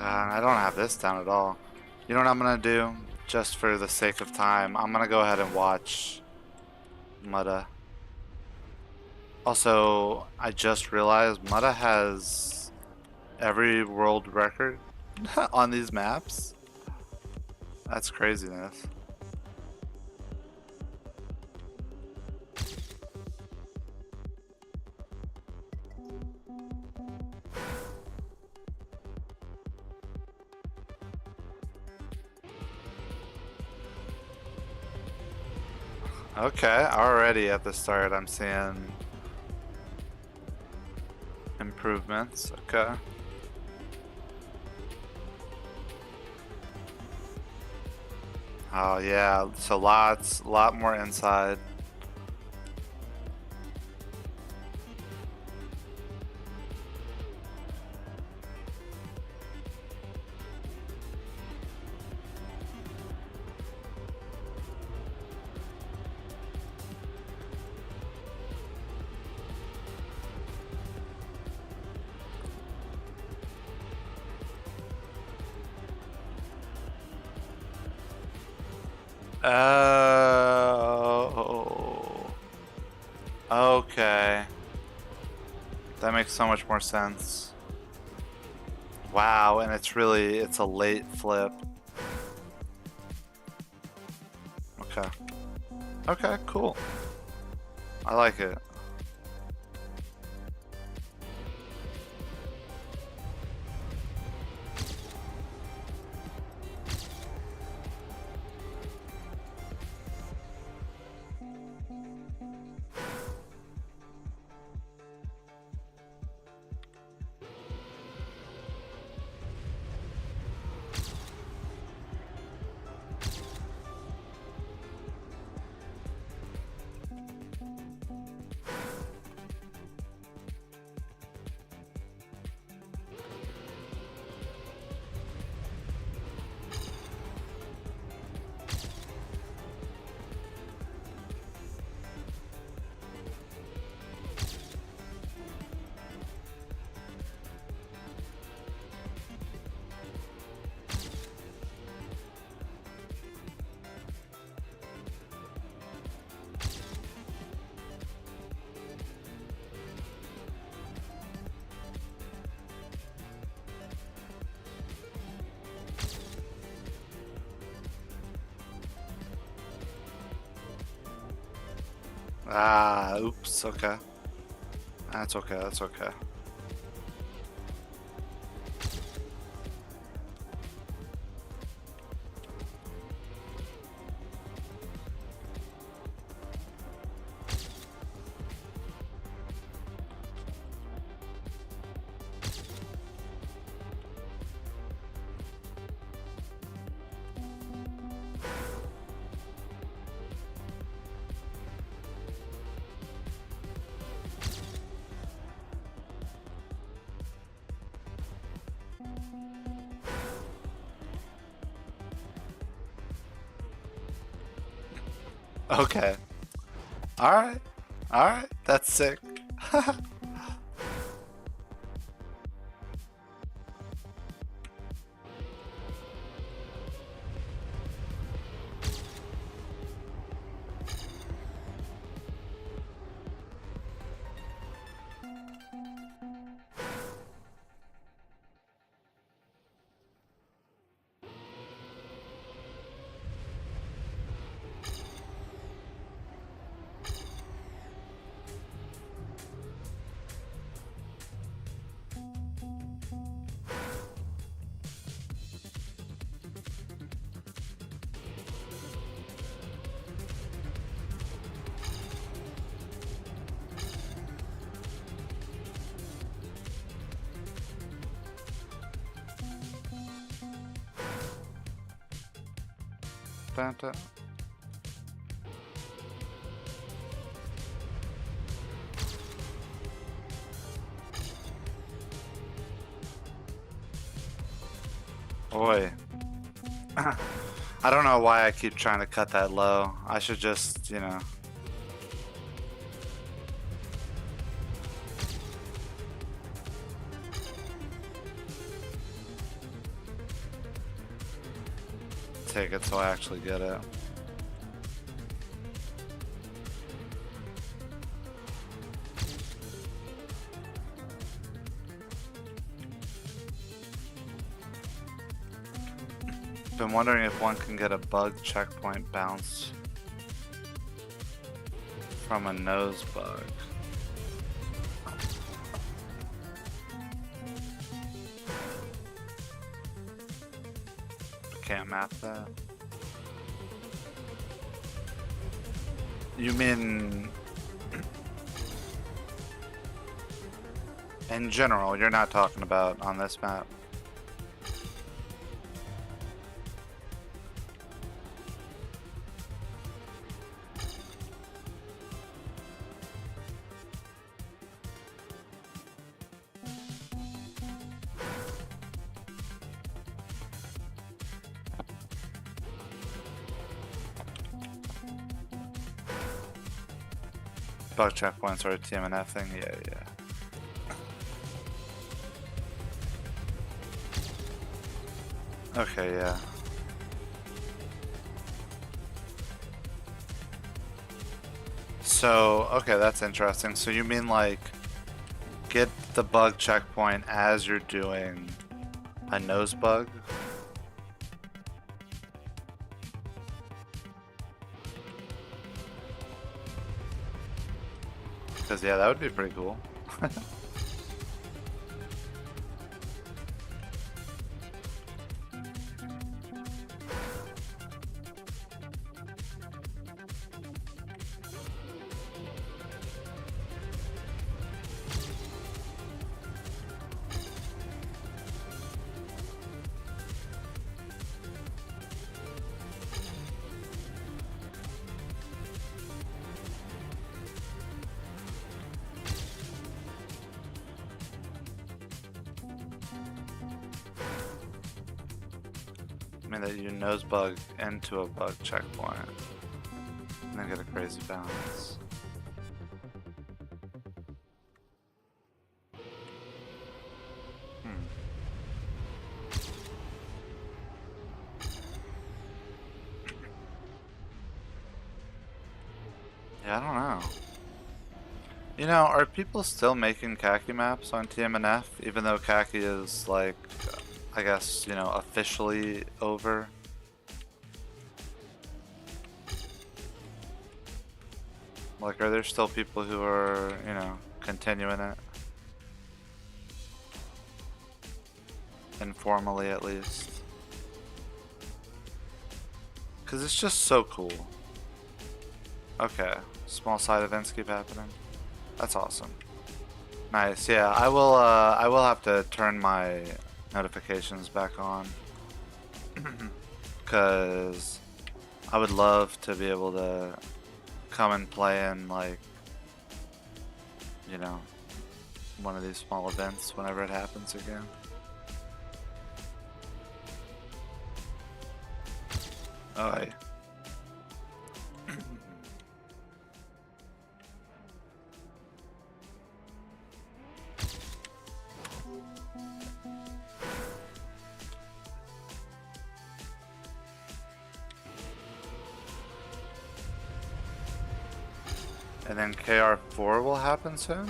I don't have this down at all. You know what I'm gonna do? Just for the sake of time, I'm gonna go ahead and watch Mutta. Also, I just realized Mutta has every world record on these maps. That's craziness. Okay, already at the start I'm seeing improvements. Okay. Oh yeah, so lot more inside. Oh. Okay. That makes so much more sense. Wow, and it's a late flip. Okay. Okay, cool. I like it. Ah, oops, okay. That's okay, that's okay. Okay. Alright. Alright. That's sick. spent it. Boy. I don't know why I keep trying to cut that low. I should just, you know. Take it so I actually get it. Been wondering if one can get a bug checkpoint bounce from a nose bug. Can't map that. You mean in general, you're not talking about on this map? Bug checkpoints or a TMNF thing? Yeah, yeah. Okay, yeah. So, okay, that's interesting. So you mean like get the bug checkpoint as you're doing a nose bug? Because, yeah, that would be pretty cool. I mean that you nose bug into a bug checkpoint and then get a crazy bounce. Yeah, I don't know. You know, are people still making khaki maps on TMNF even though khaki is like, I guess, you know, officially over? Like, are there still people who are, you know, continuing it? Informally, at least. Because it's just so cool. Okay, small side events keep happening. That's awesome. Nice, yeah, I will have to turn my notifications back on. Because I would love to be able to come and play in, like, you know, one of these small events whenever it happens again. Oh, yeah. And then KR4 will happen soon?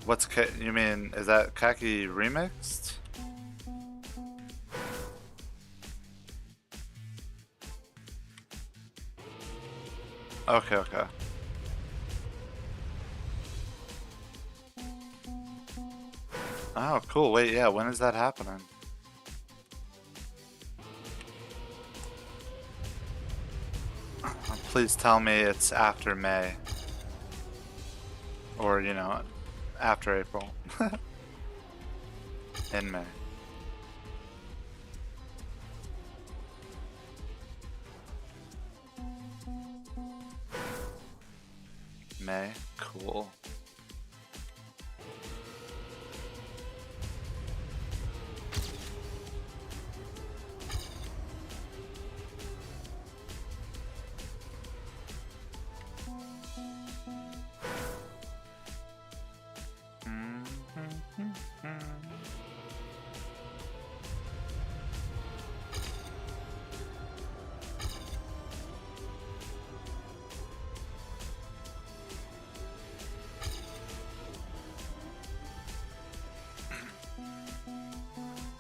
What's you mean, is that khaki remixed? Okay, okay. Oh, cool. Wait, yeah, when is that happening? Please tell me it's after May. Or, you know, after April. In May. anime. Cool.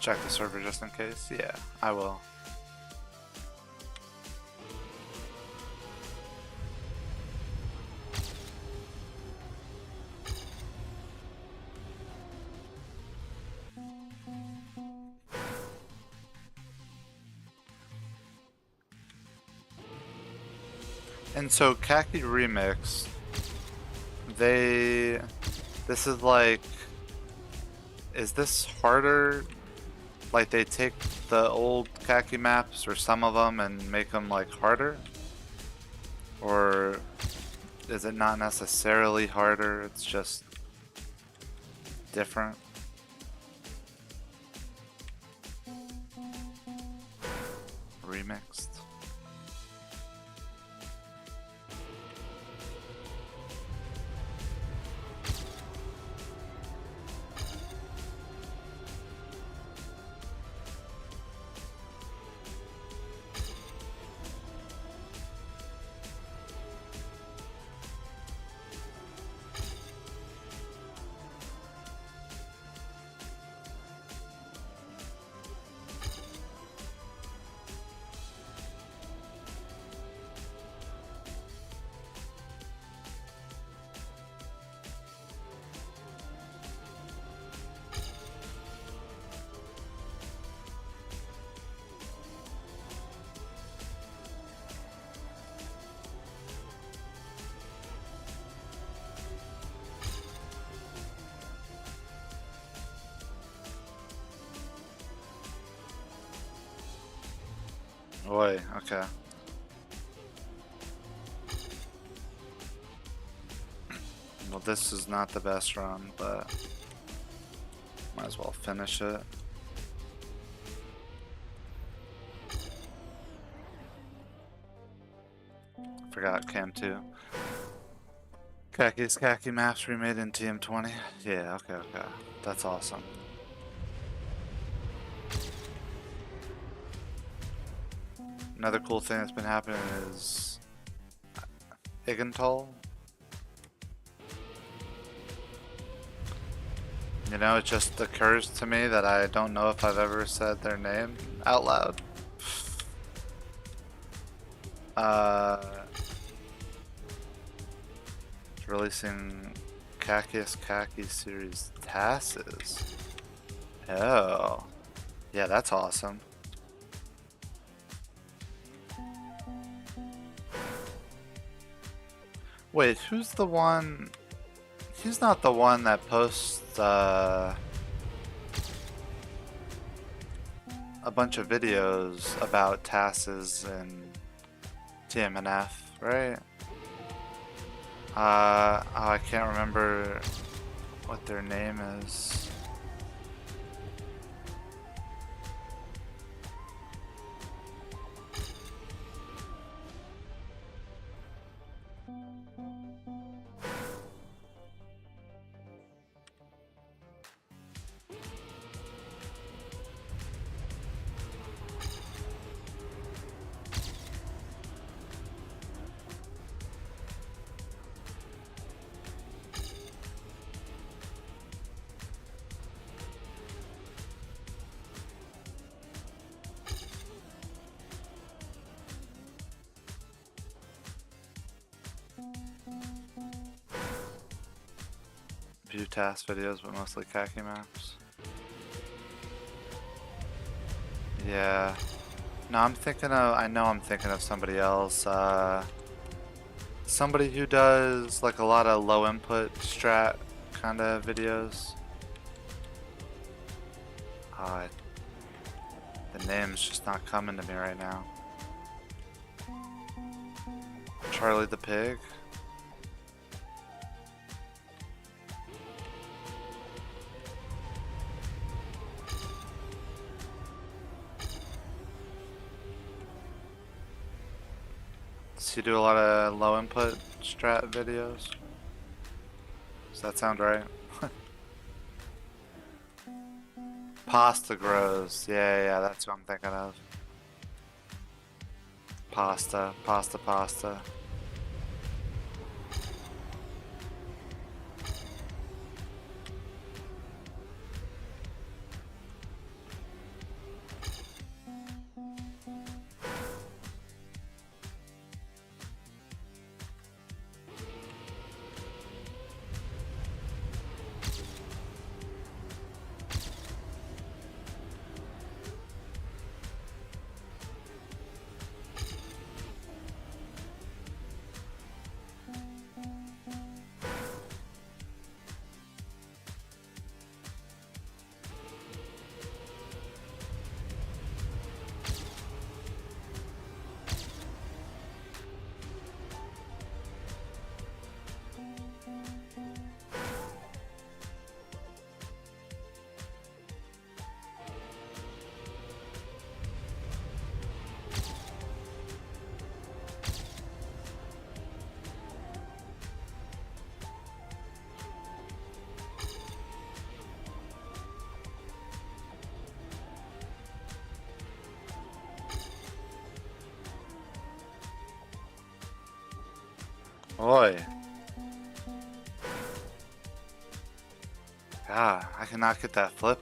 Check the server just in case. Yeah, I will. And so Khaki Remix, this is like, is this harder? Like they take the old Khaki maps or some of them and make them like harder? Or is it not necessarily harder, it's just different? Remixed. Oi, okay. Well, this is not the best run, but might as well finish it. Forgot Cam 2. Khaki's Khaki maps remade in TM20. Yeah, okay. That's awesome. Another cool thing that's been happening is Igantol. You know, it just occurs to me that I don't know if I've ever said their name out loud. Releasing Khaki's Khaki series TASes. Oh. Yeah, that's awesome. Wait, who's the one? He's not the one that posts a bunch of videos about TASes and TMNF, right? Oh, I can't remember what their name is. View task videos, but mostly Khaki maps. Yeah. No, I'm thinking of, I know I'm thinking of somebody else. Somebody who does like a lot of low input strat kind of videos. The name's just not coming to me right now. Charlie the Pig. inputs? You do a lot of low input strat videos? Does that sound right? Pasta grows. Yeah, that's what I'm thinking of. Pasta. Oi. God, I cannot get that flip.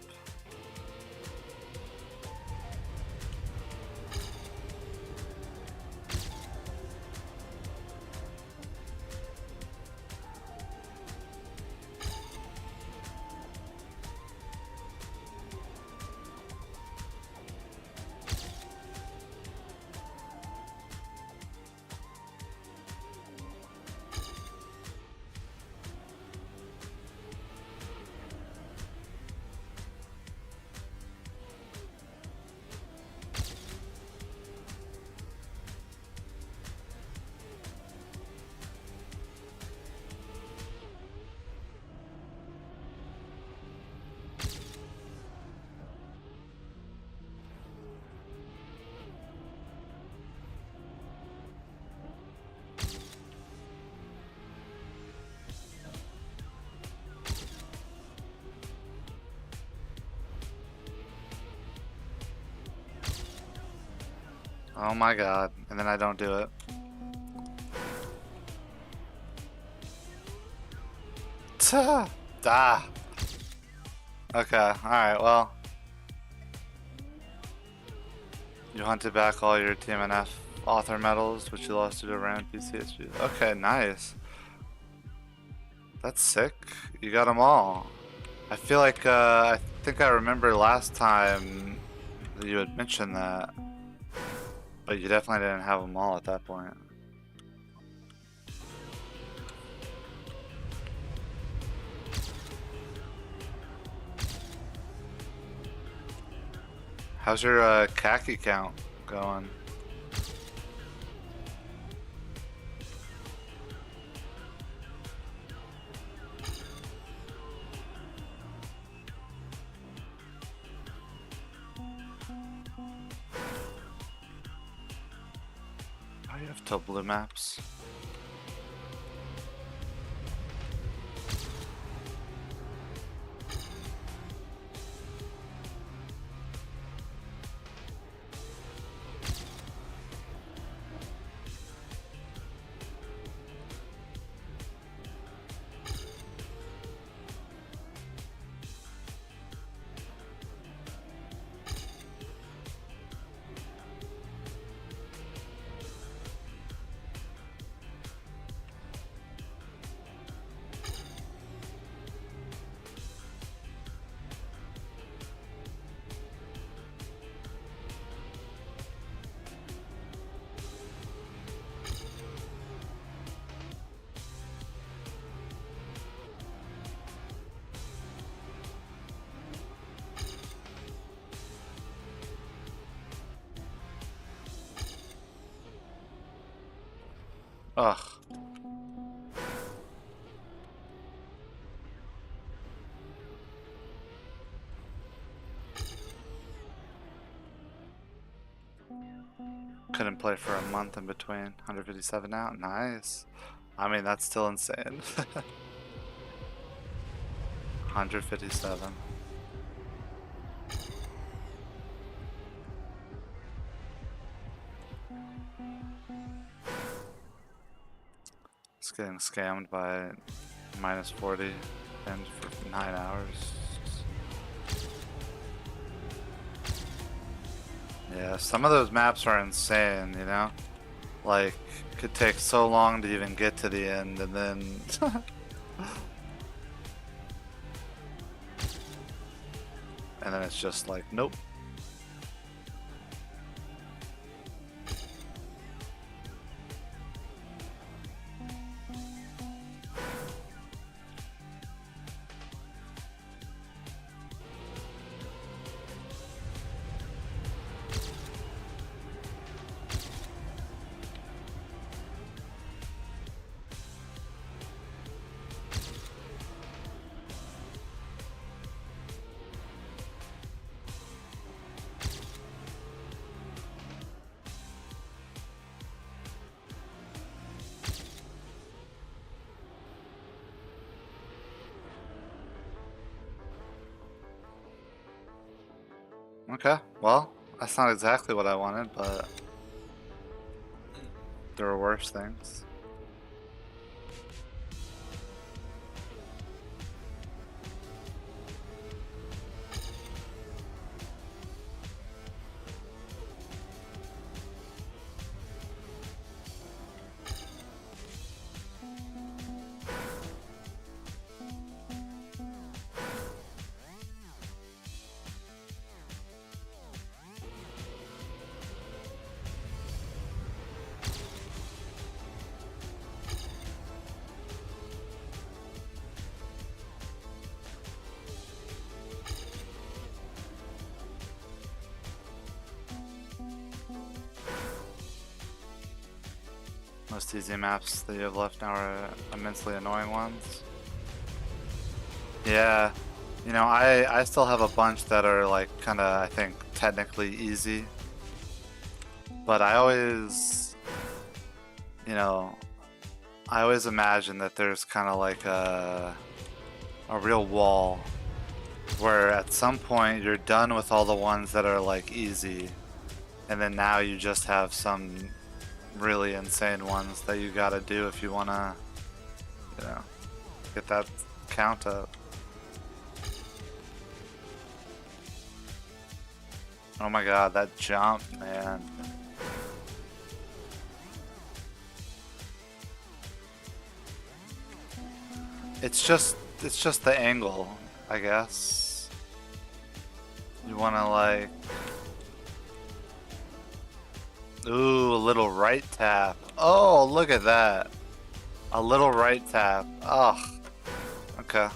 Oh my god. And then I don't do it. Tuh. Ah. Okay, alright, well. You hunted back all your TMNF author medals, which you lost to the random PCHG. Okay, nice. That's sick. You got them all. I feel like, I think I remember last time that you had mentioned that. But you definitely didn't have them all at that point. How's your khaki count going? Oh, you have till blue maps. Ugh. couldn't play for a month in between. 157 now? Nice. I mean, that's still insane. 157. It's getting scammed by minus 40 and for 9 hours. Yeah, some of those maps are insane, you know? Like, it could take so long to even get to the end, and then... and then it's just like, nope. Okay, well, that's not exactly what I wanted, but there were worse things. Most easy maps that you have left now are immensely annoying ones. Yeah, you know, I still have a bunch that are like kind of, I think, technically easy. But I always, you know, I always imagine that there's kind of like a real wall where at some point you're done with all the ones that are like easy, and then now you just have some really insane ones that you gotta do if you wanna, you know, get that count up. Oh my god, that jump, man. It's just the angle, I guess. You wanna like... Ooh, a little right tap. Oh, look at that. A little right tap. Oh, okay.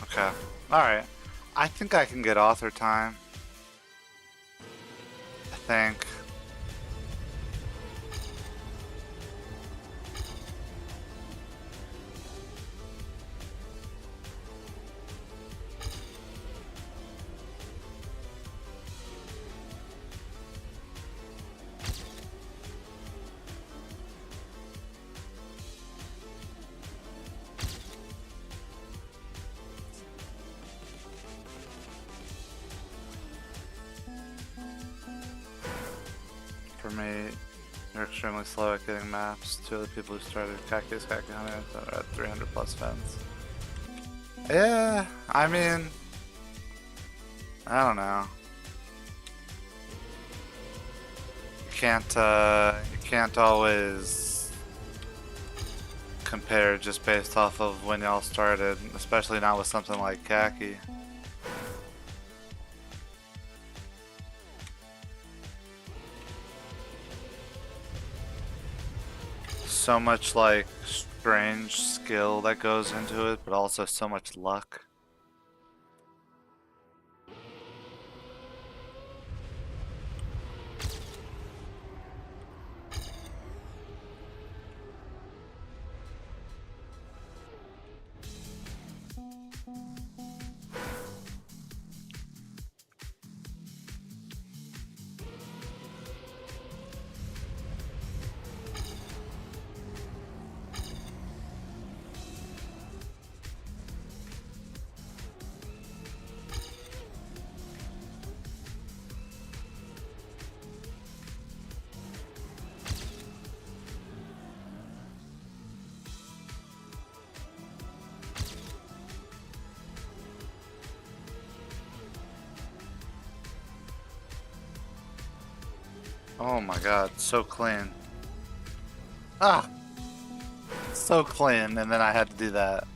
Okay. Alright. I think I can get author time. I think. extremely slow at getting maps. Two of the people who started Kaki's Kaki Hunter are at 300 plus fence. Yeah, I mean, I don't know. You can't always compare just based off of when y'all started, especially not with something like Kaki. So much like strange skill that goes into it, but also so much luck. Oh my god, so clean. Ah! So clean, and then I had to do that.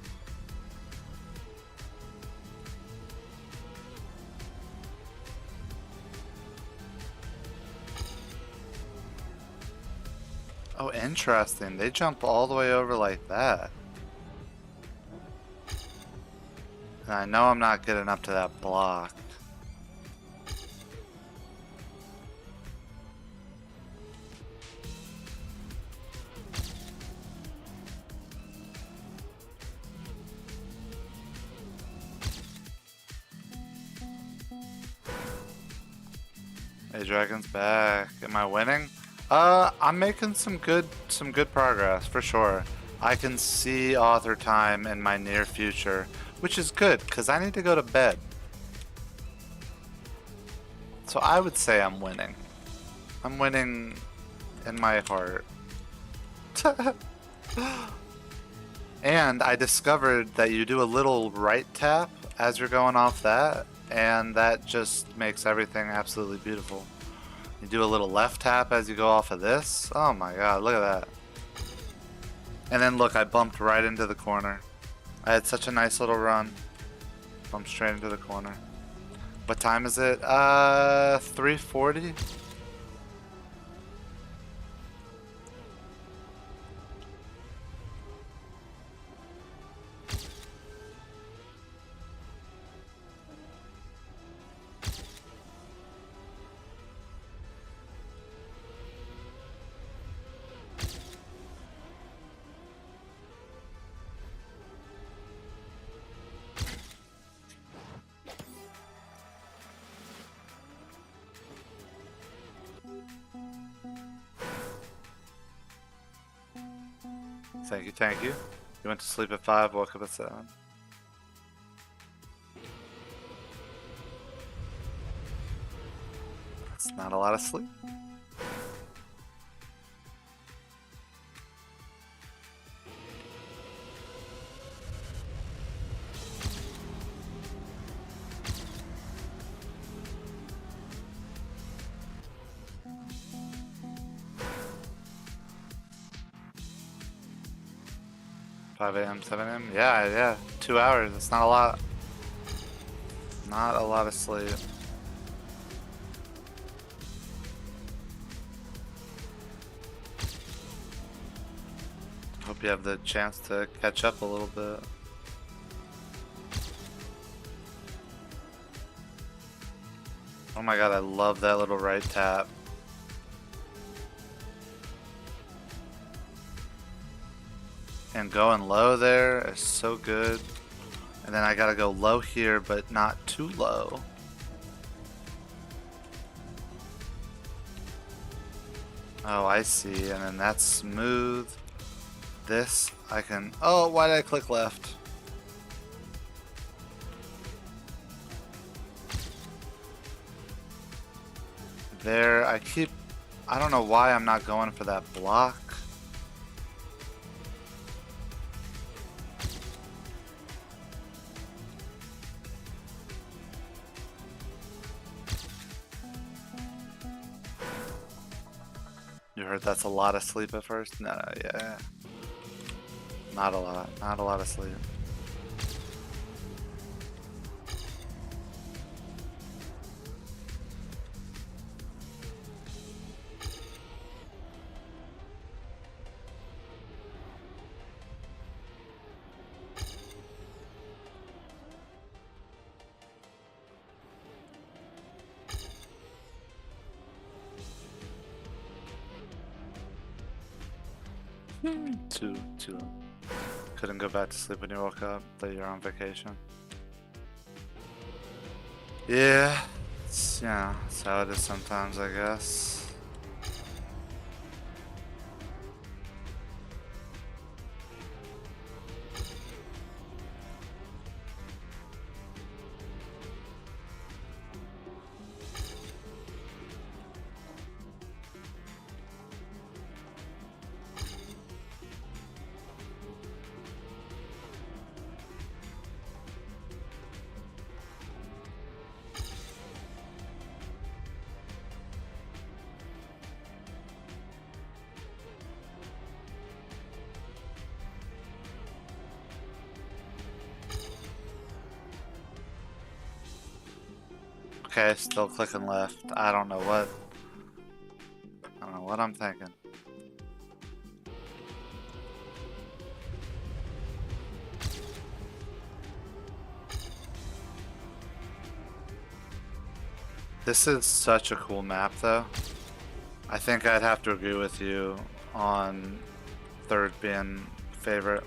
Oh, interesting. They jump all the way over like that. And I know I'm not getting up to that block. Hey, Dragon's back. Am I winning? I'm making some good progress for sure. I can see author time in my near future, which is good because I need to go to bed. So I would say I'm winning. I'm winning in my heart. And I discovered that you do a little right tap as you're going off that, and that just makes everything absolutely beautiful. You do a little left tap as you go off of this. Oh my god, look at that. And then look, I bumped right into the corner. I had such a nice little run. Bumped straight into the corner. What time is it? 3:40? Thank you, thank you. You went to sleep at 5, woke up at 7. That's not a lot of sleep. Five AM, 7 AM? Yeah. 2 hours. It's not a lot. Not a lot of sleep. Hope you have the chance to catch up a little bit. Oh my god, I love that little right tap. And going low there is so good. And then I gotta go low here, but not too low. Oh, I see. And then that's smooth. This, I can... Oh, why did I click left? There, I don't know why I'm not going for that block. You heard that's a lot of sleep at first? No, yeah. Not a lot. Not a lot of sleep. Too long. Couldn't go back to sleep when you woke up, that you're on vacation. Yeah, it's how it is sometimes, I guess. Okay, still clicking left. I don't know what I'm thinking. This is such a cool map though. I think I'd have to agree with you on third being favorite.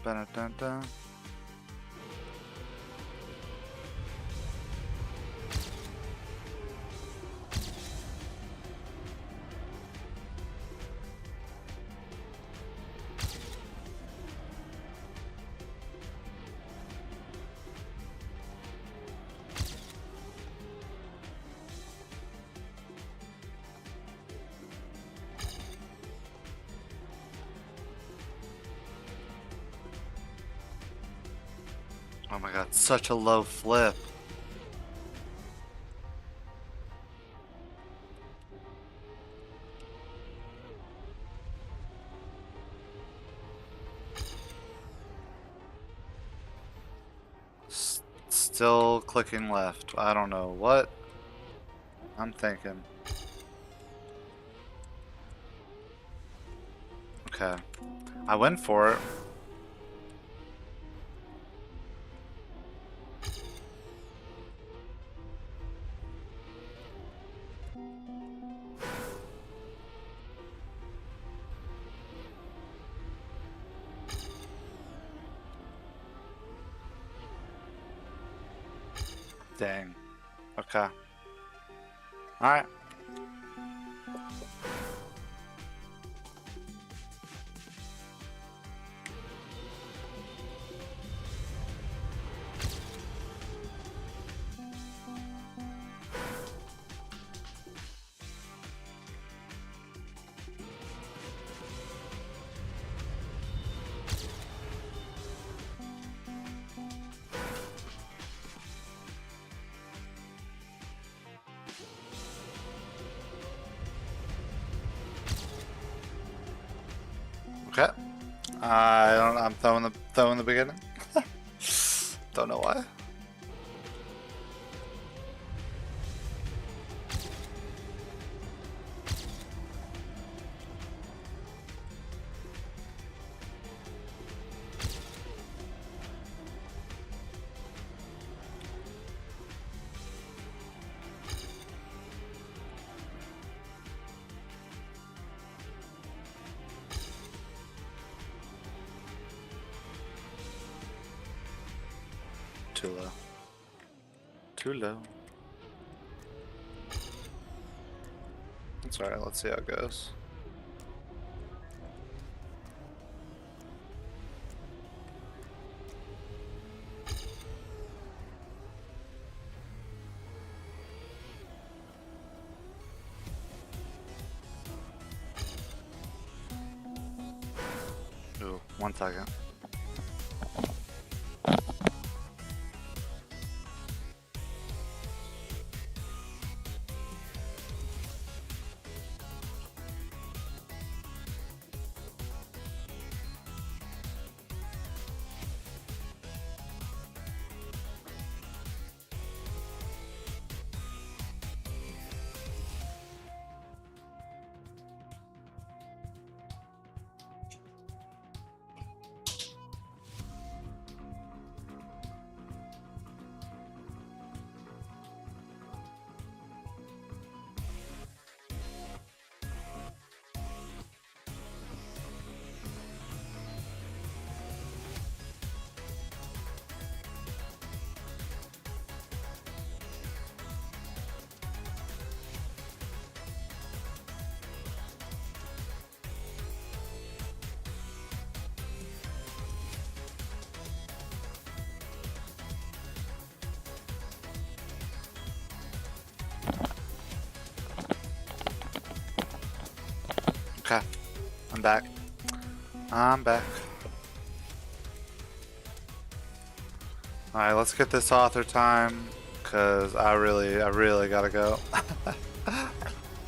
Ba-da-da-da. Oh my god, such a low flip. Still clicking left. I don't know what I'm thinking. Okay. I went for it. Dang. Okay. Alright. Okay. I'm throwing the beginning. Don't know why. Too low. Too low. It's alright, let's see how it goes. 1 second. Okay, I'm back. I'm back. Alright, let's get this author time, cause I really gotta go.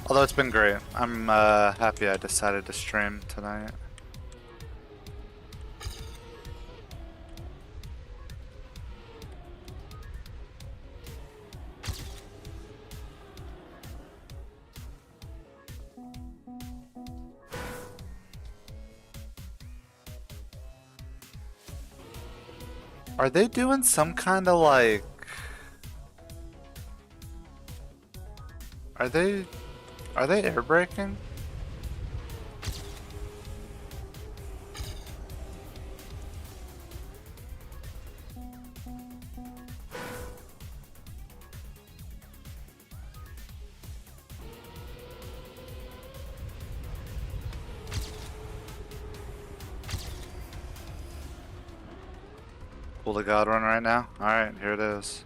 Although it's been great. I'm happy I decided to stream tonight. Are they doing some kind of like... Are they air braking? Pull the God run right now? Alright, here it is.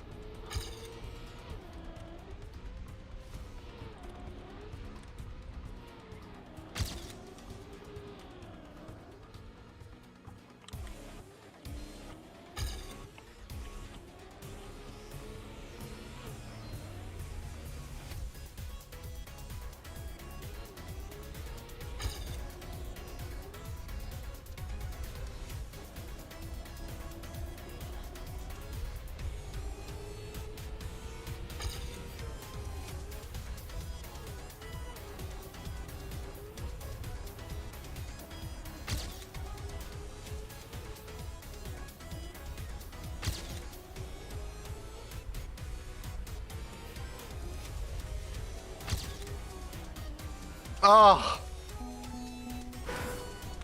Oh!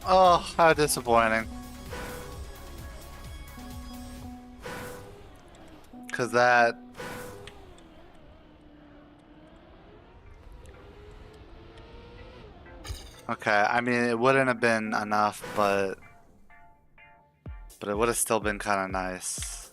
Oh, how disappointing. Cause that... Okay, I mean, it wouldn't have been enough, but it would have still been kind of nice.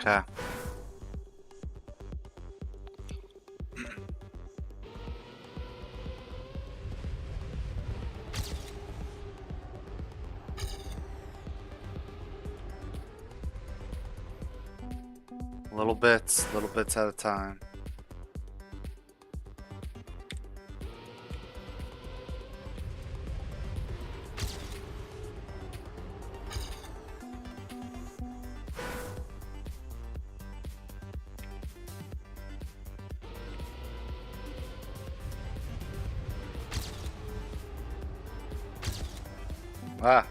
Okay. Little bits at a time. Ah.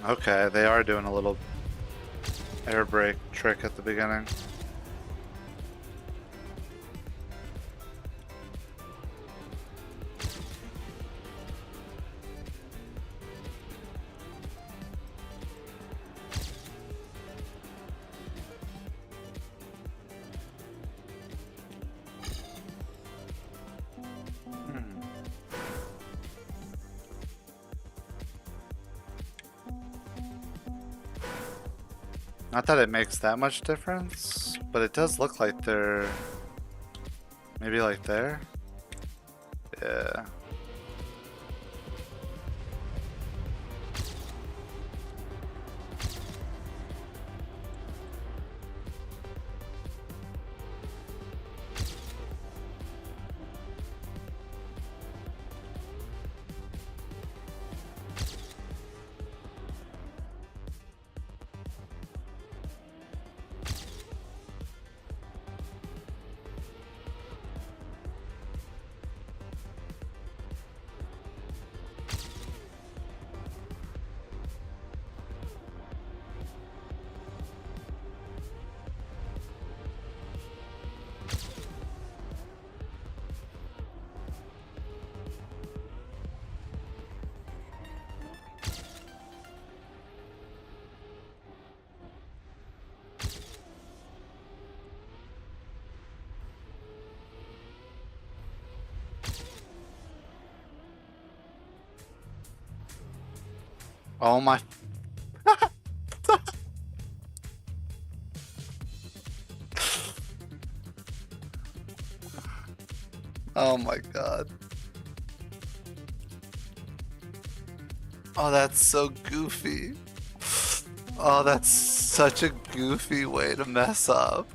Okay, they are doing a little air brake trick at the beginning. Not that it makes that much difference, but it does look like they're maybe like there. Yeah. Oh my. Oh my god. Oh, that's so goofy. Oh, that's such a goofy way to mess up.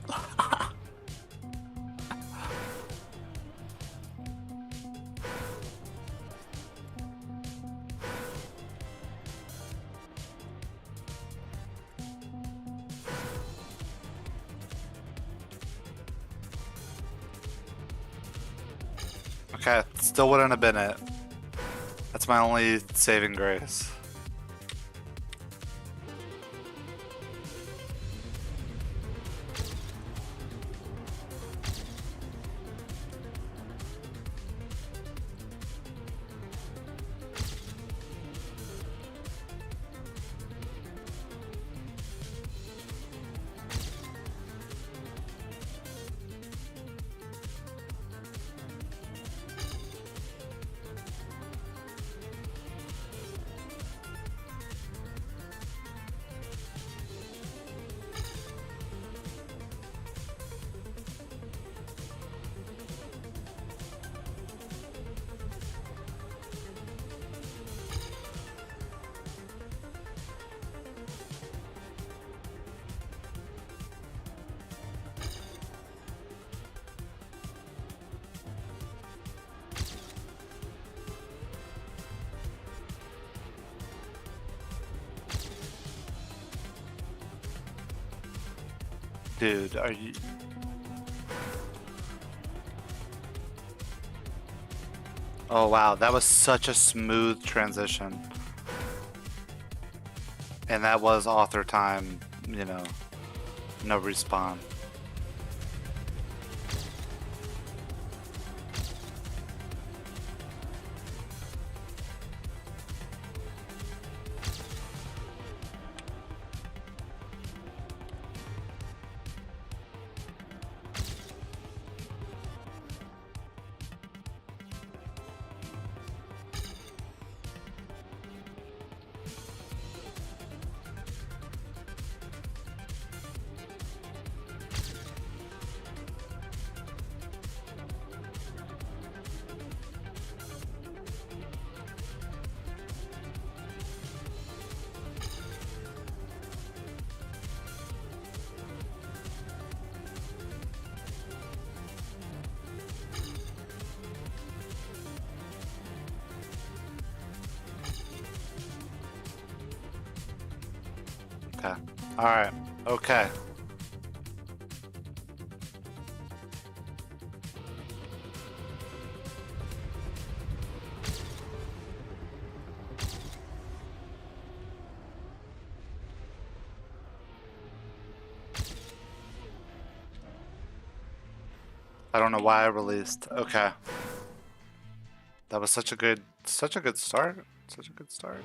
Okay, still wouldn't have been it. That's my only saving grace. Dude, are you... Oh wow, that was such a smooth transition. And that was author time, you know, no respawn. Okay. Alright. Okay. I don't know why I released. Okay. That was such a good start. Such a good start.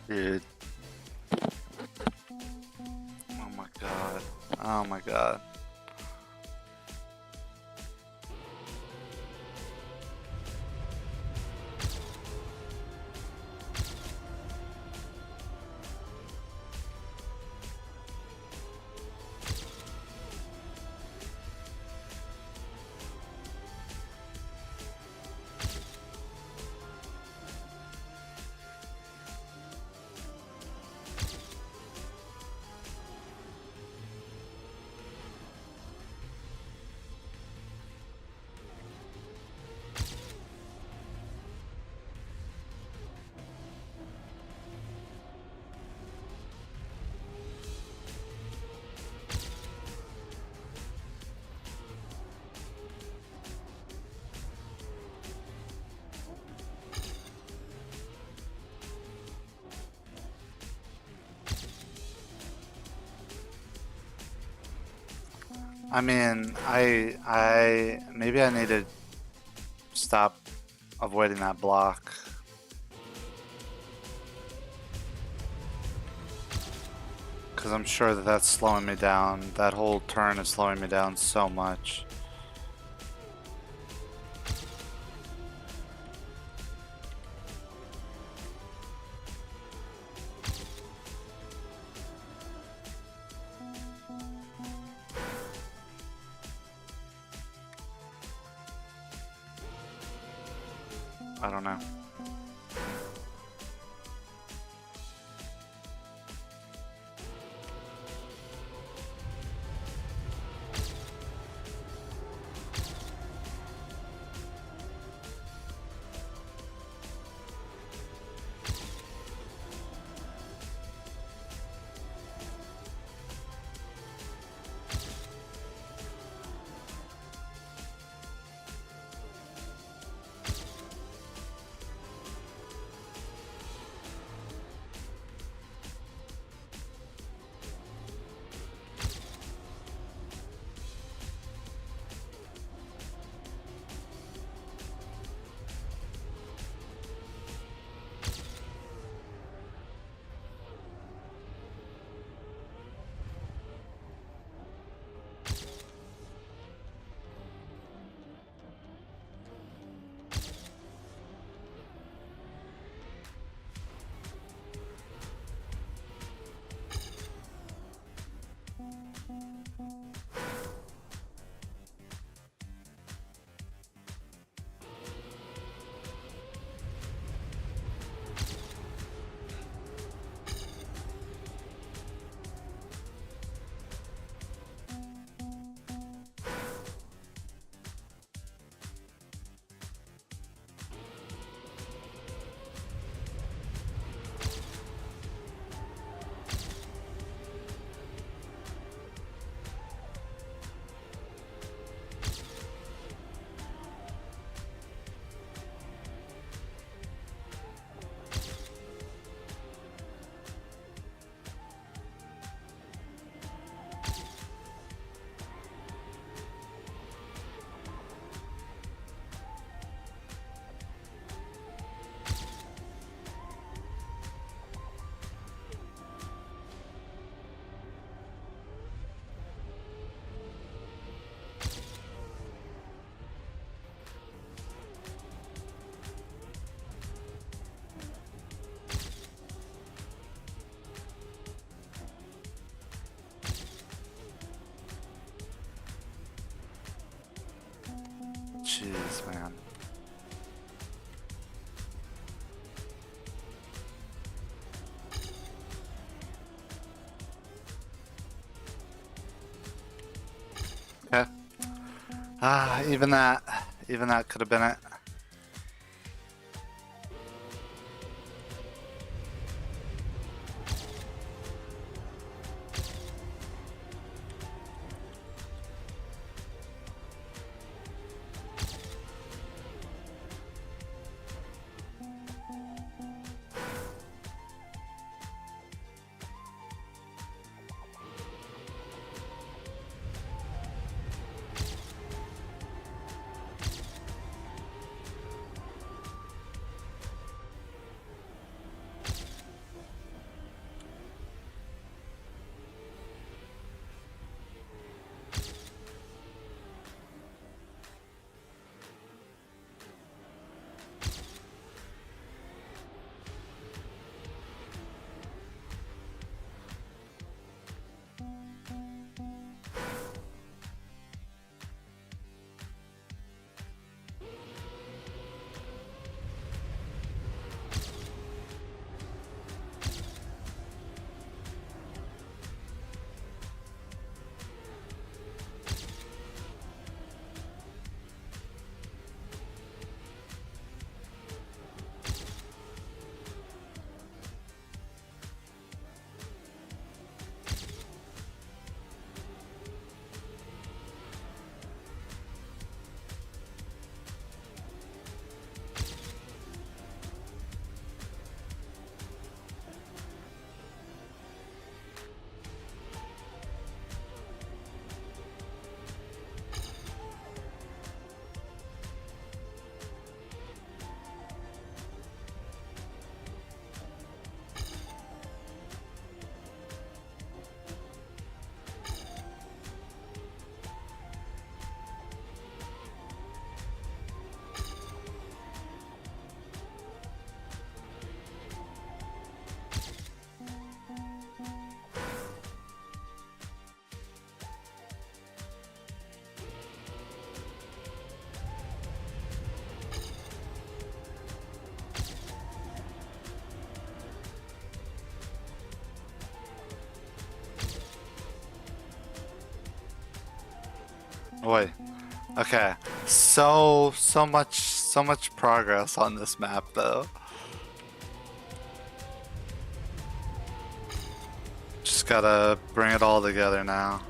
Dude. Oh my god. Oh my god. I mean, maybe I need to stop avoiding that block. Because I'm sure that that's slowing me down. That whole turn is slowing me down so much. I don't know. Jeez, man. Okay. Even that could have been it. Wait. Okay. So much progress on this map though. Just gotta bring it all together now.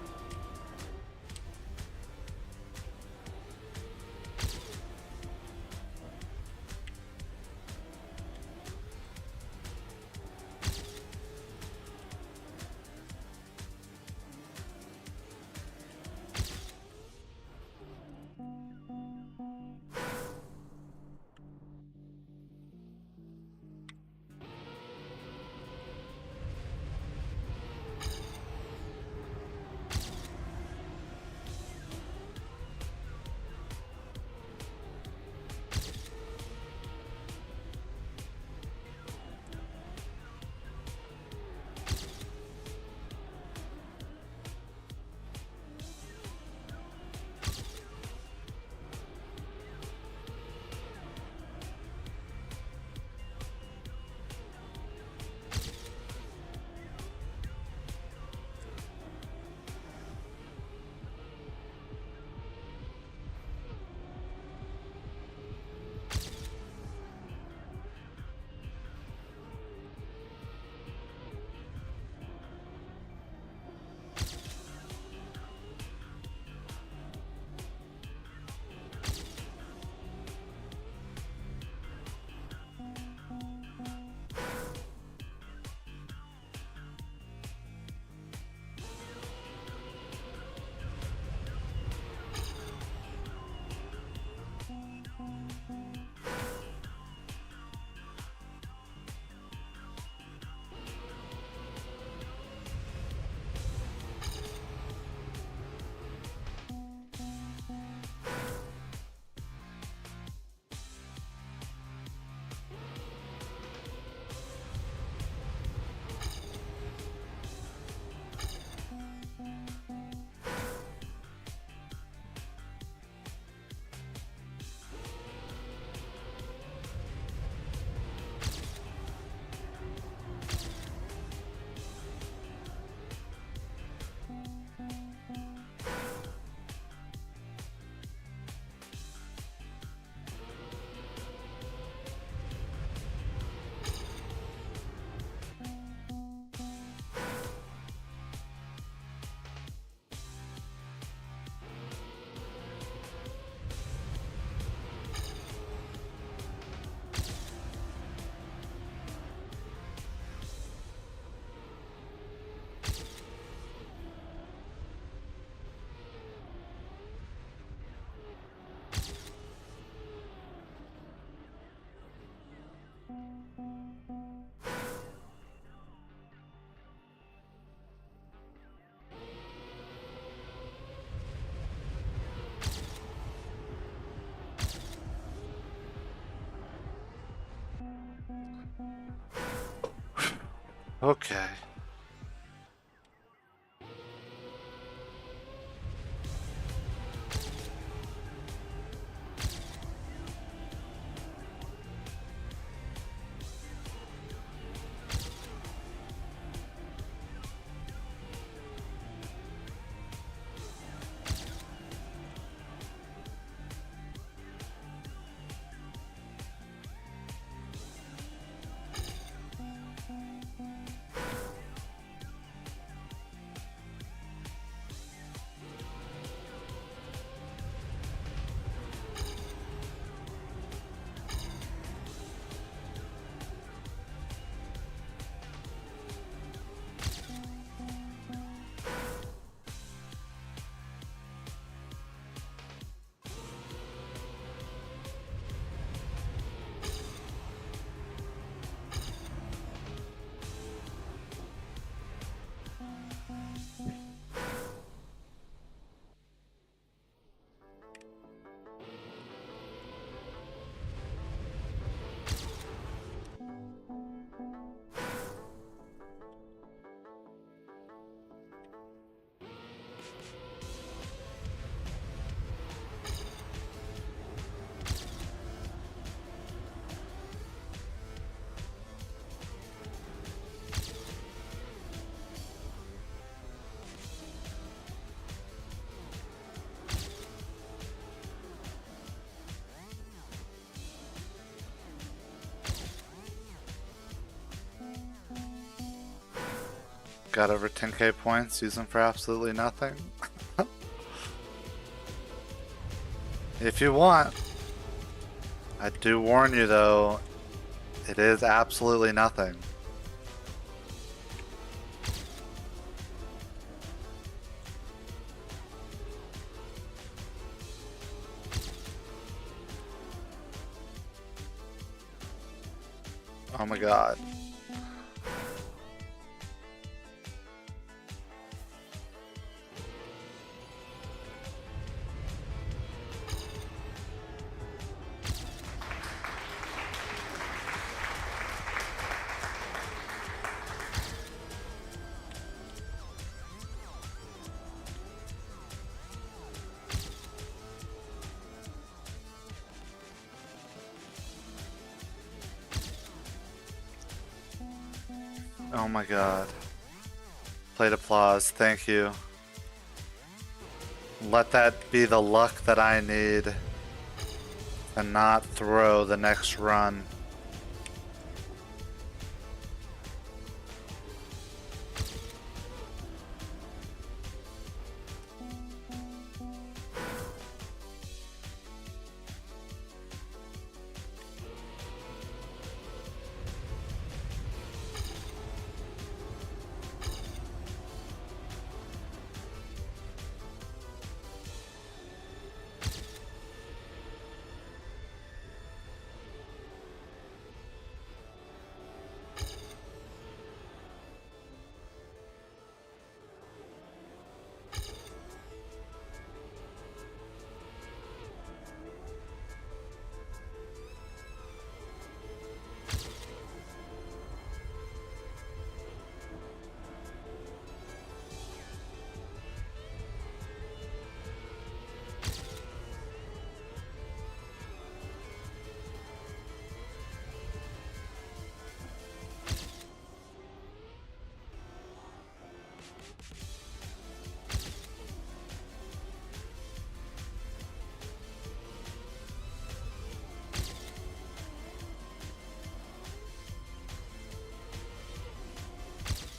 Okay. Got over 10k points, use them for absolutely nothing. If you want. I do warn you though, it is absolutely nothing. Oh my god. Oh my god. Played applause, thank you. Let that be the luck that I need and not throw the next run.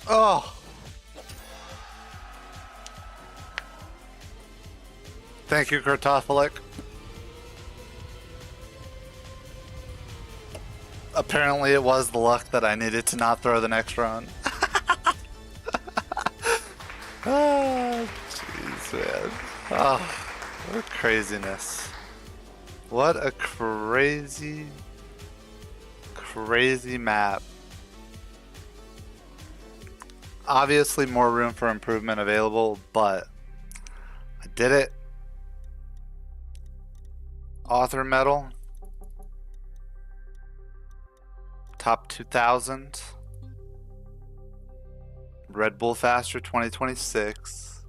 Oh! Thank you, Kartoffelic. Apparently it was the luck that I needed to not throw the next run. Ah, jeez, man. Oh, what a craziness. What a crazy, crazy map. Obviously more room for improvement available, but I did it. Author medal. Top 2000. Red Bull Faster 2026.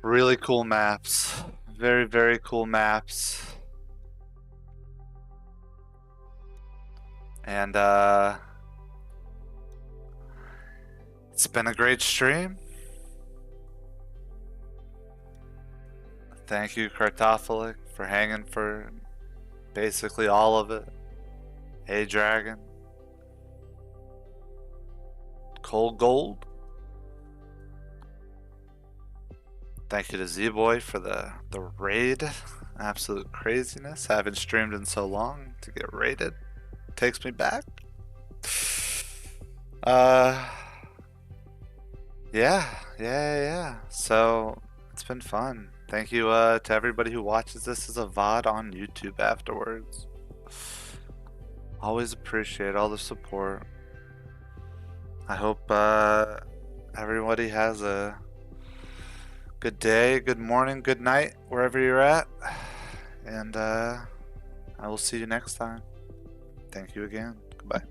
Really cool maps. Very, very cool maps. And it's been a great stream. Thank you, Kartoffelic, for hanging for basically all of it. A Dragon. Cold Gold. Thank you to Z-Boy for the raid. Absolute craziness. Haven't streamed in so long to get raided. Takes me back. Yeah. So it's been fun. Thank you to everybody who watches this as a VOD on YouTube afterwards. Always appreciate all the support. I hope everybody has a good day, good morning, good night, wherever you're at. And I will see you next time. Thank you again. Goodbye.